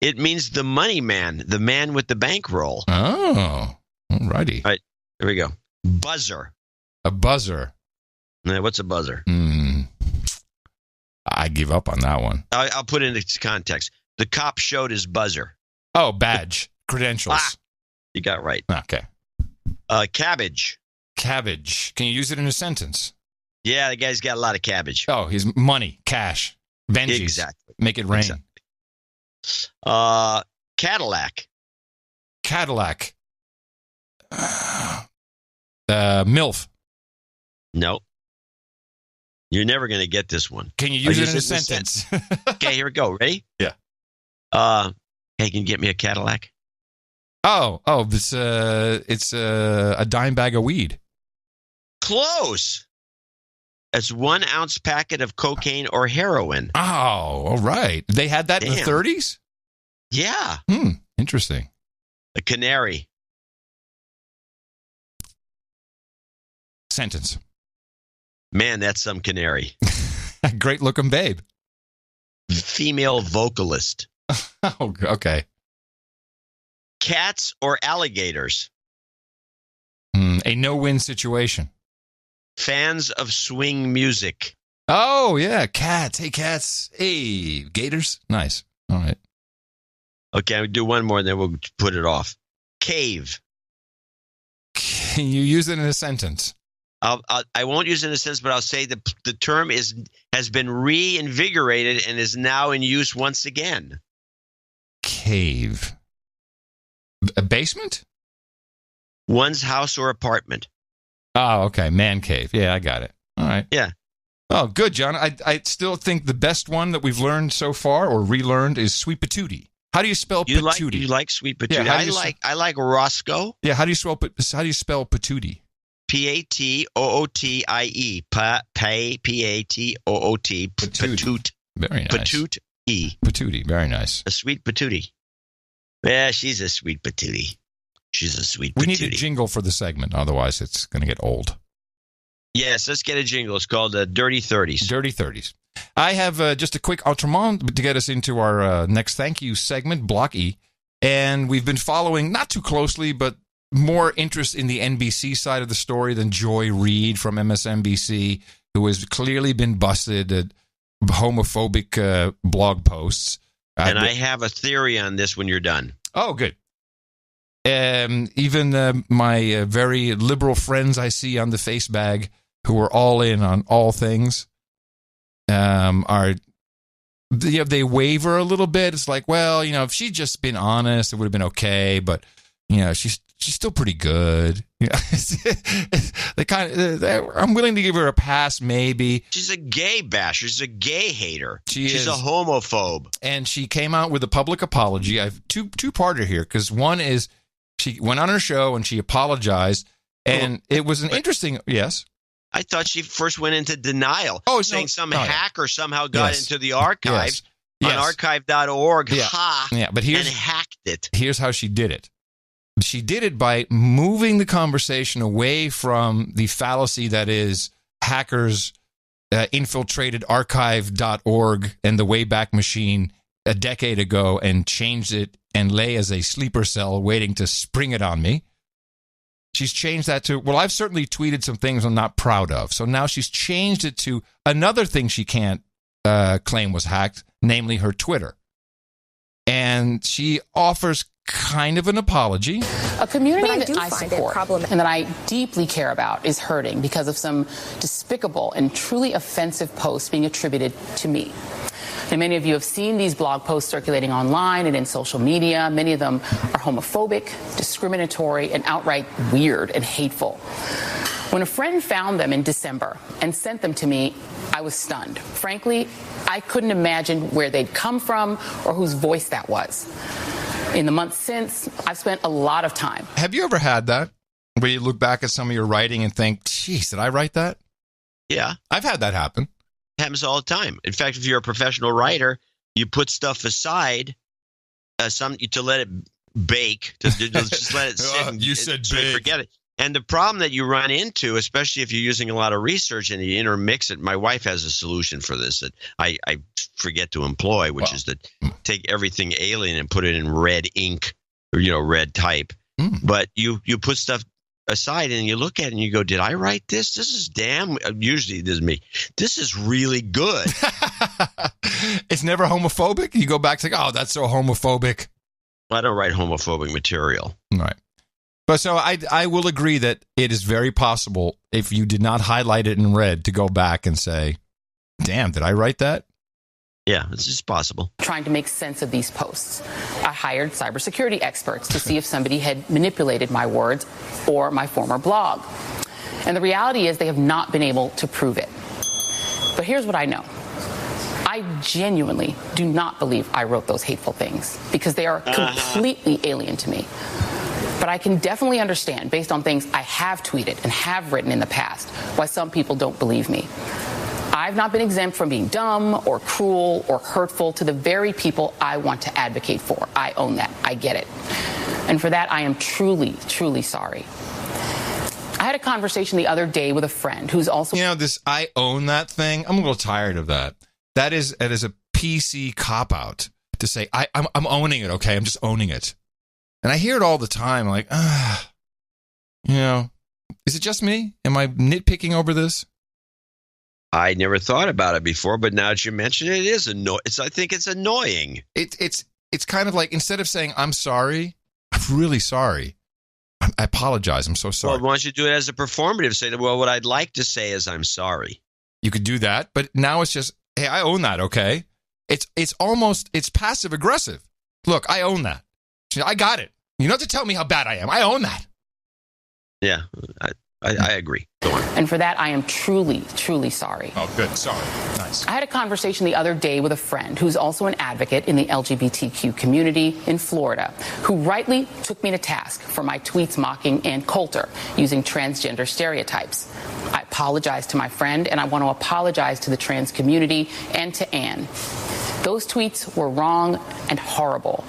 [SPEAKER 1] It means the money man, the man with the bankroll.
[SPEAKER 3] Oh, alrighty.
[SPEAKER 1] All right, here we go. Buzzer.
[SPEAKER 3] A buzzer.
[SPEAKER 1] What's a buzzer?
[SPEAKER 3] I give up on that one.
[SPEAKER 1] I'll put it into context. The cop showed his buzzer.
[SPEAKER 3] Oh, badge. Credentials.
[SPEAKER 1] You got it right.
[SPEAKER 3] Okay.
[SPEAKER 1] Cabbage.
[SPEAKER 3] Cabbage. Can you use it in a sentence?
[SPEAKER 1] Yeah, the guy's got a lot of cabbage.
[SPEAKER 3] Oh, he's money, cash, Benjis.
[SPEAKER 1] Exactly.
[SPEAKER 3] Make it rain.
[SPEAKER 1] Exactly. Cadillac.
[SPEAKER 3] Cadillac. MILF.
[SPEAKER 1] No. You're never going to get this one.
[SPEAKER 3] Can you use it in a sentence?
[SPEAKER 1] Okay, here we go. Ready?
[SPEAKER 3] Yeah.
[SPEAKER 1] Hey, can you get me a Cadillac?
[SPEAKER 3] Oh, it's a dime bag of weed.
[SPEAKER 1] Close. It's 1 ounce packet of cocaine or heroin.
[SPEAKER 3] Oh, all right. They had that in the 30s?
[SPEAKER 1] Yeah.
[SPEAKER 3] Interesting.
[SPEAKER 1] A canary.
[SPEAKER 3] Sentence.
[SPEAKER 1] Man, that's some canary.
[SPEAKER 3] Great looking babe.
[SPEAKER 1] Female vocalist.
[SPEAKER 3] Oh, okay.
[SPEAKER 1] Cats or alligators?
[SPEAKER 3] A no-win situation.
[SPEAKER 1] Fans of swing music.
[SPEAKER 3] Oh, yeah. Cats. Hey, cats. Hey, gators. Nice. All right.
[SPEAKER 1] Okay, I'll do one more, then we'll put it off. Cave.
[SPEAKER 3] Can you use it in a sentence?
[SPEAKER 1] I won't use it in a sentence, but I'll say the term has been reinvigorated and is now in use once again.
[SPEAKER 3] Cave. A basement?
[SPEAKER 1] One's house or apartment.
[SPEAKER 3] Oh, okay. Man cave. Yeah, I got it. All right.
[SPEAKER 1] Yeah.
[SPEAKER 3] Oh, good, John. I still think the best one that we've learned so far or relearned is sweet patootie. How do you spell patootie?
[SPEAKER 1] You like sweet patootie?
[SPEAKER 3] Yeah,
[SPEAKER 1] I like Roscoe.
[SPEAKER 3] Yeah. How do you spell patootie?
[SPEAKER 1] Patootie. Patootie. Patoot.
[SPEAKER 3] Very nice.
[SPEAKER 1] Patootie.
[SPEAKER 3] Patootie. Very nice.
[SPEAKER 1] A sweet patootie. Yeah, she's a sweet patootie. She's a sweet patootie.
[SPEAKER 3] We need a jingle for the segment, otherwise it's going to get old.
[SPEAKER 1] Yes, let's get a jingle. It's called Dirty 30s.
[SPEAKER 3] Dirty 30s. I have just a quick autrement to get us into our next thank you segment, Block E. And we've been following, not too closely, but more interest in the NBC side of the story than Joy Reid from MSNBC, who has clearly been busted at homophobic blog posts.
[SPEAKER 1] And I have a theory on this when you're done.
[SPEAKER 3] Oh, good. Even my very liberal friends I see on the face bag who are all in on all things they waver a little bit. It's like, well, if she'd just been honest, it would have been okay. But, she's still pretty good. I'm willing to give her a pass, maybe.
[SPEAKER 1] She's a gay basher. She's a gay hater.
[SPEAKER 3] She's
[SPEAKER 1] a homophobe.
[SPEAKER 3] And she came out with a public apology. I have two-parter here, because one is she went on her show and she apologized, and it was an interesting, yes?
[SPEAKER 1] I thought she first went into denial, saying some hacker somehow got into the archives on archive.org
[SPEAKER 3] and
[SPEAKER 1] hacked it.
[SPEAKER 3] Here's how she did it. She did it by moving the conversation away from the fallacy that is hackers infiltrated archive.org and the Wayback Machine a decade ago and changed it and lay as a sleeper cell waiting to spring it on me. She's changed that to, well, I've certainly tweeted some things I'm not proud of. So now she's changed it to another thing she can't claim was hacked, namely her Twitter. And she offers kind of an apology.
[SPEAKER 11] A community that I support and that I deeply care about is hurting because of some despicable and truly offensive posts being attributed to me. And many of you have seen these blog posts circulating online and in social media. Many of them are homophobic, discriminatory, and outright weird and hateful. When a friend found them in December and sent them to me, I was stunned. Frankly, I couldn't imagine where they'd come from or whose voice that was. In the months since, I've spent a lot of time.
[SPEAKER 3] Have you ever had that, where you look back at some of your writing and think, geez, did I write that?
[SPEAKER 1] Yeah.
[SPEAKER 3] I've had that happen.
[SPEAKER 1] It happens all the time. In fact, if you're a professional writer, you put stuff aside to let it bake, to just let it sit and
[SPEAKER 3] you said bake.
[SPEAKER 1] Forget it. And the problem that you run into, especially if you're using a lot of research and you intermix it, my wife has a solution for this that I forget to employ, which is to take everything alien and put it in red ink or, red type. But you put stuff aside and you look at it and you go, did I write this? This is usually this is me. This is really good.
[SPEAKER 3] It's never homophobic? You go back to, oh, that's so homophobic.
[SPEAKER 1] I don't write homophobic material.
[SPEAKER 3] Right. But so I will agree that it is very possible, if you did not highlight it in red, to go back and say, damn, did I write that?
[SPEAKER 1] Yeah, it's just possible.
[SPEAKER 11] Trying to make sense of these posts. I hired cybersecurity experts to see if somebody had manipulated my words or my former blog. And the reality is they have not been able to prove it. But here's what I know. I genuinely do not believe I wrote those hateful things because they are completely alien to me. But I can definitely understand, based on things I have tweeted and have written in the past, why some people don't believe me. I've not been exempt from being dumb or cruel or hurtful to the very people I want to advocate for. I own that. I get it. And for that, I am truly, truly sorry. I had a conversation the other day with a friend who's also...
[SPEAKER 3] this I own that thing, I'm a little tired of that. That is a PC cop-out to say, I'm owning it, okay? I'm just owning it. And I hear it all the time, like, is it just me? Am I nitpicking over this?
[SPEAKER 1] I never thought about it before, but now that you mention it, it is annoying. I think it's annoying.
[SPEAKER 3] It's kind of like, instead of saying, I'm sorry, I'm really sorry. I apologize. I'm so sorry.
[SPEAKER 1] Well, why don't you do it as a performative? Say, well, what I'd like to say is I'm sorry.
[SPEAKER 3] You could do that, but now it's just, hey, I own that, okay? It's almost passive aggressive. Look, I own that. I got it. You don't have to tell me how bad I am. I own that.
[SPEAKER 1] Yeah, I agree. Go on.
[SPEAKER 11] And for that, I am truly, truly sorry.
[SPEAKER 3] Oh, good. Sorry. Nice.
[SPEAKER 11] I had a conversation the other day with a friend who's also an advocate in the LGBTQ community in Florida, who rightly took me to task for my tweets mocking Ann Coulter using transgender stereotypes. I apologize to my friend, and I want to apologize to the trans community and to Ann. Those tweets were wrong and horrible.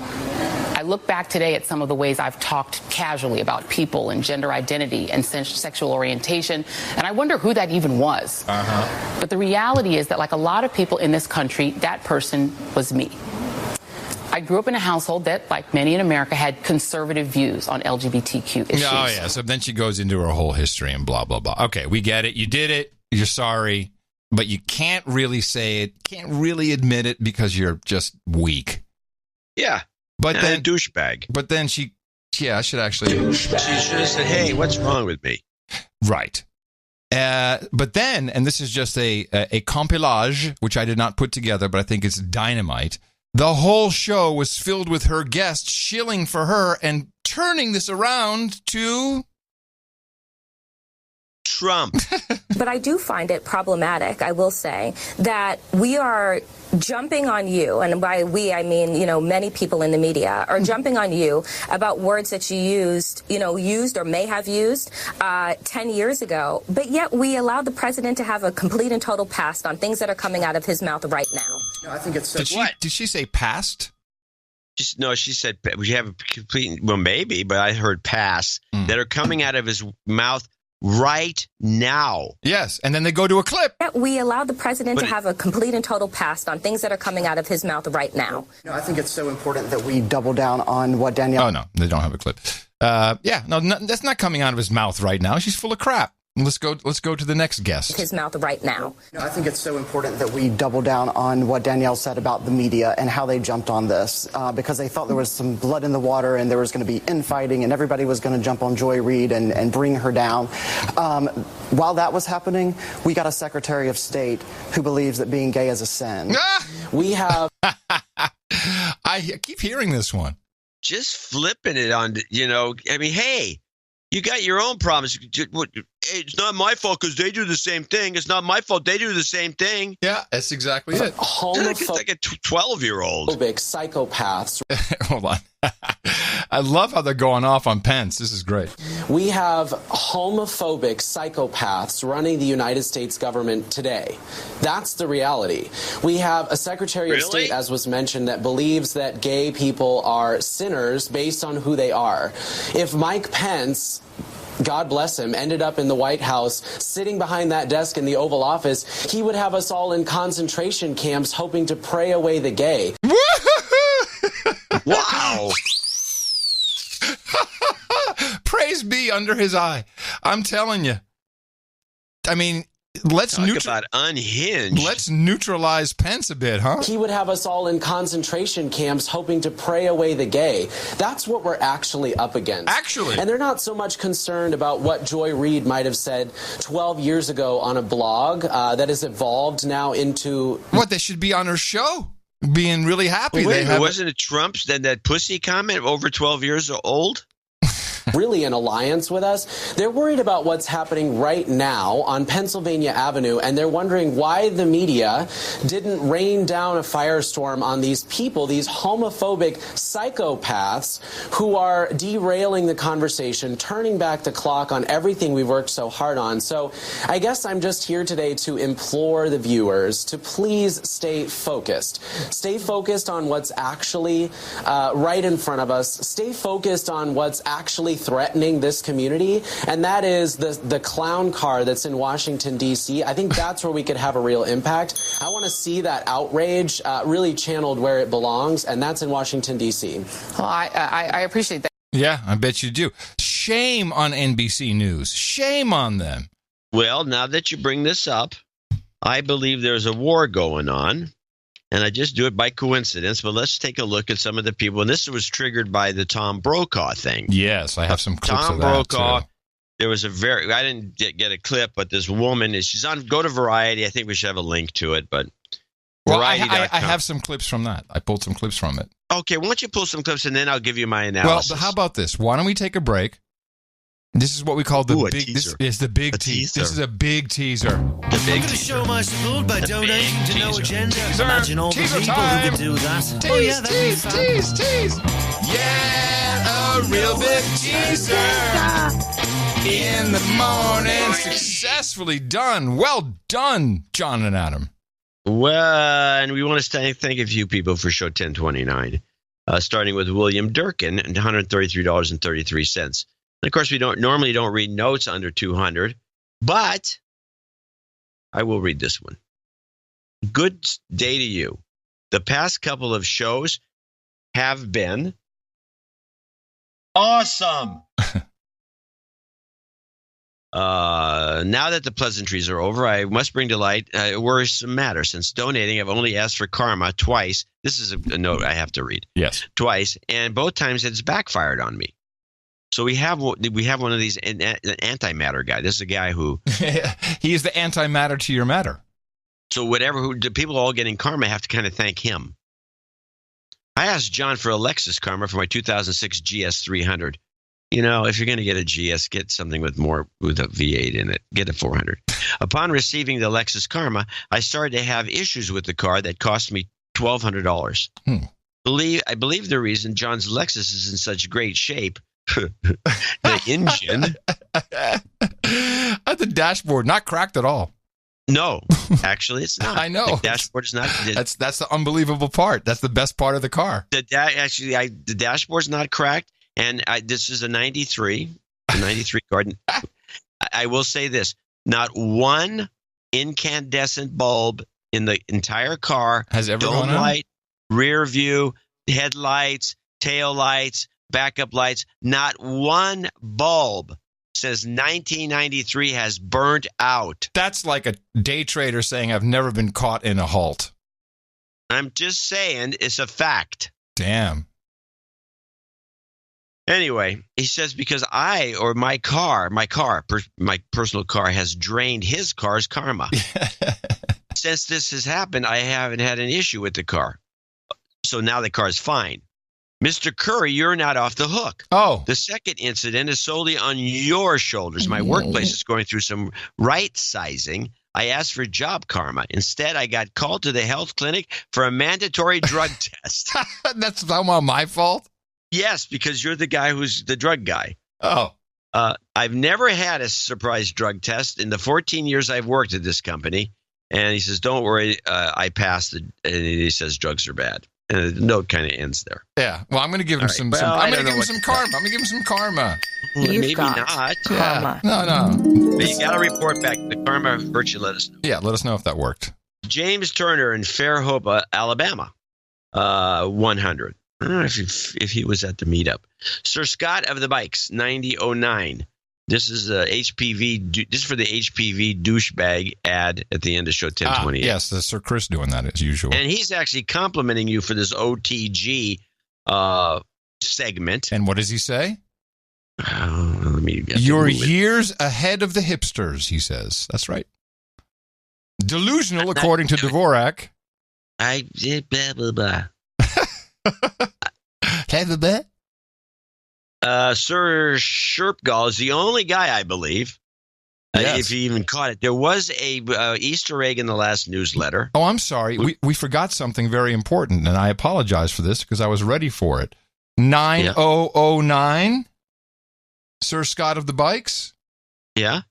[SPEAKER 11] I look back today at some of the ways I've talked casually about people and gender identity and sexual orientation, and I wonder who that even was. But the reality is that, like a lot of people in this country, that person was me. I grew up in a household that, like many in America, had conservative views on LGBTQ issues.
[SPEAKER 3] Oh, yeah. So then she goes into her whole history and blah, blah, blah. Okay, we get it. You did it. You're sorry. But you can't really say it, can't really admit it because you're just weak.
[SPEAKER 1] Yeah.
[SPEAKER 3] But then
[SPEAKER 1] a douchebag.
[SPEAKER 3] But then she should actually.
[SPEAKER 1] She should have said, hey, what's wrong with me?
[SPEAKER 3] Right. But then, and this is just a compilage, which I did not put together, but I think it's dynamite. The whole show was filled with her guests shilling for her and turning this around to
[SPEAKER 1] Trump.
[SPEAKER 12] But I do find it problematic, I will say, that we are jumping on you, and by we I mean, many people in the media are jumping on you about words that you used or may have used 10 years ago, but yet we allowed the president to have a complete and total pass on things that are coming out of his mouth right now.
[SPEAKER 17] No, I think it's
[SPEAKER 3] Did she say past?
[SPEAKER 1] No, she said we have a complete, well, maybe, but I heard pass that are coming out of his mouth right now.
[SPEAKER 3] Yes, and then they go to a clip.
[SPEAKER 12] We allowed the president to have a complete and total pass on things that are coming out of his mouth right now.
[SPEAKER 13] No, I think it's so important that we double down on what Danielle...
[SPEAKER 3] Oh, no, they don't have a clip. That's not coming out of his mouth right now. She's full of crap. Let's go to the next guest.
[SPEAKER 12] His mouth right now.
[SPEAKER 13] No, I think it's so important that we double down on what Danielle said about the media and how they jumped on this because they thought there was some blood in the water and there was going to be infighting and everybody was going to jump on Joy Reid and bring her down. While that was happening, we got a Secretary of State who believes that being gay is a sin. We have...
[SPEAKER 3] I keep hearing this one.
[SPEAKER 1] Just flipping it on, hey, you got your own problems. It's not my fault because they do the same thing. It's not my fault. They do the same thing.
[SPEAKER 3] Yeah, that's exactly it.
[SPEAKER 1] It's like a 12-year-old.
[SPEAKER 13] Psychopaths.
[SPEAKER 3] Hold on. I love how they're going off on Pence. This is great.
[SPEAKER 13] We have homophobic psychopaths running the United States government today. That's the reality. We have a Secretary of State, as was mentioned, that believes that gay people are sinners based on who they are. If Mike Pence, God bless him, ended up in the White House, sitting behind that desk in the Oval Office, he would have us all in concentration camps hoping to pray away the gay.
[SPEAKER 1] Wow.
[SPEAKER 3] Praise be under his eye. I'm telling you. I mean, let's
[SPEAKER 1] talk about unhinged.
[SPEAKER 3] Let's neutralize Pence a bit, huh?
[SPEAKER 13] He would have us all in concentration camps hoping to pray away the gay. That's what we're actually up against.
[SPEAKER 3] Actually.
[SPEAKER 13] And they're not so much concerned about what Joy Reid might have said 12 years ago on a blog that has evolved now into...
[SPEAKER 3] What, they should be on her show? Being really happy.
[SPEAKER 1] Wait, wasn't it Trump's that pussy comment over 12 years old?
[SPEAKER 13] really an alliance with us. They're worried about what's happening right now on Pennsylvania Avenue, and they're wondering why the media didn't rain down a firestorm on these people, these homophobic psychopaths who are derailing the conversation, turning back the clock on everything we've worked so hard on. So I guess I'm just here today to implore the viewers to please stay focused. Stay focused on what's actually right in front of us. Stay focused on what's actually threatening this community, and that is the clown car that's in Washington, D.C. I think that's where we could have a real impact. I want to see that outrage really channeled where it belongs, and that's in Washington, D.C.
[SPEAKER 11] Well, I appreciate that.
[SPEAKER 3] Yeah, I bet you do. Shame on NBC News. Shame on them.
[SPEAKER 1] Well, now that you bring this up, I believe there's a war going on, and I just do it by coincidence, but let's take a look at some of the people. And this was triggered by the Tom Brokaw thing.
[SPEAKER 3] Yes, I have some clips
[SPEAKER 1] Tom
[SPEAKER 3] of that,
[SPEAKER 1] Brokaw,
[SPEAKER 3] too.
[SPEAKER 1] there was I didn't get a clip, but this woman, she's on, go to Variety. I think we should have a link to it, but
[SPEAKER 3] well, I have some clips from that. I pulled some clips from it.
[SPEAKER 1] Okay, why don't you pull some clips, and then I'll give you my analysis.
[SPEAKER 3] Well, how about this? Why don't we take a break? This is what we call the big. This is the big teaser. This is a big teaser.
[SPEAKER 9] I'm going to show my support by donating to No Agenda. Imagine all the people who could do that. Oh yeah, that'd be fun. Tease.
[SPEAKER 3] Yeah, a real big teaser. In the morning, successfully done. Well done, John and Adam.
[SPEAKER 1] Well, and we want to thank a few people for show 1029, starting with William Durkin, $133.33. And of course, we normally don't read notes under 200, but I will read this one. Good day to you. The past couple of shows have been
[SPEAKER 5] awesome.
[SPEAKER 1] Now that the pleasantries are over, I must bring to light a worrisome matter. Since donating, I've only asked for karma twice. This is a note I have to read.
[SPEAKER 3] Yes.
[SPEAKER 1] Twice, and both times it's backfired on me. So we have one of these, an antimatter guy. This is a guy who
[SPEAKER 3] he is the antimatter to your matter.
[SPEAKER 1] So the people all getting karma have to kind of thank him. I asked John for a Lexus karma for my 2006 GS 300. You know, if you're going to get a GS, get something with a V8 in it. Get a 400. Upon receiving the Lexus karma, I started to have issues with the car that cost me $1,200. I believe the reason John's Lexus is in such great shape. The engine
[SPEAKER 3] at the dashboard not cracked at all.
[SPEAKER 1] No, actually it's not.
[SPEAKER 3] I know
[SPEAKER 1] the dashboard is not.
[SPEAKER 3] That's the unbelievable part. That's the best part of the car.
[SPEAKER 1] The dashboard's not cracked, and this is a 93 Garden. I will say this: not one incandescent bulb in the entire car
[SPEAKER 3] has ever gone
[SPEAKER 1] on. Light, rear view, headlights, tail lights, backup lights, not one bulb since 1993 has burnt out.
[SPEAKER 3] That's like a day trader saying, I've never been caught in a halt.
[SPEAKER 1] I'm just saying, it's a fact.
[SPEAKER 3] Damn.
[SPEAKER 1] Anyway, he says, because my personal car has drained his car's karma. Since this has happened, I haven't had an issue with the car. So now the car's fine. Mr. Curry, you're not off the hook.
[SPEAKER 3] Oh.
[SPEAKER 1] The second incident is solely on your shoulders. My workplace is going through some right-sizing. I asked for job karma. Instead, I got called to the health clinic for a mandatory drug test.
[SPEAKER 3] That's somehow my fault?
[SPEAKER 1] Yes, because you're the guy who's the drug guy.
[SPEAKER 3] Oh.
[SPEAKER 1] I've never had a surprise drug test in the 14 years I've worked at this company. And he says, don't worry, I passed it. And he says drugs are bad. And the note kind of ends there.
[SPEAKER 3] Yeah. Well, I'm going to give him some karma. I'm going to give him some karma.
[SPEAKER 1] Maybe not.
[SPEAKER 3] Yeah. No.
[SPEAKER 1] But you got to report back. The karma virtue, let us know.
[SPEAKER 3] Yeah, let us know if that worked.
[SPEAKER 1] James Turner in Fairhope, Alabama, 100. I don't know if he was at the meetup. Sir Scott of the Bikes, 9009. This is HPV. This is for the HPV douchebag ad at the end of show 1028.
[SPEAKER 3] Yes, that's Sir Chris doing that as usual.
[SPEAKER 1] And he's actually complimenting you for this OTG segment.
[SPEAKER 3] And what does he say?
[SPEAKER 1] Let me get
[SPEAKER 3] You're years ahead of the hipsters, he says. That's right. Delusional, according to Dvorak.
[SPEAKER 1] I did blah, blah, blah. Sir Sherpgall is the only guy, I believe, if you even caught it. There was a Easter egg in the last newsletter.
[SPEAKER 3] Oh, I'm sorry. We forgot something very important, and I apologize for this because I was ready for it. 9009, Sir Scott of the Bikes.
[SPEAKER 1] Yeah.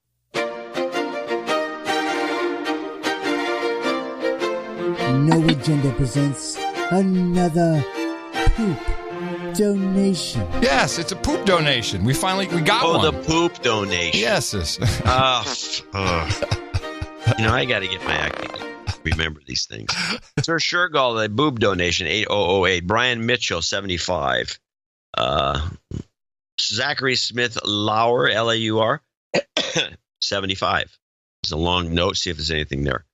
[SPEAKER 14] No Agenda presents another poop donation.
[SPEAKER 3] Yes, it's a poop donation. We got one.
[SPEAKER 1] Oh, the poop donation.
[SPEAKER 3] Yes.
[SPEAKER 1] I got to get my act together. Remember these things. Sir Shergall, the boob donation, 8008. Brian Mitchell, 75. Zachary Smith Lauer, Laur, 75. It's a long note. See if there's anything there.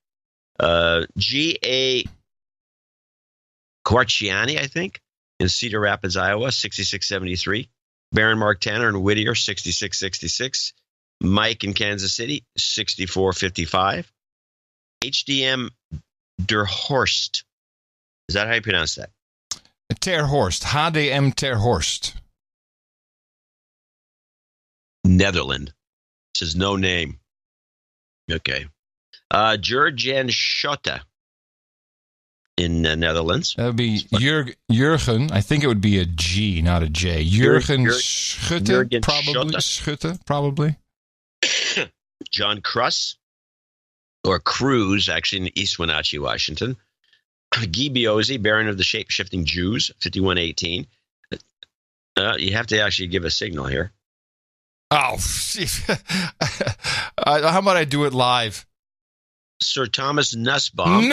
[SPEAKER 1] G.A. Quarciani, I think, in Cedar Rapids, Iowa, 6673. Baron Mark Tanner in Whittier, 6666. Mike in Kansas City, 6455. HDM Terhorst. Is that how you pronounce that?
[SPEAKER 3] Terhorst. HDM Terhorst.
[SPEAKER 1] Netherlands. It says no name. Okay. Jurgen Schotte in the Netherlands.
[SPEAKER 3] That would be Jurgen. I think it would be a G, not a J. Jurgen Schutte, probably. Schutte, probably.
[SPEAKER 1] John Kruss, or Cruz, actually, in East Wenatchee, Washington. Guy Biozzi, Baron of the Shape-Shifting Jews, 5118. You have to actually give a signal here.
[SPEAKER 3] Oh, how about I do it live?
[SPEAKER 1] Sir Thomas Nussbaum.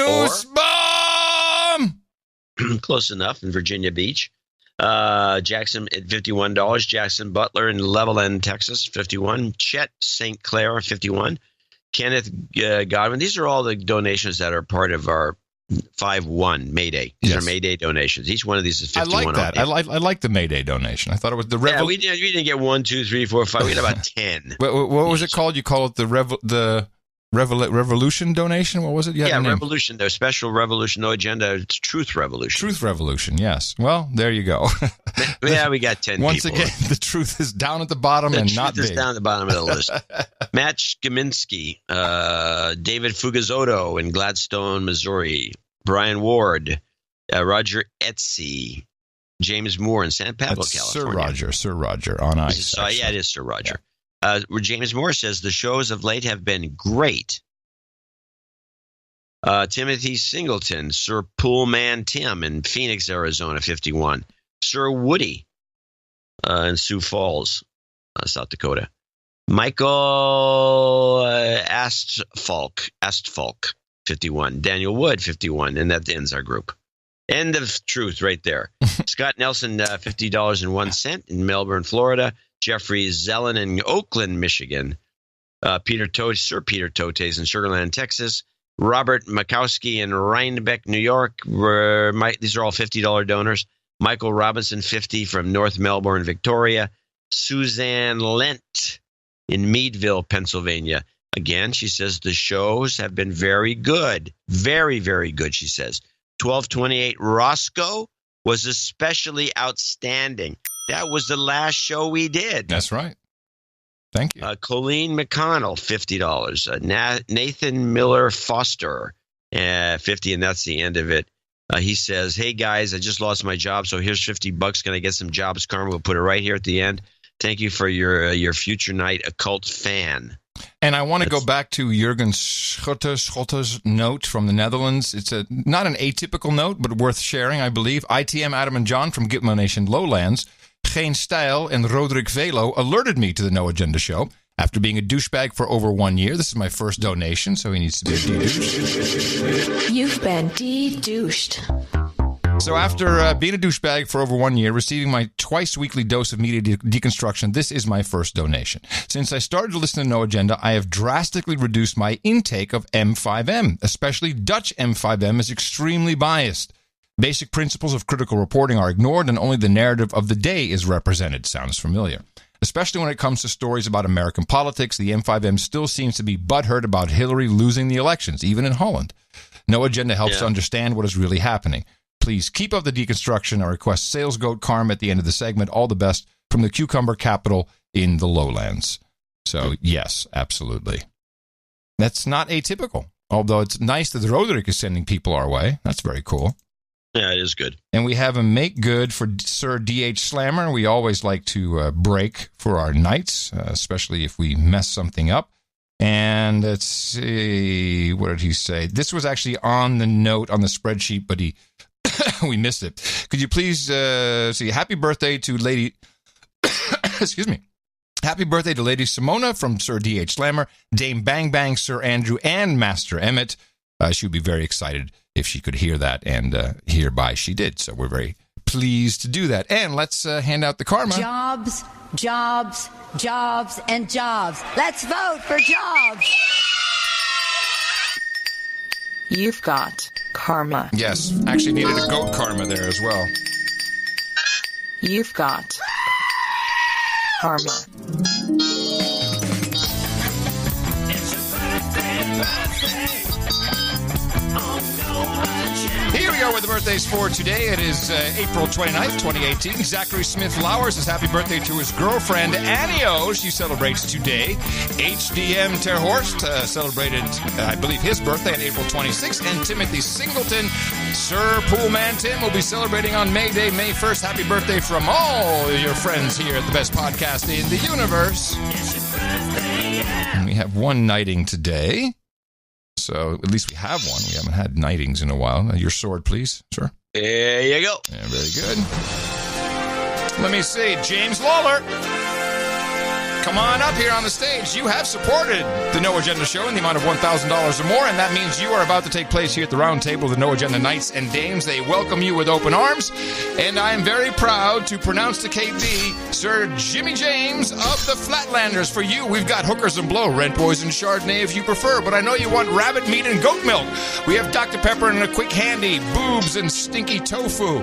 [SPEAKER 1] Close enough, in Virginia Beach. Jackson at $51. Jackson Butler in Levelland, Texas, 51. Chet St. Clair, 51. Kenneth Godwin. These are all the donations that are part of our 5-1 Mayday. These are Mayday donations. Each one of these is 51.
[SPEAKER 3] I like that. I like the Mayday donation. I thought it was the
[SPEAKER 1] we didn't get 1, 2, 3, 4, 5. We had about 10.
[SPEAKER 3] What was it called? You call it the Revolution donation? What was it?
[SPEAKER 1] Revolution. Their special Revolution, no agenda. It's Truth Revolution.
[SPEAKER 3] Truth Revolution, yes. Well, there you go.
[SPEAKER 1] Yeah, we got 10
[SPEAKER 3] Once
[SPEAKER 1] people.
[SPEAKER 3] again, the truth is down at the bottom and not big.
[SPEAKER 1] The truth is down at the bottom of the list. Matt Skaminsky, David Fugazotto in Gladstone, Missouri. Brian Ward, Roger Etsy, James Moore in San Pablo, California.
[SPEAKER 3] Sir Roger on ice.
[SPEAKER 1] It is Sir Roger. Yeah. James Moore says the shows of late have been great. Timothy Singleton, Sir Poolman Tim in Phoenix, Arizona, 51. Sir Woody in Sioux Falls, South Dakota. Michael Astfalk, 51. Daniel Wood, 51. And that ends our group. End of truth right there. Scott Nelson, $50.01 in Melbourne, Florida. Jeffrey Zellen in Oakland, Michigan. Sir Peter Totes in Sugar Land, Texas. Robert Makowski in Rhinebeck, New York. These are all $50 donors. Michael Robinson, 50 from North Melbourne, Victoria. Suzanne Lent in Meadville, Pennsylvania. Again, she says the shows have been very good. Very, very good, she says. 1228 Roscoe was especially outstanding. That was the last show we did.
[SPEAKER 3] That's right. Thank you.
[SPEAKER 1] Colleen McConnell, $50. Nathan Miller Foster, 50, and that's the end of it. He says, hey, guys, I just lost my job, so here's $50. Can I get some jobs karma? We'll put it right here at the end. Thank you for your future night occult fan.
[SPEAKER 3] And I want to go back to Jurgen Schotte's note from the Netherlands. It's not an atypical note, but worth sharing, I believe. ITM Adam and John from Gitmo Nation Lowlands, Geen Stijl and Roderick Velo alerted me to the No Agenda show. After being a douchebag for over 1 year, this is my first donation, so he needs to be a de-douche.
[SPEAKER 16] You've been de-douched.
[SPEAKER 3] So after being a douchebag for over 1 year, receiving my twice-weekly dose of media deconstruction, this is my first donation. Since I started to listen to No Agenda, I have drastically reduced my intake of M5M. Especially Dutch M5M is extremely biased. Basic principles of critical reporting are ignored, and only the narrative of the day is represented. Sounds familiar. Especially when it comes to stories about American politics, the M5M still seems to be butthurt about Hillary losing the elections, even in Holland. No Agenda helps to understand what is really happening. Please keep up the deconstruction. I request Sales Goat Karma at the end of the segment. All the best. from the cucumber capital in the lowlands. So, yes, absolutely. That's not atypical, although it's nice that Roderick is sending people our way. That's very cool.
[SPEAKER 1] Yeah, it is good.
[SPEAKER 3] And we have a make good for Sir D.H. Slammer. We always like to break for our nights, especially if we mess something up. And let's see, what did he say? This was actually on the note on the spreadsheet, but we missed it. Could you please see, happy birthday to Lady, excuse me. Happy birthday to Lady Simona from Sir D.H. Slammer, Dame Bang Bang, Sir Andrew, and Master Emmett. She would be very excited if she could hear that, and hereby she did. So we're very pleased to do that. And let's hand out the karma.
[SPEAKER 15] Jobs, jobs, jobs, and jobs. Let's vote for jobs.
[SPEAKER 6] You've got karma.
[SPEAKER 3] Yes, actually needed a goat karma there as well.
[SPEAKER 6] You've got karma.
[SPEAKER 3] Here we go with the birthdays for today. It is April 29th, 2018. Zachary Smith Lowers says happy birthday to his girlfriend, Annie O. She celebrates today. HDM Terhorst celebrated, I believe, his birthday on April 26th. And Timothy Singleton, Sir Poolman Tim, will be celebrating on May Day, May 1st. Happy birthday from all your friends here at the best podcast in the universe. And we have one knighting today. So at least we have one. We haven't had knightings in a while. Your sword, please, sir.
[SPEAKER 1] There you go.
[SPEAKER 3] Yeah, very good. Let me see. James Lawler. Come on up here on the stage. You have supported the No Agenda Show in the amount of $1,000 or more, and that means you are about to take place here at the round table of the No Agenda Knights and Dames. They welcome you with open arms, and I am very proud to pronounce to KB Sir Jimmy James of the Flatlanders. For you, we've got hookers and blow, rent boys and Chardonnay if you prefer, but I know you want rabbit meat and goat milk. We have Dr. Pepper and a quick handy, boobs and stinky tofu.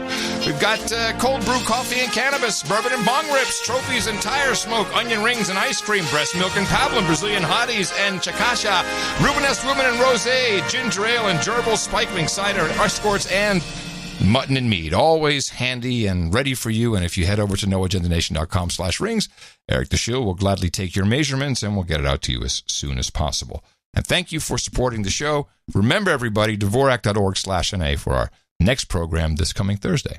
[SPEAKER 3] We've got cold brew coffee and cannabis, bourbon and bong rips, trophies and tire smoke, onion rings and ice cream, breast milk and pablum, Brazilian hotties and chakasha, Rubenesque women and rosé, ginger ale and gerbil, sparkling cider, escorts, and mutton and meat. Always handy and ready for you. And if you head over to noagendanation.com/rings, Eric the Shill will gladly take your measurements and we'll get it out to you as soon as possible. And thank you for supporting the show. Remember, everybody, Dvorak.org/NA for our next program this coming Thursday.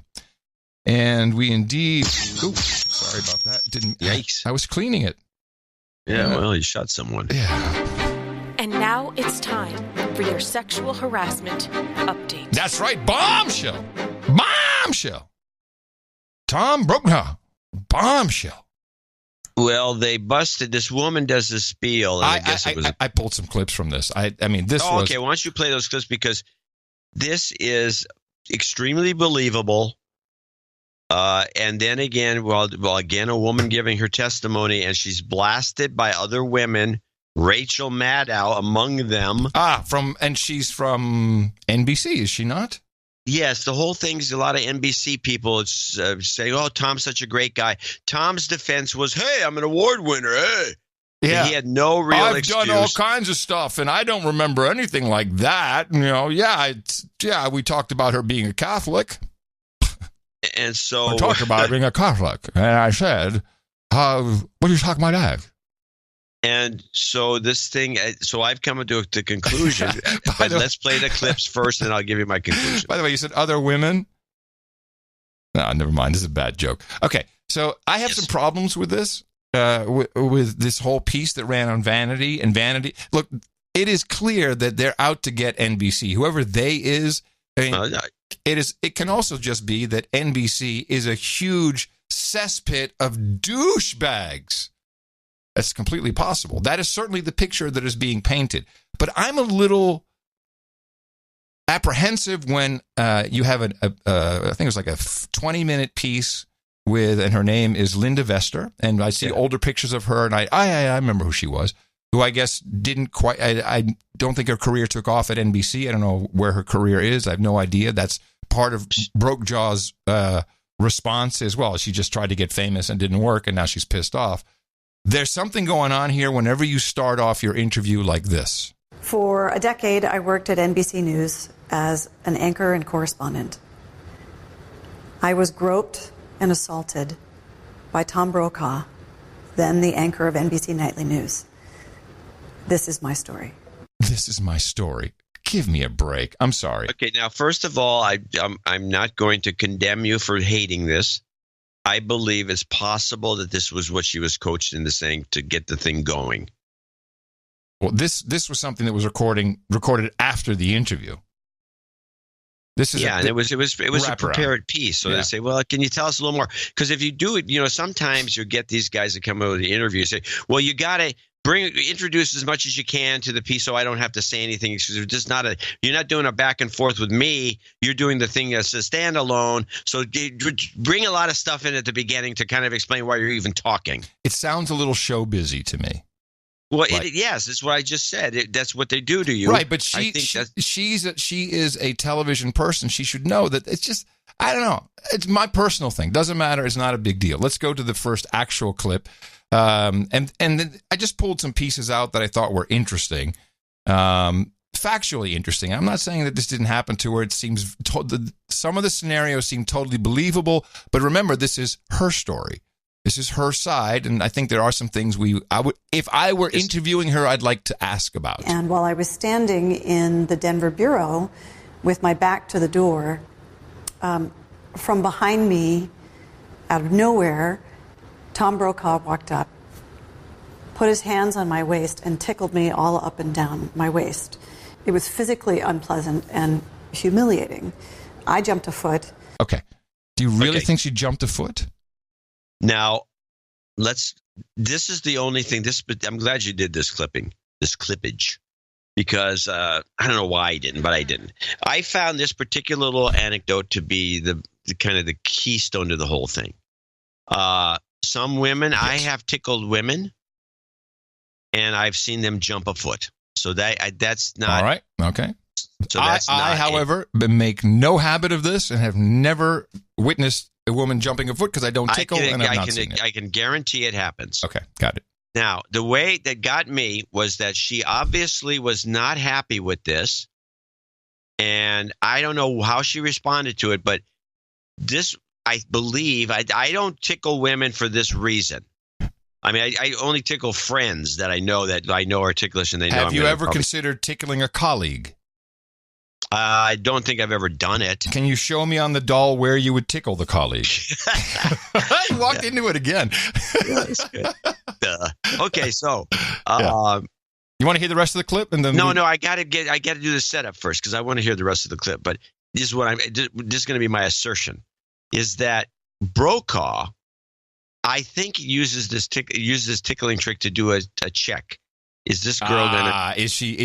[SPEAKER 3] And we indeed... Oops, sorry about that.
[SPEAKER 1] Yikes.
[SPEAKER 3] I was cleaning it.
[SPEAKER 1] Yeah, well, you shot someone.
[SPEAKER 3] Yeah.
[SPEAKER 18] And now it's time for your sexual harassment update.
[SPEAKER 3] That's right, bombshell. Bombshell. Tom Brokaw. Bombshell.
[SPEAKER 1] Well, they busted. This woman does a spiel. And
[SPEAKER 3] I pulled some clips from this. I mean, this was...
[SPEAKER 1] Okay, why don't you play those clips? Because this is extremely believable. And then again, again, a woman giving her testimony, and she's blasted by other women, Rachel Maddow among them.
[SPEAKER 3] And she's from NBC, is she not?
[SPEAKER 1] Yes, the whole thing's a lot of NBC people saying, oh, Tom's such a great guy. Tom's defense was, hey, I'm an award winner, hey.
[SPEAKER 3] Yeah.
[SPEAKER 1] And he had no real excuse.
[SPEAKER 3] I've done all kinds of stuff, and I don't remember anything like that. You know, we talked about her being a Catholic.
[SPEAKER 1] And so
[SPEAKER 3] we talked about being a Catholic, and I said, "What are you talking about that?"
[SPEAKER 1] And so this thing, so I've come to the conclusion. But let's play the clips first, and I'll give you my conclusion.
[SPEAKER 3] By the way, you said other women. No, never mind. This is a bad joke. Okay, so I have some problems with this, with this whole piece that ran on Vanity and Vanity. Look, it is clear that they're out to get NBC, whoever they is. I mean, it can also just be that NBC is a huge cesspit of douchebags. That's completely possible. That is certainly the picture that is being painted. But I'm a little apprehensive when you have I think it was like a 20-minute piece and her name is Linda Vester, and I see older pictures of her, and I remember who she was, who I guess didn't quite, I don't think her career took off at NBC. I don't know where her career is. I have no idea. That's part of Brokejaw's response as well. She just tried to get famous and didn't work, and now she's pissed off. There's something going on here whenever you start off your interview like this.
[SPEAKER 19] For a decade, I worked at NBC News as an anchor and correspondent. I was groped and assaulted by Tom Brokaw, then the anchor of NBC Nightly News. This is my story.
[SPEAKER 3] This is my story. Give me a break. I'm sorry.
[SPEAKER 1] Okay, now, first of all, I'm not going to condemn you for hating this. I believe it's possible that this was what she was coached into saying to get the thing going.
[SPEAKER 3] Well, this was something that was recorded after the interview. This is
[SPEAKER 1] and it was a prepared piece. So they say, well, can you tell us a little more? Because if you do it, sometimes you get these guys that come over to the interview and say, well, you got to introduce as much as you can to the piece so I don't have to say anything. Because it's just you're not doing a back and forth with me. You're doing the thing as a standalone. So bring a lot of stuff in at the beginning to kind of explain why you're even talking.
[SPEAKER 3] It sounds a little show busy to me.
[SPEAKER 1] Well, yes, that's what I just said. That's what they do to you.
[SPEAKER 3] Right, but she is a television person. She should know that it's just, I don't know. It's my personal thing. Doesn't matter. It's not a big deal. Let's go to the first actual clip. And then I just pulled some pieces out that I thought were interesting, factually interesting. I'm not saying that this didn't happen to her. It seems some of the scenarios seem totally believable. But remember, this is her story. This is her side, and I think there are some things if I were interviewing her, I'd like to ask about.
[SPEAKER 19] And while I was standing in the Denver bureau with my back to the door, from behind me, out of nowhere, Tom Brokaw walked up, put his hands on my waist, and tickled me all up and down my waist. It was physically unpleasant and humiliating. I jumped a foot.
[SPEAKER 3] Okay. Do you really think she jumped a foot?
[SPEAKER 1] Now, this is the only thing, I'm glad you did this clippage, because I don't know why I didn't, but I didn't. I found this particular little anecdote to be the kind of the keystone to the whole thing. Some women, yes. I have tickled women, and I've seen them jump a foot. So that's not. All
[SPEAKER 3] right. Okay. So that's I however, make no habit of this and have never witnessed a woman jumping a foot because I don't tickle and I've not seen it.
[SPEAKER 1] I can guarantee it happens.
[SPEAKER 3] Okay, got it.
[SPEAKER 1] Now, the way that got me was that she obviously was not happy with this, and I don't know how she responded to it, but this, I believe, I don't tickle women for this reason. I mean, I only tickle friends that I know are ticklish and they know.
[SPEAKER 3] Have you ever considered tickling a colleague?
[SPEAKER 1] I don't think I've ever done it.
[SPEAKER 3] Can you show me on the doll where you would tickle the colleague? I walked into it again.
[SPEAKER 1] That's good. Okay, so
[SPEAKER 3] you want to hear the rest of the clip, and then
[SPEAKER 1] no, I got to do the setup first because I want to hear the rest of the clip. But this is this is going to be my assertion: is that Brokaw, I think, uses this tickling trick to do a check. Is this girl gonna?
[SPEAKER 3] Is she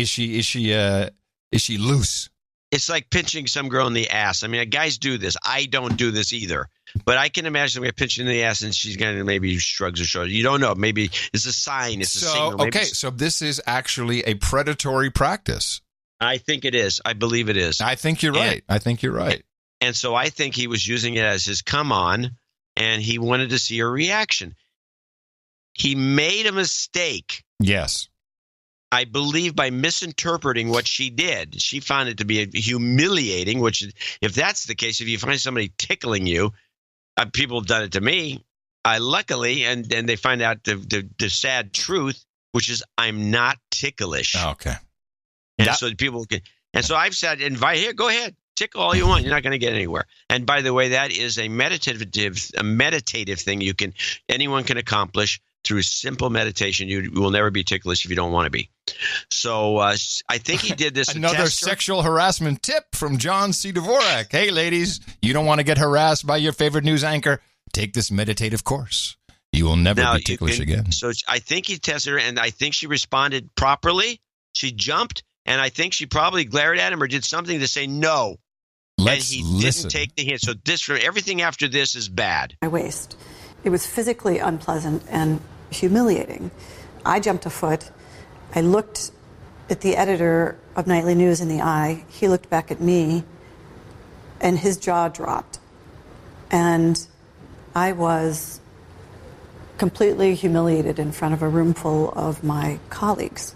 [SPEAKER 3] loose?
[SPEAKER 1] It's like pinching some girl in the ass. I mean, guys do this. I don't do this either. But I can imagine we're pinching in the ass and she's going to maybe shrugs her shoulders. You don't know. Maybe it's a sign. It's a signal.
[SPEAKER 3] Okay, so this is actually a predatory practice.
[SPEAKER 1] I think it is. I believe it is.
[SPEAKER 3] I think you're right.
[SPEAKER 1] And so I think he was using it as his come on, and he wanted to see her reaction. He made a mistake.
[SPEAKER 3] Yes.
[SPEAKER 1] I believe by misinterpreting what she did. She found it to be humiliating, which if that's the case, if you find somebody tickling you, people have done it to me, luckily, and then they find out the sad truth, which is I'm not ticklish.
[SPEAKER 3] Okay.
[SPEAKER 1] And so people can, and so I've said, go ahead, tickle all you want. You're not going to get anywhere. And by the way, that is a meditative thing anyone can accomplish. Through simple meditation, you will never be ticklish if you don't want to be. So I think he did this.
[SPEAKER 3] Another sexual harassment tip from John C. Dvorak. Hey, ladies, you don't want to get harassed by your favorite news anchor? Take this meditative course. You will never be ticklish again.
[SPEAKER 1] So I think he tested her, and I think she responded properly. She jumped, and I think she probably glared at him or did something to say no. And he didn't take the hint. So everything after this is bad.
[SPEAKER 19] My waist. It was physically unpleasant and humiliating. I jumped a foot. I looked at the editor of Nightly News in the eye. He looked back at me, and his jaw dropped. And I was completely humiliated in front of a room full of my colleagues.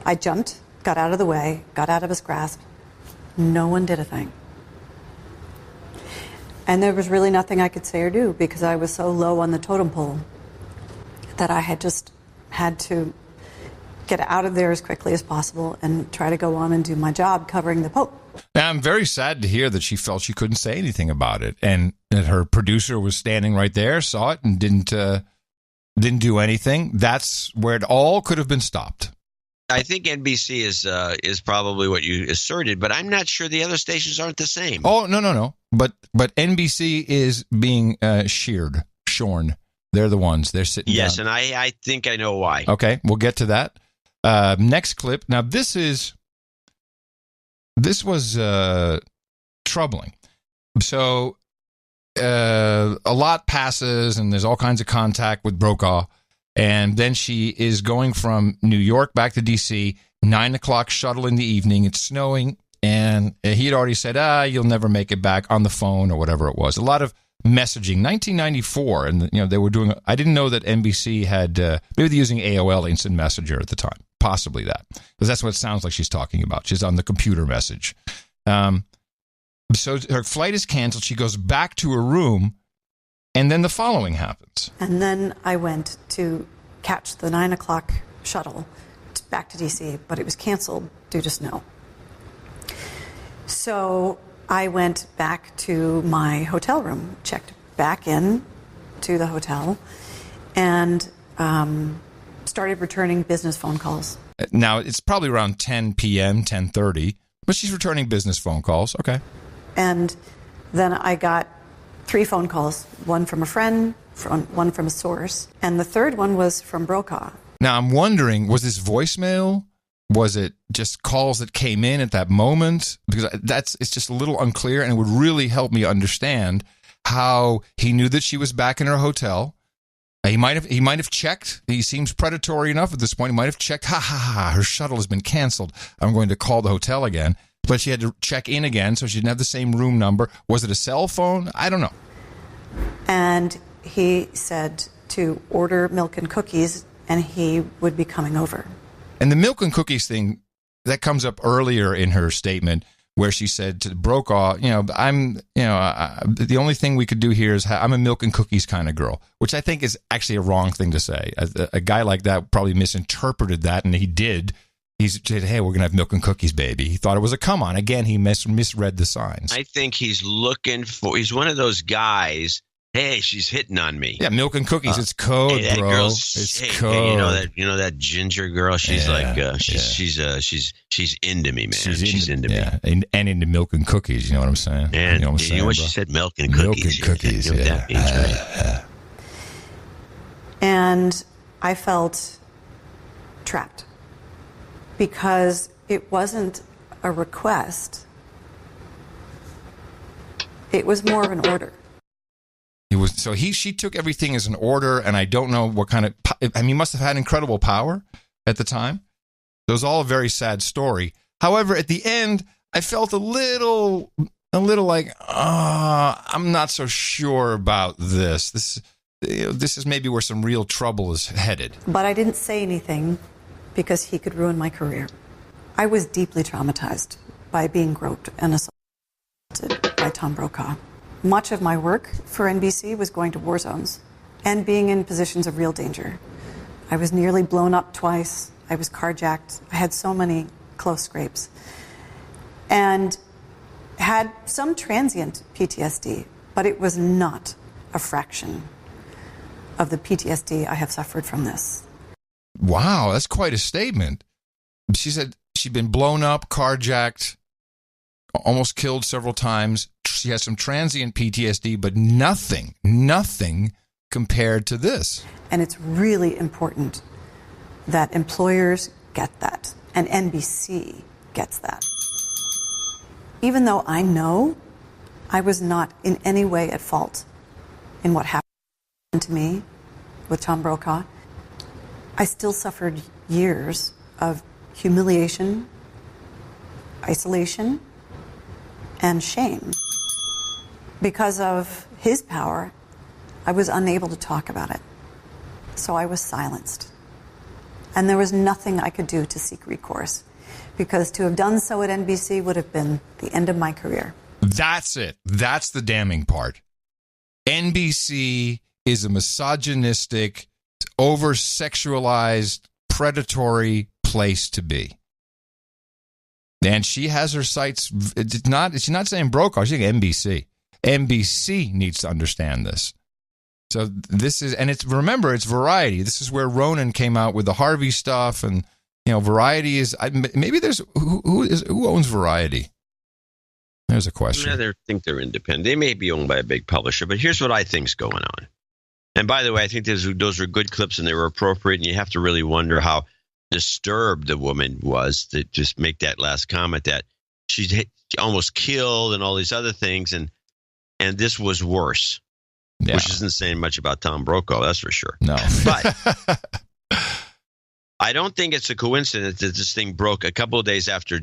[SPEAKER 19] I jumped, got out of the way, got out of his grasp. No one did a thing. And there was really nothing I could say or do because I was so low on the totem pole that I had just had to get out of there as quickly as possible and try to go on and do my job covering the Pope.
[SPEAKER 3] Now, I'm very sad to hear that she felt she couldn't say anything about it, and that her producer was standing right there, saw it, and didn't do anything. That's where it all could have been stopped.
[SPEAKER 1] I think NBC is probably what you asserted, but I'm not sure the other stations aren't the same.
[SPEAKER 3] Oh, no. But NBC is being shorn. They're the ones. They're sitting
[SPEAKER 1] Yes,
[SPEAKER 3] down.
[SPEAKER 1] and I think I know why.
[SPEAKER 3] Okay, we'll get to that. Next clip. Now, this was troubling. So a lot passes, and there's all kinds of contact with Brokaw. And then she is going from New York back to D.C., 9 o'clock shuttle in the evening. It's snowing, and he had already said, you'll never make it back, on the phone or whatever it was. A lot of messaging. 1994, and they were doing, I didn't know that NBC had, maybe they're using AOL Instant Messenger at the time. Possibly that, because that's what it sounds like she's talking about. She's on the computer message. So her flight is canceled. She goes back to her room, and then the following happens.
[SPEAKER 19] And then I went to catch the 9 o'clock shuttle back to D.C., but it was canceled due to snow. So I went back to my hotel room, checked back in to the hotel, and started returning business phone calls.
[SPEAKER 3] Now, it's probably around 10 p.m., 10:30, but she's returning business phone calls. Okay.
[SPEAKER 19] And then I got 3 phone calls, one from a friend, one from a source, and the third one was from Brokaw.
[SPEAKER 3] Now, I'm wondering, was this voicemail? Was it just calls that came in at that moment? Because it's just a little unclear, and it would really help me understand how he knew that she was back in her hotel. He might have checked. He seems predatory enough at this point. He might have checked, her shuttle has been canceled. I'm going to call the hotel again. But she had to check in again, so she didn't have the same room number. Was it a cell phone? I don't know.
[SPEAKER 19] And he said to order milk and cookies, and he would be coming over.
[SPEAKER 3] And the milk and cookies thing, that comes up earlier in her statement, where she said to Brokaw, the only thing we could do here is I'm a milk and cookies kind of girl, which I think is actually a wrong thing to say. A guy like that probably misinterpreted that, and he did. He said, hey, we're going to have milk and cookies, baby. He thought it was a come on. Again, he misread the signs.
[SPEAKER 1] I think he's one of those guys. Hey, she's hitting on me.
[SPEAKER 3] Yeah, milk and cookies. It's code,
[SPEAKER 1] hey,
[SPEAKER 3] bro. It's code.
[SPEAKER 1] Hey, you know that ginger girl. She's she's into me, man. She's into me.
[SPEAKER 3] And into milk and cookies. You know what I'm saying?
[SPEAKER 1] And
[SPEAKER 3] you know what I'm saying,
[SPEAKER 1] she said, milk and cookies.
[SPEAKER 3] Milk and cookies.
[SPEAKER 1] Yeah.
[SPEAKER 19] And I felt trapped because it wasn't a request. It was more of an order.
[SPEAKER 3] She took everything as an order, and I don't know what kind of. He must have had incredible power at the time. It was all a very sad story. However, at the end, I felt a little like, I'm not so sure about this. This is maybe where some real trouble is headed.
[SPEAKER 19] But I didn't say anything because he could ruin my career. I was deeply traumatized by being groped and assaulted by Tom Brokaw. Much of my work for NBC was going to war zones and being in positions of real danger. I was nearly blown up twice. I was carjacked. I had so many close scrapes. And had some transient PTSD, but it was not a fraction of the PTSD I have suffered from this.
[SPEAKER 3] Wow, that's quite a statement. She said she'd been blown up, carjacked, almost killed several times. She has some transient PTSD, but nothing compared to this.
[SPEAKER 19] And it's really important that employers get that, and NBC gets that. Even though I know I was not in any way at fault in what happened to me with Tom Brokaw, I still suffered years of humiliation, isolation, and shame. Because of his power, I was unable to talk about it. So I was silenced. And there was nothing I could do to seek recourse, because to have done so at NBC would have been the end of my career.
[SPEAKER 3] That's it. That's the damning part. NBC is a misogynistic, over-sexualized, predatory place to be. And she has her sights. She's not saying Brokaw. She's saying NBC. NBC needs to understand this. So this is, and remember, it's Variety. This is where Ronan came out with the Harvey stuff, and Variety is maybe there's who owns Variety. There's a question.
[SPEAKER 1] I think they're independent. They may be owned by a big publisher, but here's what I think's going on. And by the way, I think those were good clips and they were appropriate. And you have to really wonder how disturbed the woman was to just make that last comment that she almost killed and all these other things, and this was worse, which isn't saying much about Tom Brokaw, that's for sure.
[SPEAKER 3] No,
[SPEAKER 1] but I don't think it's a coincidence that this thing broke a couple of days after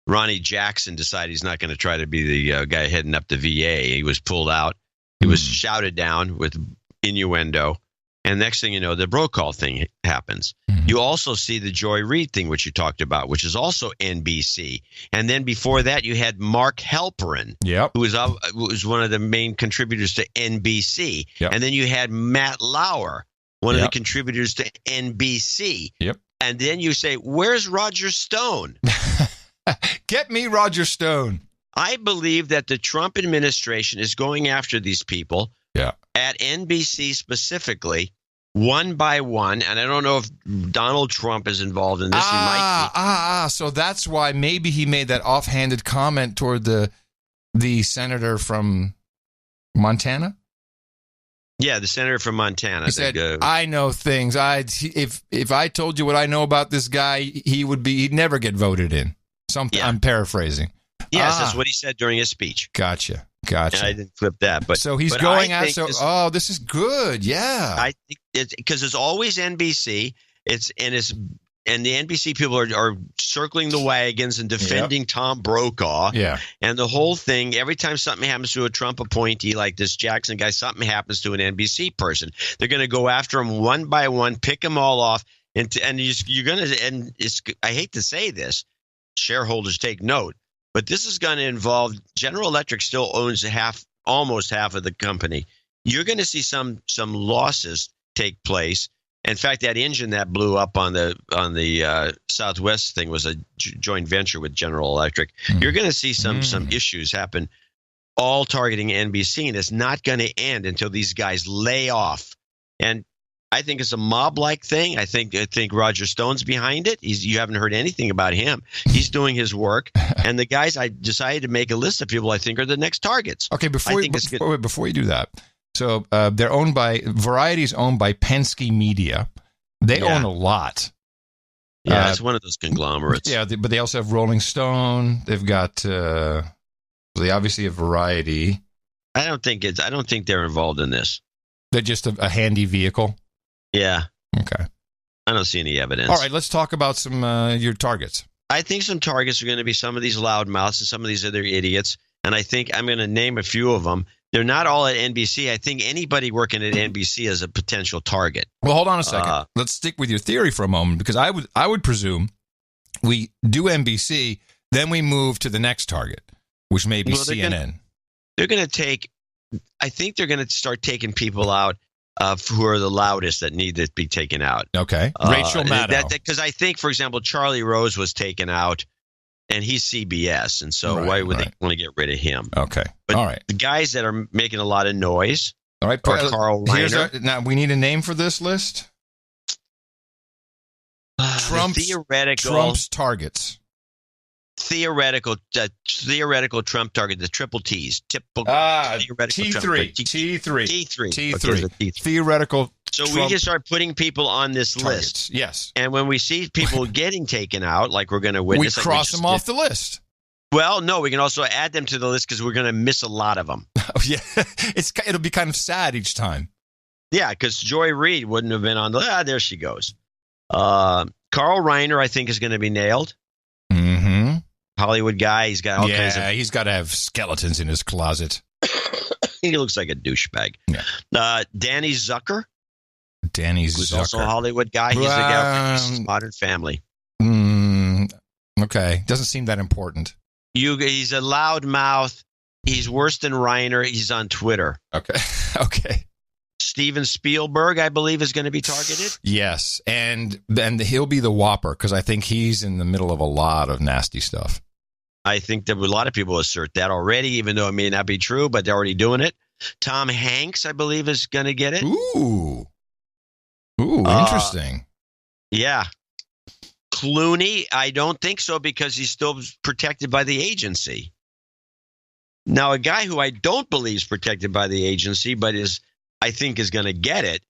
[SPEAKER 1] Ronnie Jackson decided he's not going to try to be the guy heading up the VA. He was pulled out. He was shouted down with innuendo. And next thing you know, the Brokaw thing happens. Mm-hmm. You also see the Joy Reid thing, which you talked about, which is also NBC. And then before that, you had Mark Halperin, who was one of the main contributors to NBC.
[SPEAKER 3] Yep.
[SPEAKER 1] And then you had Matt Lauer, one of the contributors to NBC.
[SPEAKER 3] Yep.
[SPEAKER 1] And then you say, where's Roger Stone?
[SPEAKER 3] Get me Roger Stone.
[SPEAKER 1] I believe that the Trump administration is going after these people at NBC specifically, one by one. And I don't know if Donald Trump is involved in this. He might be.
[SPEAKER 3] So that's why maybe he made that offhanded comment toward the senator from Montana.
[SPEAKER 1] Yeah, the senator from Montana.
[SPEAKER 3] He said, I know things. If I told you what I know about this guy, he'd never get voted in. I'm paraphrasing.
[SPEAKER 1] Yes, that's what he said during his speech.
[SPEAKER 3] Gotcha.
[SPEAKER 1] And I didn't flip that, but
[SPEAKER 3] so he's going out. So, this is good. Yeah,
[SPEAKER 1] I think because it's always NBC. And the NBC people are circling the wagons and defending Tom Brokaw.
[SPEAKER 3] Yeah,
[SPEAKER 1] and the whole thing. Every time something happens to a Trump appointee like this Jackson guy, something happens to an NBC person. They're going to go after him one by one, pick them all off, and you're going to. And I hate to say this, shareholders take note. But this is going to involve General Electric still owns almost half of the company. You're going to see some losses take place. In fact, that engine that blew up on the Southwest thing was a joint venture with General Electric. Mm. You're going to see some issues happen, all targeting NBC, and it's not going to end until these guys lay off. And I think it's a mob-like thing. I think Roger Stone's behind it. You haven't heard anything about him. He's doing his work. And the guys, I decided to make a list of people I think are the next targets.
[SPEAKER 3] Okay, before you do that, so they're owned by Variety's owned by Penske Media. They own a lot.
[SPEAKER 1] Yeah, it's one of those conglomerates.
[SPEAKER 3] Yeah, but they also have Rolling Stone. They've got they obviously have Variety.
[SPEAKER 1] I don't think they're involved in this.
[SPEAKER 3] They're just a handy vehicle.
[SPEAKER 1] Yeah.
[SPEAKER 3] Okay.
[SPEAKER 1] I don't see any evidence.
[SPEAKER 3] All right, let's talk about some your targets.
[SPEAKER 1] I think some targets are going to be some of these loudmouths and some of these other idiots, and I think I'm going to name a few of them. They're not all at NBC. I think anybody working at NBC is a potential target.
[SPEAKER 3] Well, hold on a second. Let's stick with your theory for a moment, because I would presume we do NBC, then we move to the next target, which may be CNN.
[SPEAKER 1] They're going to take. I think they're going to start taking people out who are the loudest that need to be taken out.
[SPEAKER 3] Okay. Rachel Maddow.
[SPEAKER 1] Because I think, for example, Charlie Rose was taken out, and he's CBS, and so why would they want to get rid of him?
[SPEAKER 3] Okay.
[SPEAKER 1] But
[SPEAKER 3] all right.
[SPEAKER 1] The guys that are making a lot of noise
[SPEAKER 3] are
[SPEAKER 1] Carl Reiner.
[SPEAKER 3] Now, we need a name for this list. Trump's targets.
[SPEAKER 1] Theoretical Trump target, the triple T's. Typical
[SPEAKER 3] T3. Theoretical.
[SPEAKER 1] So we can start putting people on this list.
[SPEAKER 3] Yes.
[SPEAKER 1] And when we see people getting taken out, like we're going to witness,
[SPEAKER 3] we cross them off the list.
[SPEAKER 1] Well, no, we can also add them to the list because we're going to miss a lot of them.
[SPEAKER 3] Oh, yeah. It'll be kind of sad each time.
[SPEAKER 1] Yeah, because Joy Reid wouldn't have been on the. There she goes. Carl Reiner, I think, is going to be nailed.
[SPEAKER 3] Mm-hmm.
[SPEAKER 1] Hollywood guy. He's got all kinds of.
[SPEAKER 3] Yeah, he's got to have skeletons in his closet.
[SPEAKER 1] He looks like a douchebag.
[SPEAKER 3] Yeah.
[SPEAKER 1] Danny Zucker.
[SPEAKER 3] Who's
[SPEAKER 1] also a Hollywood guy. He's the guy from Modern Family.
[SPEAKER 3] Okay. Doesn't seem that important.
[SPEAKER 1] He's a loudmouth. He's worse than Reiner. He's on Twitter.
[SPEAKER 3] Okay. Okay.
[SPEAKER 1] Steven Spielberg, I believe, is going to be targeted.
[SPEAKER 3] Yes, and he'll be the whopper because I think he's in the middle of a lot of nasty stuff.
[SPEAKER 1] I think that a lot of people assert that already, even though it may not be true, but they're already doing it. Tom Hanks, I believe, is going to get it.
[SPEAKER 3] Ooh, interesting.
[SPEAKER 1] Yeah. Clooney, I don't think so because he's still protected by the agency. Now, a guy who I don't believe is protected by the agency, but I think is going to get it,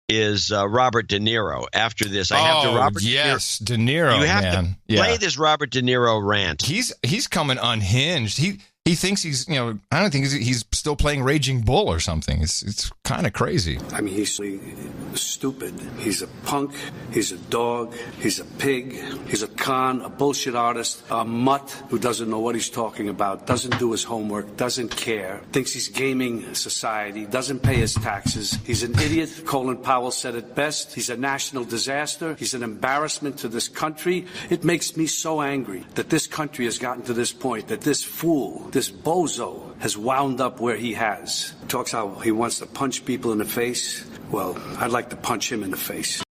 [SPEAKER 1] is Robert De Niro. After this, I have to Robert.
[SPEAKER 3] Yes, De Niro.
[SPEAKER 1] You have to play this Robert De Niro rant.
[SPEAKER 3] He's coming unhinged. He thinks he's, I don't think he's still playing Raging Bull or something. It's kind of crazy.
[SPEAKER 2] I mean, he's stupid. He's a punk. He's a dog. He's a pig. He's a con, a bullshit artist, a mutt who doesn't know what he's talking about, doesn't do his homework, doesn't care, thinks he's gaming society, doesn't pay his taxes. He's an idiot. Colin Powell said it best. He's a national disaster. He's an embarrassment to this country. It makes me so angry that this country has gotten to this point, that this fool, this bozo has wound up where he has. Talks how he wants to punch people in the face. Well, I'd like to punch him in the face.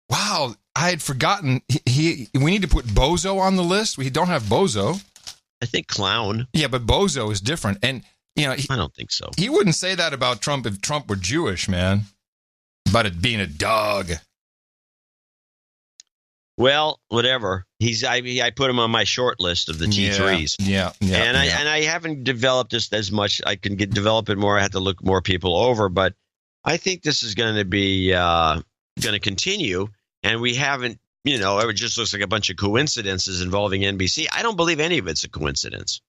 [SPEAKER 3] Wow, I had forgotten. We need to put bozo on the list. We don't have bozo.
[SPEAKER 1] I think clown.
[SPEAKER 3] Yeah, but bozo is different. And,
[SPEAKER 1] I don't think so.
[SPEAKER 3] He wouldn't say that about Trump if Trump were Jewish, man. About it being a dog.
[SPEAKER 1] Well, whatever. I put him on my short list of the T3s.
[SPEAKER 3] Yeah.
[SPEAKER 1] And I haven't developed this as much. I can develop it more. I have to look more people over, but I think this is going to be going to continue. And we haven't, it just looks like a bunch of coincidences involving NBC. I don't believe any of it's a coincidence.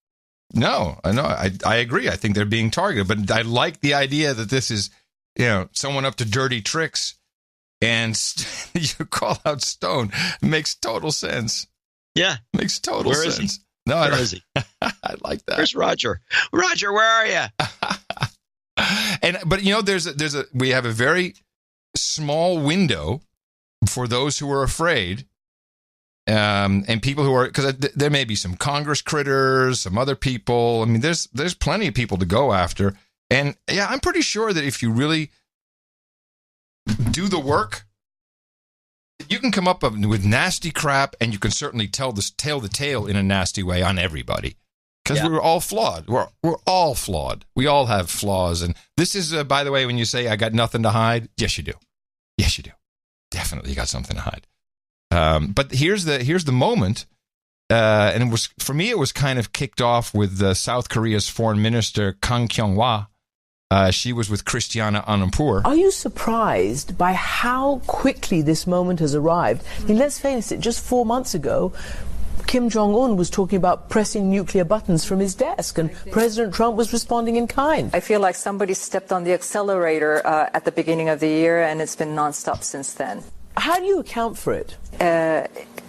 [SPEAKER 3] No, I know. I agree. I think they're being targeted, but I like the idea that this is, someone up to dirty tricks. And you call out Stone. It makes total sense.
[SPEAKER 1] Yeah.
[SPEAKER 3] Makes total sense.
[SPEAKER 1] Is he?
[SPEAKER 3] No,
[SPEAKER 1] where is he?
[SPEAKER 3] I like that.
[SPEAKER 1] Where's Roger? Roger, where are you?
[SPEAKER 3] But we have a very small window for those who are afraid, and people who are, because there may be some Congress critters, some other people. I mean, there's plenty of people to go after, and yeah, I'm pretty sure that if you really do the work, you can come up with nasty crap, and you can certainly tell the tale in a nasty way on everybody. Because we're all flawed. We're all flawed. We all have flaws. And this is, by the way, when you say, I got nothing to hide, yes, you do. Yes, you do. Definitely you got something to hide. But here's the moment. And it was, for me, it was kind of kicked off with South Korea's foreign minister, Kang Kyung-hwa. She was with Christiana Amanpour.
[SPEAKER 8] Are you surprised by how quickly this moment has arrived? I mean, let's face it, just 4 months ago, Kim Jong-un was talking about pressing nuclear buttons from his desk, and President Trump was responding in kind.
[SPEAKER 20] I feel like somebody stepped on the accelerator at the beginning of the year, and it's been nonstop since then.
[SPEAKER 8] How do you account for it?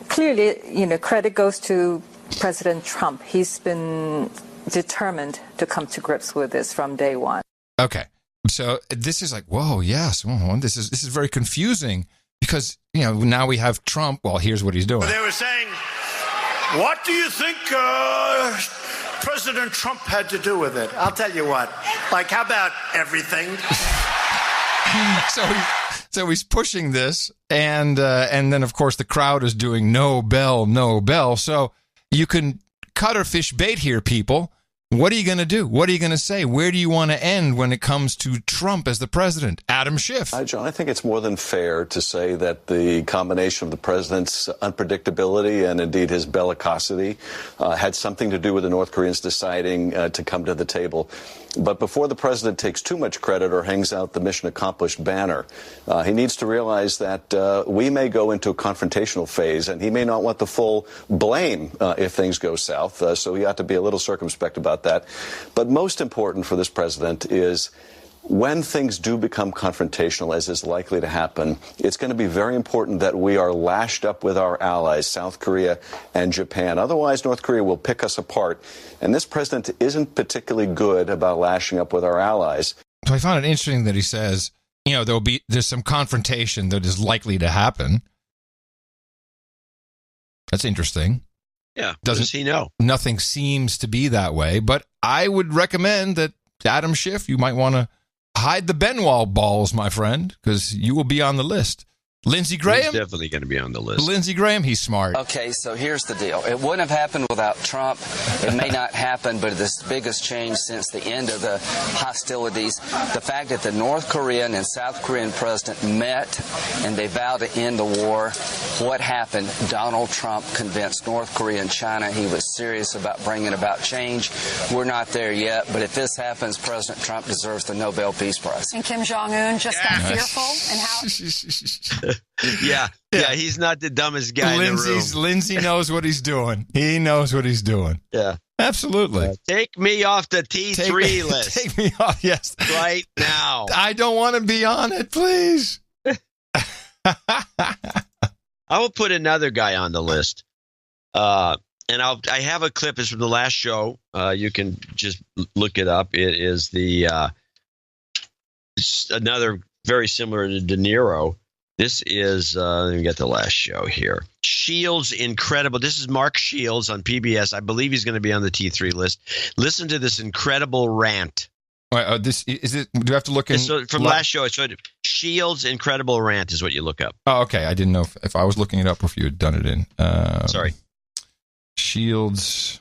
[SPEAKER 20] Clearly, credit goes to President Trump. He's been determined to come to grips with this from day one.
[SPEAKER 3] Okay, so this is like, whoa, yes, this is very confusing because now we have Trump. Well, here's what he's doing.
[SPEAKER 9] They were saying, what do you think President Trump had to do with it? I'll tell you what. Like, how about everything?
[SPEAKER 3] So he's pushing this, and then of course the crowd is doing no bell, no bell. So you can cut or fish bait here, people. What are you going to do? What are you going to say? Where do you want to end when it comes to Trump as the president? Adam Schiff.
[SPEAKER 21] Hi, John. I think it's more than fair to say that the combination of the president's unpredictability and indeed his bellicosity had something to do with the North Koreans deciding to come to the table. But before the president takes too much credit or hangs out the mission accomplished banner, he needs to realize that we may go into a confrontational phase, and he may not want the full blame if things go south. So he ought to be a little circumspect about that. But most important for this president is when things do become confrontational, as is likely to happen, it's going to be very important that we are lashed up with our allies, South Korea and Japan. Otherwise, North Korea will pick us apart. And this president isn't particularly good about lashing up with our allies.
[SPEAKER 3] So I found it interesting that he says, there's some confrontation that is likely to happen. That's interesting.
[SPEAKER 1] Yeah. Doesn't he know?
[SPEAKER 3] Nothing seems to be that way. But I would recommend that Adam Schiff, you might want to hide the Benoit balls, my friend, because you will be on the list. Lindsey Graham?
[SPEAKER 1] He's definitely going to be on the list.
[SPEAKER 3] Lindsey Graham, he's smart.
[SPEAKER 4] Okay, so here's the deal. It wouldn't have happened without Trump. It may not happen, but it's the biggest change since the end of the hostilities. The fact that the North Korean and South Korean president met and they vowed to end the war. What happened? Donald Trump convinced North Korea and China he was serious about bringing about change. We're not there yet, but if this happens, President Trump deserves the Nobel Peace Prize.
[SPEAKER 15] And Kim Jong-un just got fearful and how...
[SPEAKER 1] Yeah, he's not the dumbest guy in the room.
[SPEAKER 3] Lindsey knows what he's doing. He knows what he's doing.
[SPEAKER 1] Yeah.
[SPEAKER 3] Absolutely.
[SPEAKER 1] Take me off the T3 list.
[SPEAKER 3] Take me off, yes.
[SPEAKER 1] Right now.
[SPEAKER 3] I don't want to be on it, please.
[SPEAKER 1] I will put another guy on the list. And I have a clip. It's from the last show. You can just look it up. It is it's another very similar to De Niro. This is, let me get the last show here. Shields Incredible. This is Mark Shields on PBS. I believe he's going to be on the T3 list. Listen to this incredible rant.
[SPEAKER 3] This is it. Do I have to look in?
[SPEAKER 1] From last show, it's Shields Incredible Rant is what you look up.
[SPEAKER 3] Oh, okay. I didn't know if I was looking it up or if you had done it in.
[SPEAKER 1] Sorry.
[SPEAKER 3] Shields.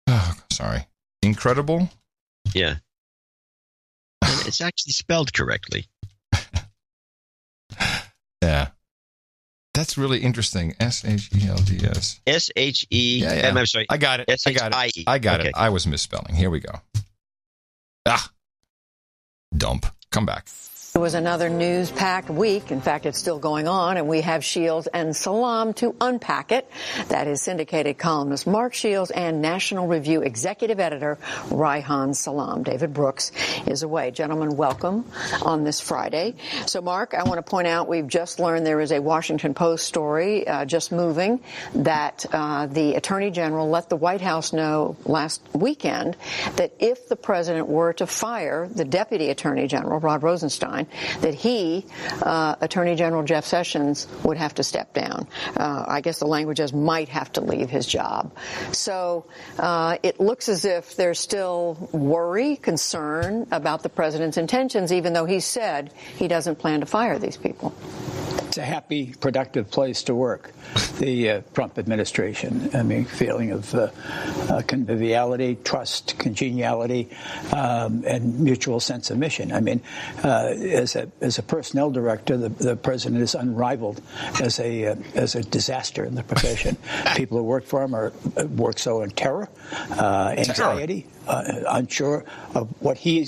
[SPEAKER 3] Oh, sorry. Incredible?
[SPEAKER 1] Yeah. And it's actually spelled correctly.
[SPEAKER 3] Yeah. That's really interesting. SHELDS.
[SPEAKER 1] SHE.
[SPEAKER 3] Yeah.
[SPEAKER 1] I'm sorry.
[SPEAKER 3] I got it. I got it. I was misspelling. Here we go. Dump. Come back.
[SPEAKER 7] It was another news-packed week. In fact, it's still going on, and we have Shields and Salam to unpack it. That is syndicated columnist Mark Shields and National Review executive editor Reihan Salam. David Brooks is away. Gentlemen, welcome on this Friday. So, Mark, I want to point out we've just learned there is a Washington Post story just moving that the Attorney General let the White House know last weekend that if the president were to fire the Deputy Attorney General, Rod Rosenstein, that he, Attorney General Jeff Sessions, would have to step down. I guess the language is might have to leave his job. So it looks as if there's still worry, concern about the president's intentions, even though he said he doesn't plan to fire these people.
[SPEAKER 22] It's a happy, productive place to work, the Trump administration. I mean, feeling of conviviality, trust, congeniality, and mutual sense of mission. I mean, as a personnel director, the president is unrivaled as a disaster in the profession. People who work for him work so in terror, anxiety, unsure of what he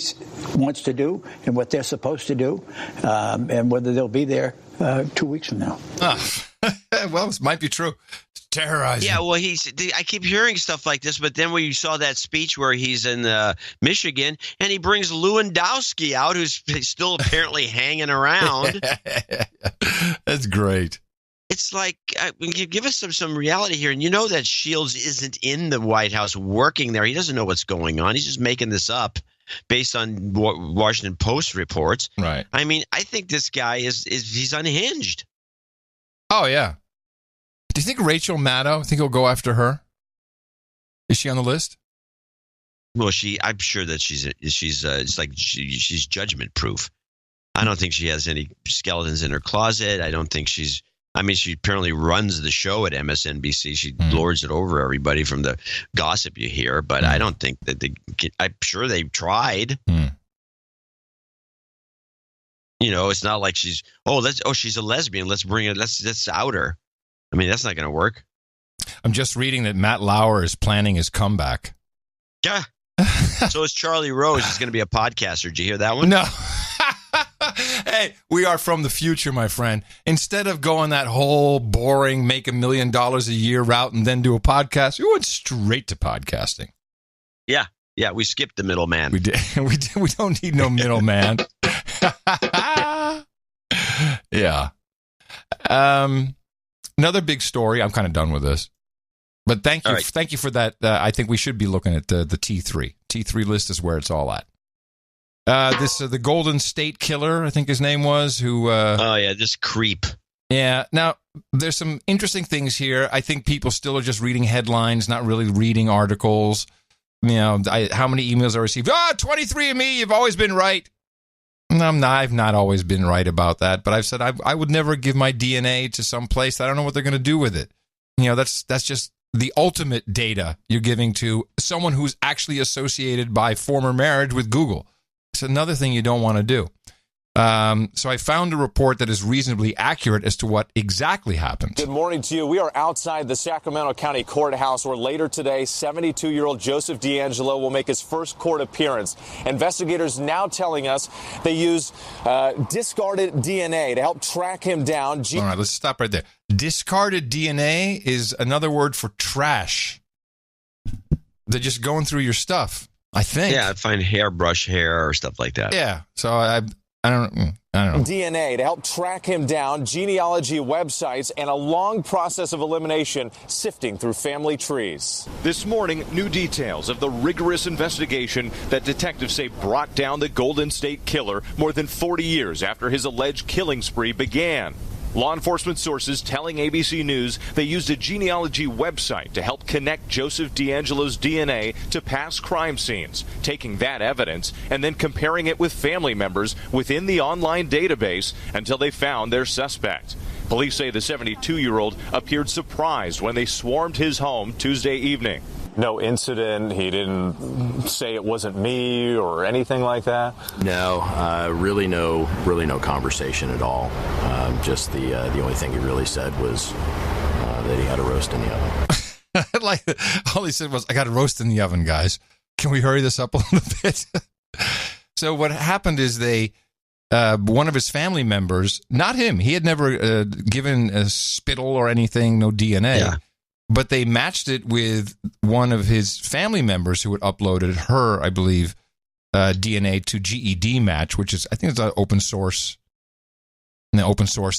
[SPEAKER 22] wants to do and what they're supposed to do, and whether they'll be there 2 weeks from now.
[SPEAKER 3] Well, this might be true. It's terrorizing.
[SPEAKER 1] Yeah, well, I keep hearing stuff like this, but then when you saw that speech where he's in Michigan and he brings Lewandowski out, who's still apparently hanging around.
[SPEAKER 3] That's great.
[SPEAKER 1] It's like, give us some reality here. And you know that Shields isn't in the White House working there. He doesn't know what's going on. He's just making this up based on Washington Post reports.
[SPEAKER 3] Right.
[SPEAKER 1] I mean, I think this guy he's unhinged.
[SPEAKER 3] Oh, yeah. Do you think Rachel Maddow, he'll go after her? Is she on the list?
[SPEAKER 1] Well, I'm sure that it's like she's judgment proof. I don't think she has any skeletons in her closet. I don't think she apparently runs the show at MSNBC. She lords it over everybody from the gossip you hear, but I don't think that I'm sure they've tried. You know, it's not like she's a lesbian. Let's bring it. Let's out her. I mean, that's not going to work.
[SPEAKER 3] I'm just reading that Matt Lauer is planning his comeback.
[SPEAKER 1] Yeah. So is Charlie Rose. He's going to be a podcaster. Did you hear that one?
[SPEAKER 3] No. Hey, we are from the future, my friend. Instead of going that whole boring make $1 million a year route and then do a podcast, we went straight to podcasting.
[SPEAKER 1] Yeah. Yeah, we skipped the middleman.
[SPEAKER 3] We did. We don't need no middleman. Yeah. Another big story. I'm kind of done with this. But thank you. Right. Thank you for that. I think we should be looking at the T3. T3 list is where it's all at. The Golden State Killer, I think his name was, who...
[SPEAKER 1] this creep.
[SPEAKER 3] Yeah. Now, there's some interesting things here. I think people still are just reading headlines, not really reading articles. How many emails I received? 23andMe, you've always been right. I've not always been right about that, but I've said I would never give my DNA to some place that I don't know what they're going to do with it. That's just the ultimate data you're giving to someone who's actually associated by former marriage with Google. It's another thing you don't want to do. So I found a report that is reasonably accurate as to what exactly happened.
[SPEAKER 10] Good morning to you. We are outside the Sacramento County Courthouse where later today, 72-year-old Joseph DeAngelo will make his first court appearance. Investigators now telling us they use discarded DNA to help track him down.
[SPEAKER 3] All right, let's stop right there. Discarded DNA is another word for trash. They're just going through your stuff, I think.
[SPEAKER 1] Yeah, I'd find hairbrush hair or stuff like that.
[SPEAKER 3] Yeah, so I don't know.
[SPEAKER 10] DNA to help track him down, genealogy websites, and a long process of elimination sifting through family trees.
[SPEAKER 17] This morning, new details of the rigorous investigation that detectives say brought down the Golden State Killer more than 40 years after his alleged killing spree began. Law enforcement sources telling ABC News they used a genealogy website to help connect Joseph DeAngelo's DNA to past crime scenes, taking that evidence and then comparing it with family members within the online database until they found their suspect. Police say the 72-year-old appeared surprised when they swarmed his home Tuesday evening.
[SPEAKER 10] No incident. He didn't say it wasn't me or anything like that.
[SPEAKER 23] No, really no conversation at all. Just the only thing he really said was that he had a roast in the oven.
[SPEAKER 3] Like all he said was, "I got a roast in the oven, guys. Can we hurry this up a little bit?" So what happened is one of his family members, not him, he had never given a spittle or anything, no DNA. Yeah. But they matched it with one of his family members who had uploaded her, I believe, DNA to GED Match, which is, I think it's an open source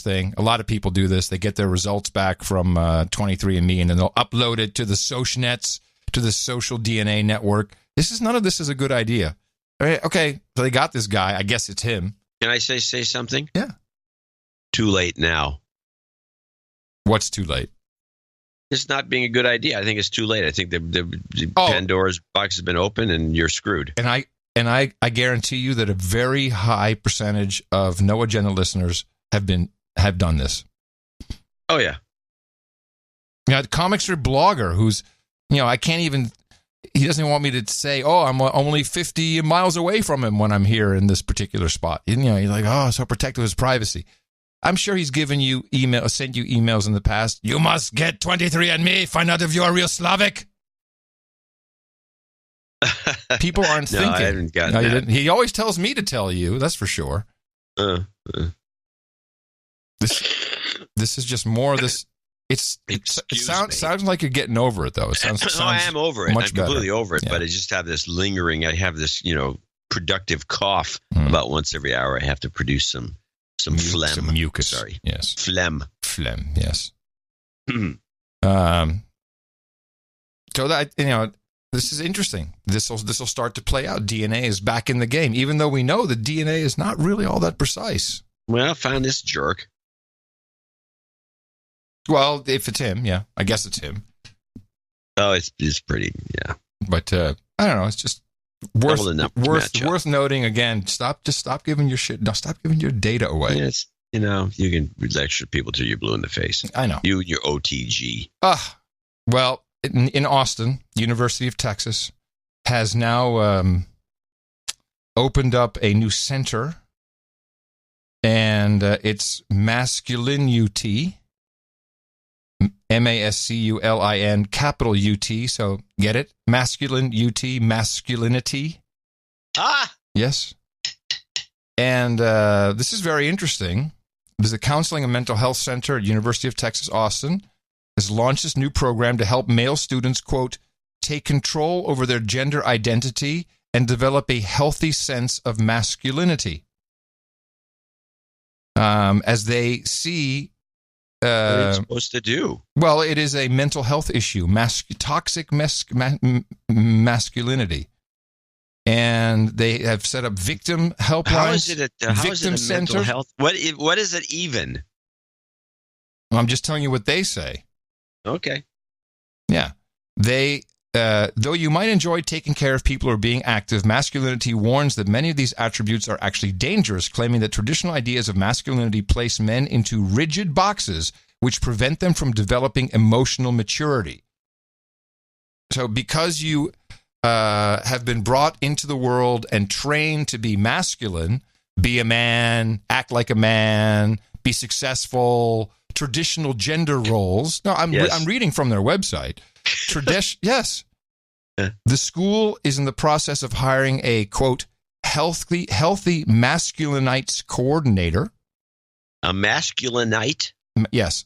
[SPEAKER 3] thing. A lot of people do this. They get their results back from 23andMe, and then they'll upload it to the Socialnets, to the social DNA network. None of this is a good idea. Okay, so they got this guy. I guess it's him.
[SPEAKER 1] Can I say something?
[SPEAKER 3] Yeah.
[SPEAKER 1] Too late now.
[SPEAKER 3] What's too late?
[SPEAKER 1] It's not being a good idea. I think it's too late. I think the Pandora's box has been opened, and you're screwed.
[SPEAKER 3] And I guarantee you that a very high percentage of No Agenda listeners have done this.
[SPEAKER 1] Oh yeah.
[SPEAKER 3] The Comic Strip blogger who's, I can't even. He doesn't want me to say, I'm only 50 miles away from him when I'm here in this particular spot. He's like, so protective of his privacy. I'm sure he's sent you emails in the past. You must get 23andMe, find out if you are real Slavic. People aren't thinking.
[SPEAKER 1] I haven't gotten that.
[SPEAKER 3] You didn't? He always tells me to tell you, that's for sure. This is just more of this. It sounds like you're getting over it, though. It sounds
[SPEAKER 1] I am over it. I'm completely over it,
[SPEAKER 3] yeah.
[SPEAKER 1] But I just have this lingering. I have this, productive cough. About once every hour, I have to produce some phlegm.
[SPEAKER 3] Some mucus.
[SPEAKER 1] Sorry.
[SPEAKER 3] Yes.
[SPEAKER 1] Phlegm,
[SPEAKER 3] yes. So that, this is interesting. This will start to play out. DNA is back in the game, even though we know that DNA is not really all that precise.
[SPEAKER 1] Well, I found this jerk.
[SPEAKER 3] Well, if it's him, yeah. I guess it's him.
[SPEAKER 1] Oh, it's pretty, yeah.
[SPEAKER 3] But I don't know, it's just worth noting again. Stop giving your shit. No, stop giving your data away.
[SPEAKER 1] Yes, you can lecture people till you're blue in the face.
[SPEAKER 3] I know.
[SPEAKER 1] You and your OTG.
[SPEAKER 3] Well, in Austin, University of Texas has now opened up a new center, and it's Masculinity, MASCULIN, capital UT. So get it? Masculine UT, masculinity. Yes. And this is very interesting. There's a counseling and mental health center at University of Texas, Austin, has launched this new program to help male students, quote, take control over their gender identity and develop a healthy sense of masculinity. As they see...
[SPEAKER 1] what are you supposed to do?
[SPEAKER 3] Well, it is a mental health issue, toxic masculinity. And they have set up victim helplines.
[SPEAKER 1] How is it a mental health? What is it even?
[SPEAKER 3] I'm just telling you what they say.
[SPEAKER 1] Okay.
[SPEAKER 3] Yeah. Though you might enjoy taking care of people or being active, masculinity warns that many of these attributes are actually dangerous, claiming that traditional ideas of masculinity place men into rigid boxes which prevent them from developing emotional maturity. So because you have been brought into the world and trained to be masculine, be a man, act like a man, be successful, traditional gender roles. No, I'm reading from their website. Yes. The school is in the process of hiring a, quote, healthy masculinites coordinator.
[SPEAKER 1] A masculinite?
[SPEAKER 3] Yes.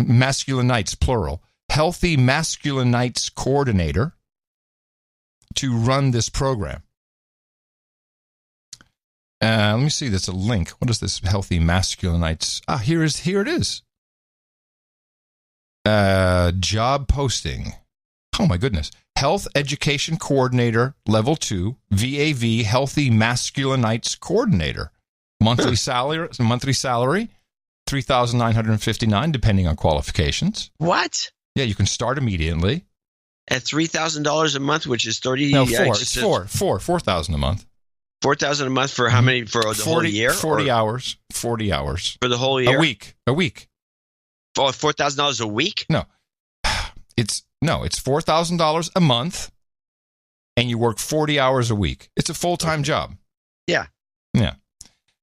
[SPEAKER 3] Masculinites, plural. Healthy masculinites coordinator to run this program. Let me see. There's a link. What is this healthy masculinites? Here it is. Job posting. Oh my goodness. Health Education Coordinator, Level 2, VAV, Healthy Masculinites Coordinator. Monthly salary, $3,959, depending on qualifications.
[SPEAKER 1] What?
[SPEAKER 3] Yeah, you can start immediately.
[SPEAKER 1] At $3,000 a month, which is 30.
[SPEAKER 3] No, $4,000 a month.
[SPEAKER 1] $4,000 a month for how many? For the whole year?
[SPEAKER 3] 40 hours. 40 hours.
[SPEAKER 1] For the whole year?
[SPEAKER 3] A week.
[SPEAKER 1] Oh, $4,000 a week?
[SPEAKER 3] No. It's $4,000 a month, and you work 40 hours a week. It's a full-time job.
[SPEAKER 1] Yeah.
[SPEAKER 3] Yeah.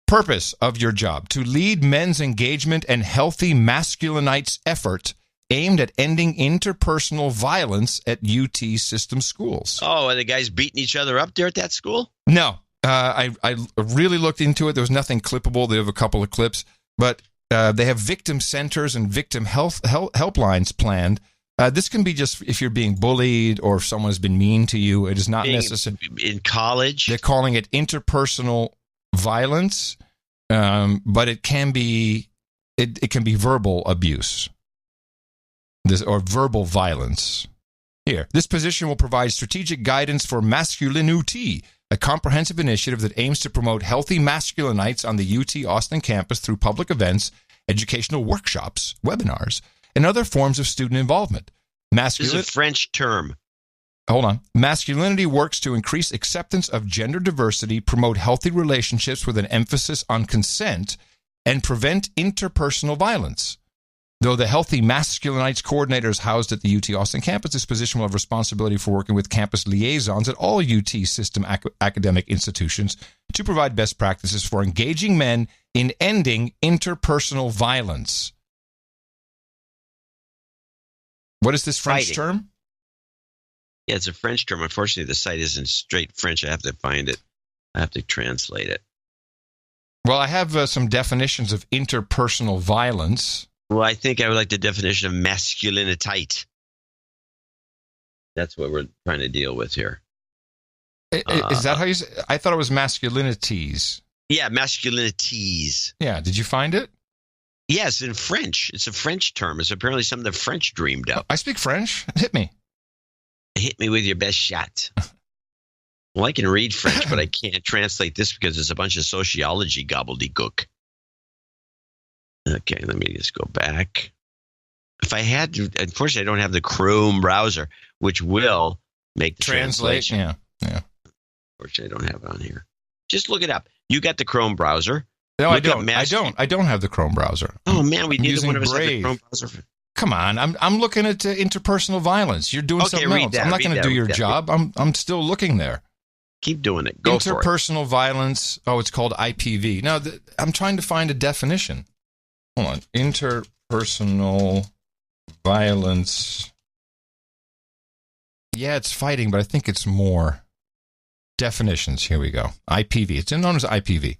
[SPEAKER 3] Purpose of your job: to lead men's engagement and healthy masculinites effort aimed at ending interpersonal violence at UT system schools.
[SPEAKER 1] Oh, are the guys beating each other up there at that school?
[SPEAKER 3] No. I really looked into it. There was nothing clippable. They have a couple of clips, but they have victim centers and victim helplines planned. This can be just if you're being bullied or if someone has been mean to you. It is not necessary.
[SPEAKER 1] In college?
[SPEAKER 3] They're calling it interpersonal violence, but it can be verbal abuse or verbal violence. Here, this position will provide strategic guidance for Masculinity, a comprehensive initiative that aims to promote healthy masculinites on the UT Austin campus through public events, educational workshops, webinars, and other forms of student involvement.
[SPEAKER 1] This is a French term.
[SPEAKER 3] Hold on. Masculinity works to increase acceptance of gender diversity, promote healthy relationships with an emphasis on consent, and prevent interpersonal violence. Though the Healthy Masculinites Coordinator is housed at the UT Austin campus, this position will have responsibility for working with campus liaisons at all UT system academic institutions to provide best practices for engaging men in ending interpersonal violence. What is this French term?
[SPEAKER 1] Yeah, it's a French term. Unfortunately, the site isn't straight French. I have to find it. I have to translate it.
[SPEAKER 3] Well, I have some definitions of interpersonal violence.
[SPEAKER 1] Well, I think I would like the definition of masculinitite. That's what we're trying to deal with here.
[SPEAKER 3] Is that how you say it? I thought it was masculinities.
[SPEAKER 1] Yeah, masculinities.
[SPEAKER 3] Yeah, did you find it?
[SPEAKER 1] Yes, in French. It's a French term. It's apparently something the French dreamed up.
[SPEAKER 3] I speak French. Hit me.
[SPEAKER 1] Hit me with your best shot. Well, I can read French, but I can't translate this because it's a bunch of sociology gobbledygook. Okay, let me just go back. If I had to, unfortunately, I don't have the Chrome browser, which will make the translation.
[SPEAKER 3] Yeah.
[SPEAKER 1] Unfortunately, I don't have it on here. Just look it up. You got the Chrome browser.
[SPEAKER 3] No, I don't. I don't have the Chrome browser.
[SPEAKER 1] Oh man, we neither one of us have the Chrome browser.
[SPEAKER 3] Come on, I'm looking at interpersonal violence. You're doing something else. I'm not going to do your job. I'm still looking there.
[SPEAKER 1] Keep doing it. Go for it.
[SPEAKER 3] Interpersonal violence. Oh, it's called IPV. No, I'm trying to find a definition. Hold on. Interpersonal violence. Yeah, it's fighting, but I think it's more. Definitions. Here we go. IPV. It's known as IPV.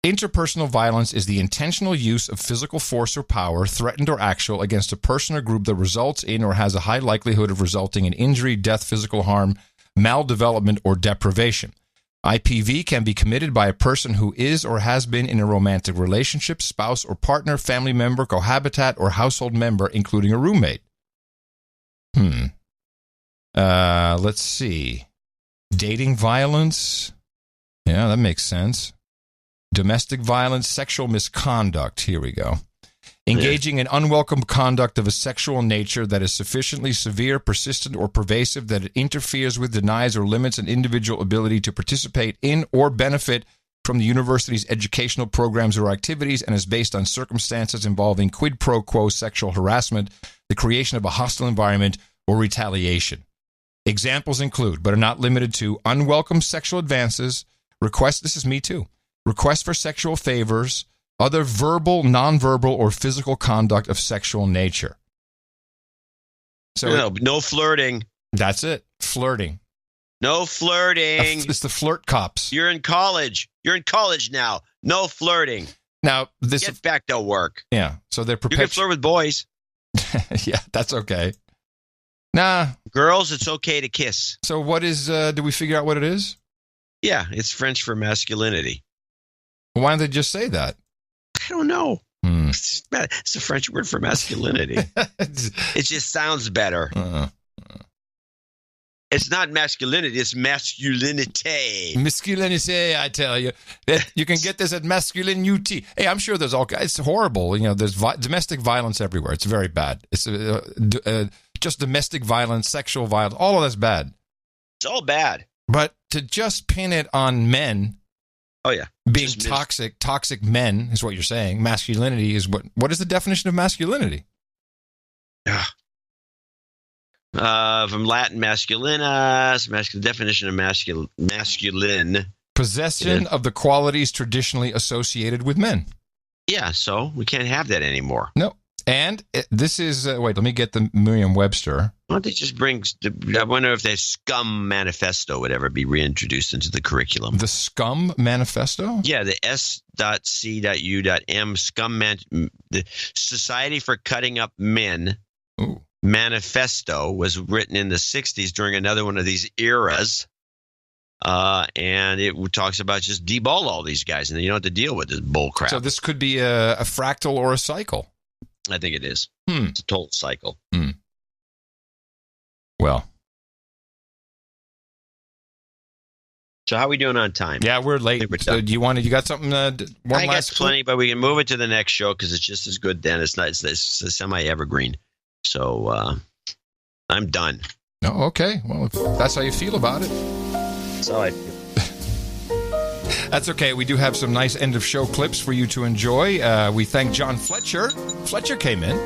[SPEAKER 3] Interpersonal violence is the intentional use of physical force or power, threatened or actual, against a person or group that results in or has a high likelihood of resulting in injury, death, physical harm, maldevelopment, or deprivation. IPV can be committed by a person who is or has been in a romantic relationship, spouse or partner, family member, cohabitat, or household member, including a roommate. Let's see. Dating violence. Yeah, that makes sense. Domestic violence, sexual misconduct. Here we go. Engaging in unwelcome conduct of a sexual nature that is sufficiently severe, persistent, or pervasive that it interferes with, denies, or limits an individual ability to participate in or benefit from the university's educational programs or activities and is based on circumstances involving quid pro quo sexual harassment, the creation of a hostile environment, or retaliation. Examples include, but are not limited to, unwelcome sexual advances, requests, this is me too, requests for sexual favors, other verbal, nonverbal, or physical conduct of sexual nature. So
[SPEAKER 1] no flirting.
[SPEAKER 3] That's it. Flirting.
[SPEAKER 1] No flirting.
[SPEAKER 3] It's the flirt cops.
[SPEAKER 1] You're in college. You're in college now. No flirting.
[SPEAKER 3] Now,
[SPEAKER 1] get back to work.
[SPEAKER 3] Yeah. So they're
[SPEAKER 1] You can flirt with boys.
[SPEAKER 3] Yeah, that's okay. Nah.
[SPEAKER 1] Girls, it's okay to kiss.
[SPEAKER 3] So what is, do we figure out what it is?
[SPEAKER 1] Yeah, it's French for masculinity.
[SPEAKER 3] Why don't they just say that?
[SPEAKER 1] I don't know. It's a French word for masculinity. It just sounds better. It's not masculinity, it's masculinity.
[SPEAKER 3] Masculinity, I tell you. You can get this at Masculine UT. Hey, I'm sure there's all kinds. It's horrible. You know, there's domestic violence everywhere. It's very bad. It's just domestic violence, sexual violence. All of that's bad.
[SPEAKER 1] It's all bad.
[SPEAKER 3] But to just pin it on men.
[SPEAKER 1] Oh, yeah.
[SPEAKER 3] Being toxic men is what you're saying. Masculinity is what is the definition of masculinity?
[SPEAKER 1] From Latin masculinus, definition of masculine.
[SPEAKER 3] Possession of the qualities traditionally associated with men.
[SPEAKER 1] Yeah, so we can't have that anymore.
[SPEAKER 3] No. And this is, wait, let me get the Merriam-Webster.
[SPEAKER 1] Why don't they just bring, I wonder if the Scum Manifesto would ever be reintroduced into the curriculum.
[SPEAKER 3] The Scum Manifesto?
[SPEAKER 1] Yeah, the S.C.U.M. the Society for Cutting Up Men Manifesto was written in the 60s during another one of these eras. And it talks about just deball all these guys, and you don't have to deal with this bull crap.
[SPEAKER 3] So this could be a fractal or a cycle.
[SPEAKER 1] I think it is. It's a total cycle.
[SPEAKER 3] Well.
[SPEAKER 1] So how are we doing on time?
[SPEAKER 3] Yeah, we're late. Do you got something?
[SPEAKER 1] I got plenty, but we can move it to the next show because it's just as good then. It's semi-evergreen. So I'm done.
[SPEAKER 3] Oh, okay. Well, if that's how you feel about it.
[SPEAKER 1] That's how I feel.
[SPEAKER 3] That's okay. We do have some nice end-of-show clips for you to enjoy. We thank John Fletcher. Fletcher came in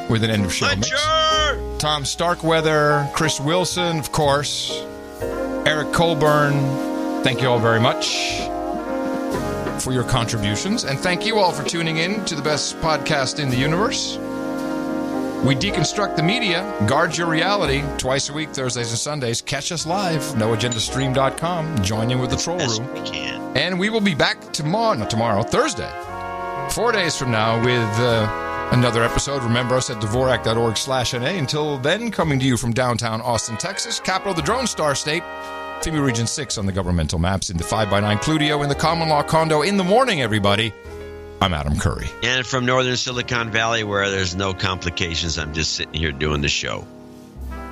[SPEAKER 3] with an end-of-show mix. Tom Starkweather, Chris Wilson, of course, Eric Colburn. Thank you all very much for your contributions. And thank you all for tuning in to the best podcast in the universe. We deconstruct the media, guard your reality, twice a week, Thursdays and Sundays. Catch us live, noagendastream.com. Join in with the troll room.
[SPEAKER 1] We can.
[SPEAKER 3] And we will be back Thursday, 4 days from now with another episode. Remember us at Dvorak.org/NA. Until then, coming to you from downtown Austin, Texas, capital of the Drone Star State, FEMA Region 6 on the governmental maps, in the 5x9 Cludio, in the common law condo. In the morning, everybody. I'm Adam Curry.
[SPEAKER 1] And from northern Silicon Valley, where there's no complications, I'm just sitting here doing the show.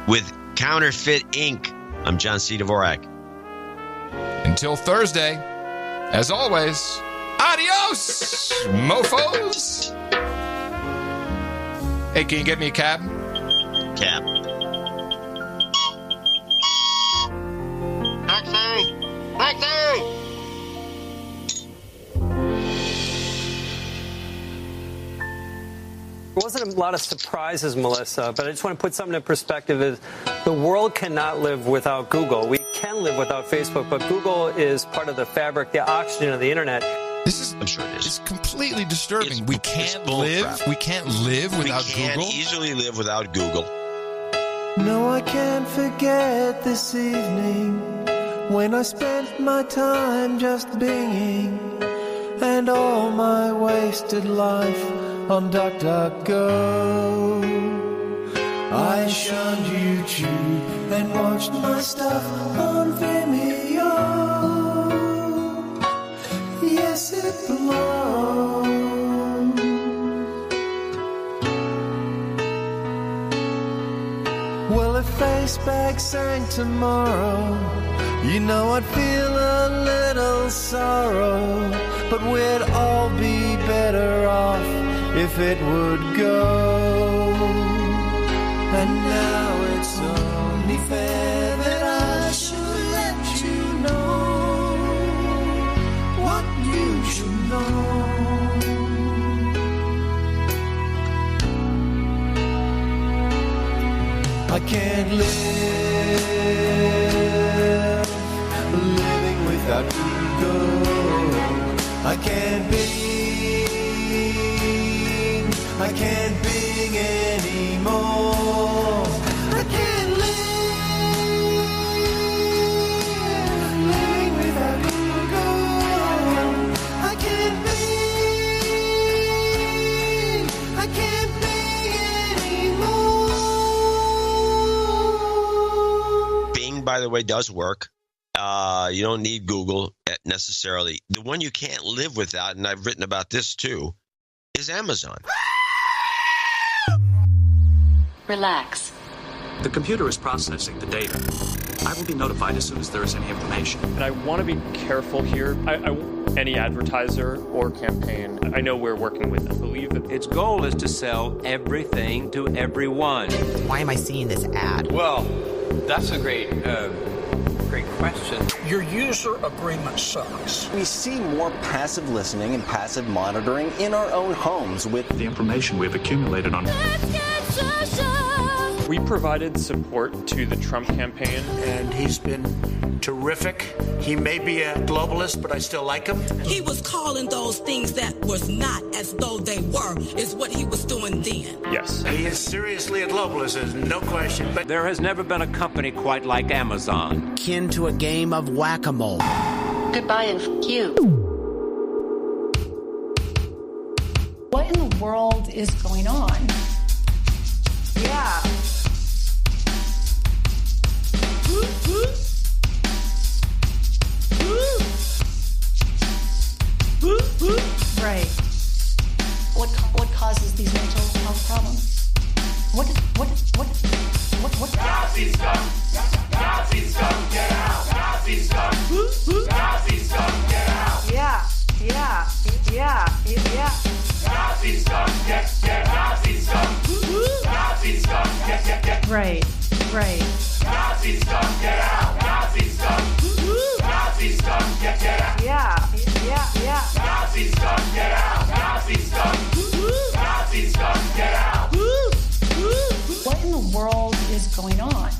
[SPEAKER 1] With Counterfeit Inc., I'm John C. Dvorak.
[SPEAKER 3] Until Thursday, as always, adios, mofos. Hey, can you get me a cab?
[SPEAKER 1] Cab.
[SPEAKER 9] Taxi! Taxi!
[SPEAKER 11] There wasn't a lot of surprises, Melissa, but I just want to put something in perspective. Is the world cannot live without Google. We can live without Facebook, but Google is part of the fabric, the oxygen of the internet.
[SPEAKER 3] This is, I'm sure it is. It's completely disturbing. We can't live without Google.
[SPEAKER 1] We can't easily live without Google.
[SPEAKER 9] No, I can't forget this evening when I spent my time just binging and all my wasted life on DuckDuckGo. I shunned YouTube and watched my stuff on Vimeo. Yes, it blows. Well, if Faceback sang tomorrow, you know I'd feel a little sorrow, but we'd all be better off if it would go. And now it's only fair that I should let you know what you should know. I can't live living without ego. I can't be anymore. I can't live living without ego. I can't be anymore.
[SPEAKER 1] Bing, by the way, does work. You don't need Google necessarily. The one you can't live without, and I've written about this too, is Amazon.
[SPEAKER 5] Relax.
[SPEAKER 12] The computer is processing the data. I will be notified as soon as there is any information.
[SPEAKER 13] And I want to be careful here. Any advertiser or campaign, I know we're working with them. I believe that
[SPEAKER 24] its goal is to sell everything to everyone.
[SPEAKER 25] Why am I seeing this ad?
[SPEAKER 26] Well, that's a great question.
[SPEAKER 27] Your user agreement sucks.
[SPEAKER 28] We see more passive listening and passive monitoring in our own homes with
[SPEAKER 12] the information we've accumulated on.
[SPEAKER 13] We provided support to the Trump campaign.
[SPEAKER 27] And he's been terrific. He may be a globalist, but I still like him.
[SPEAKER 29] He was calling those things that was not as though they were, is what he was doing then.
[SPEAKER 13] Yes.
[SPEAKER 27] He is seriously a globalist, there's no question. But
[SPEAKER 24] there has never been a company quite like Amazon.
[SPEAKER 25] Akin to a game of whack-a-mole.
[SPEAKER 5] Goodbye and f*** you.
[SPEAKER 30] What in the world is going on? Yeah. Right. What causes these mental health problems? What?
[SPEAKER 9] Nazi scum! Nazi scum, get out! Nazi scum! Nazi scum, get out!
[SPEAKER 30] Yeah.
[SPEAKER 9] Nazi scum, get Nazi scum! Nazi scum, get.
[SPEAKER 30] Right.
[SPEAKER 9] Nazi scum, get out! Nazi scum! Nazi scum, get out!
[SPEAKER 30] Yeah.
[SPEAKER 9] Nazi scum, get out! Nazi scum! Nazi scum, get out!
[SPEAKER 30] What in the world is going on?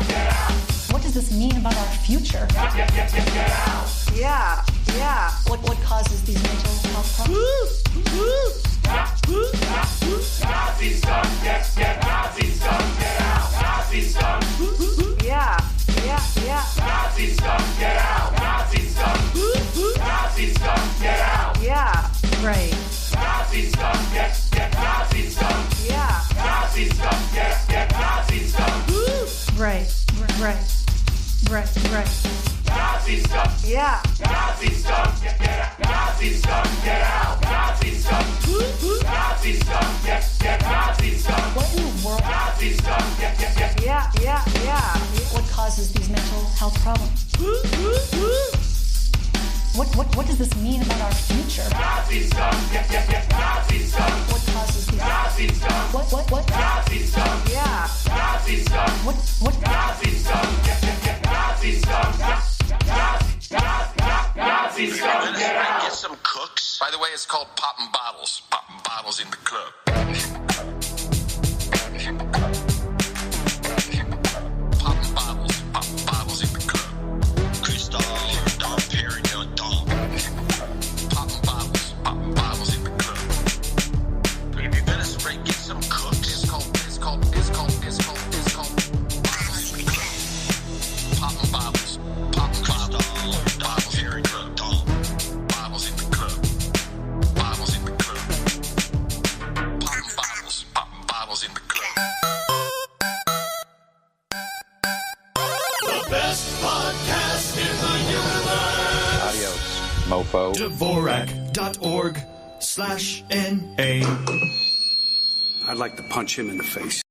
[SPEAKER 9] Get out!
[SPEAKER 30] What does this mean about our future?
[SPEAKER 9] Get out!
[SPEAKER 30] Yeah. What causes these mental health problems?
[SPEAKER 9] Nazi scum, get Nazi scum, get out! Nazi scum!
[SPEAKER 30] Yeah.
[SPEAKER 9] Nazi scum, get out! Nazi scum! Nazi scum, get out!
[SPEAKER 30] Yeah. Right.
[SPEAKER 9] Nazi scum, get Nazi scum!
[SPEAKER 30] Yeah.
[SPEAKER 9] Nazi scum, get Nazi scum!
[SPEAKER 30] Right.
[SPEAKER 9] Nazi scum!
[SPEAKER 30] Yeah.
[SPEAKER 9] Nazi scum, get Nazi scum, get out! Nazi scum! Nazi scum, get Nazi scum!
[SPEAKER 30] What in the world?
[SPEAKER 9] Nazi scum, get.
[SPEAKER 30] Yeah. What causes these mental health problems? What does this mean about our future?
[SPEAKER 9] Nazi scum, get Nazi scum!
[SPEAKER 30] What causes these
[SPEAKER 9] Nazi scum!
[SPEAKER 30] What?
[SPEAKER 9] Nazi scum!
[SPEAKER 30] Yeah.
[SPEAKER 9] Nazi scum!
[SPEAKER 30] What?
[SPEAKER 9] Nazi scum, get Nazi scum! Nazi scum, get out!
[SPEAKER 31] Get some cooks. By the way, it's called popping bottles. Popping bottles in the club. Popping bottles in the club.
[SPEAKER 1] Crystal, Dom Perignon, Dom.
[SPEAKER 31] Popping bottles in the club.
[SPEAKER 1] If you're gonna spray, get some cooks.
[SPEAKER 31] It's called bottles in the club. Popping bottles. Popping bottles.
[SPEAKER 1] Dom Perignon, Dom.
[SPEAKER 31] Bottles in the club. Bottles in the club. Popping bottles in the club.
[SPEAKER 9] The best podcast in the universe.
[SPEAKER 21] Adios, mofo.
[SPEAKER 9] Dvorak.org/NA.
[SPEAKER 2] I'd like to punch him in the face.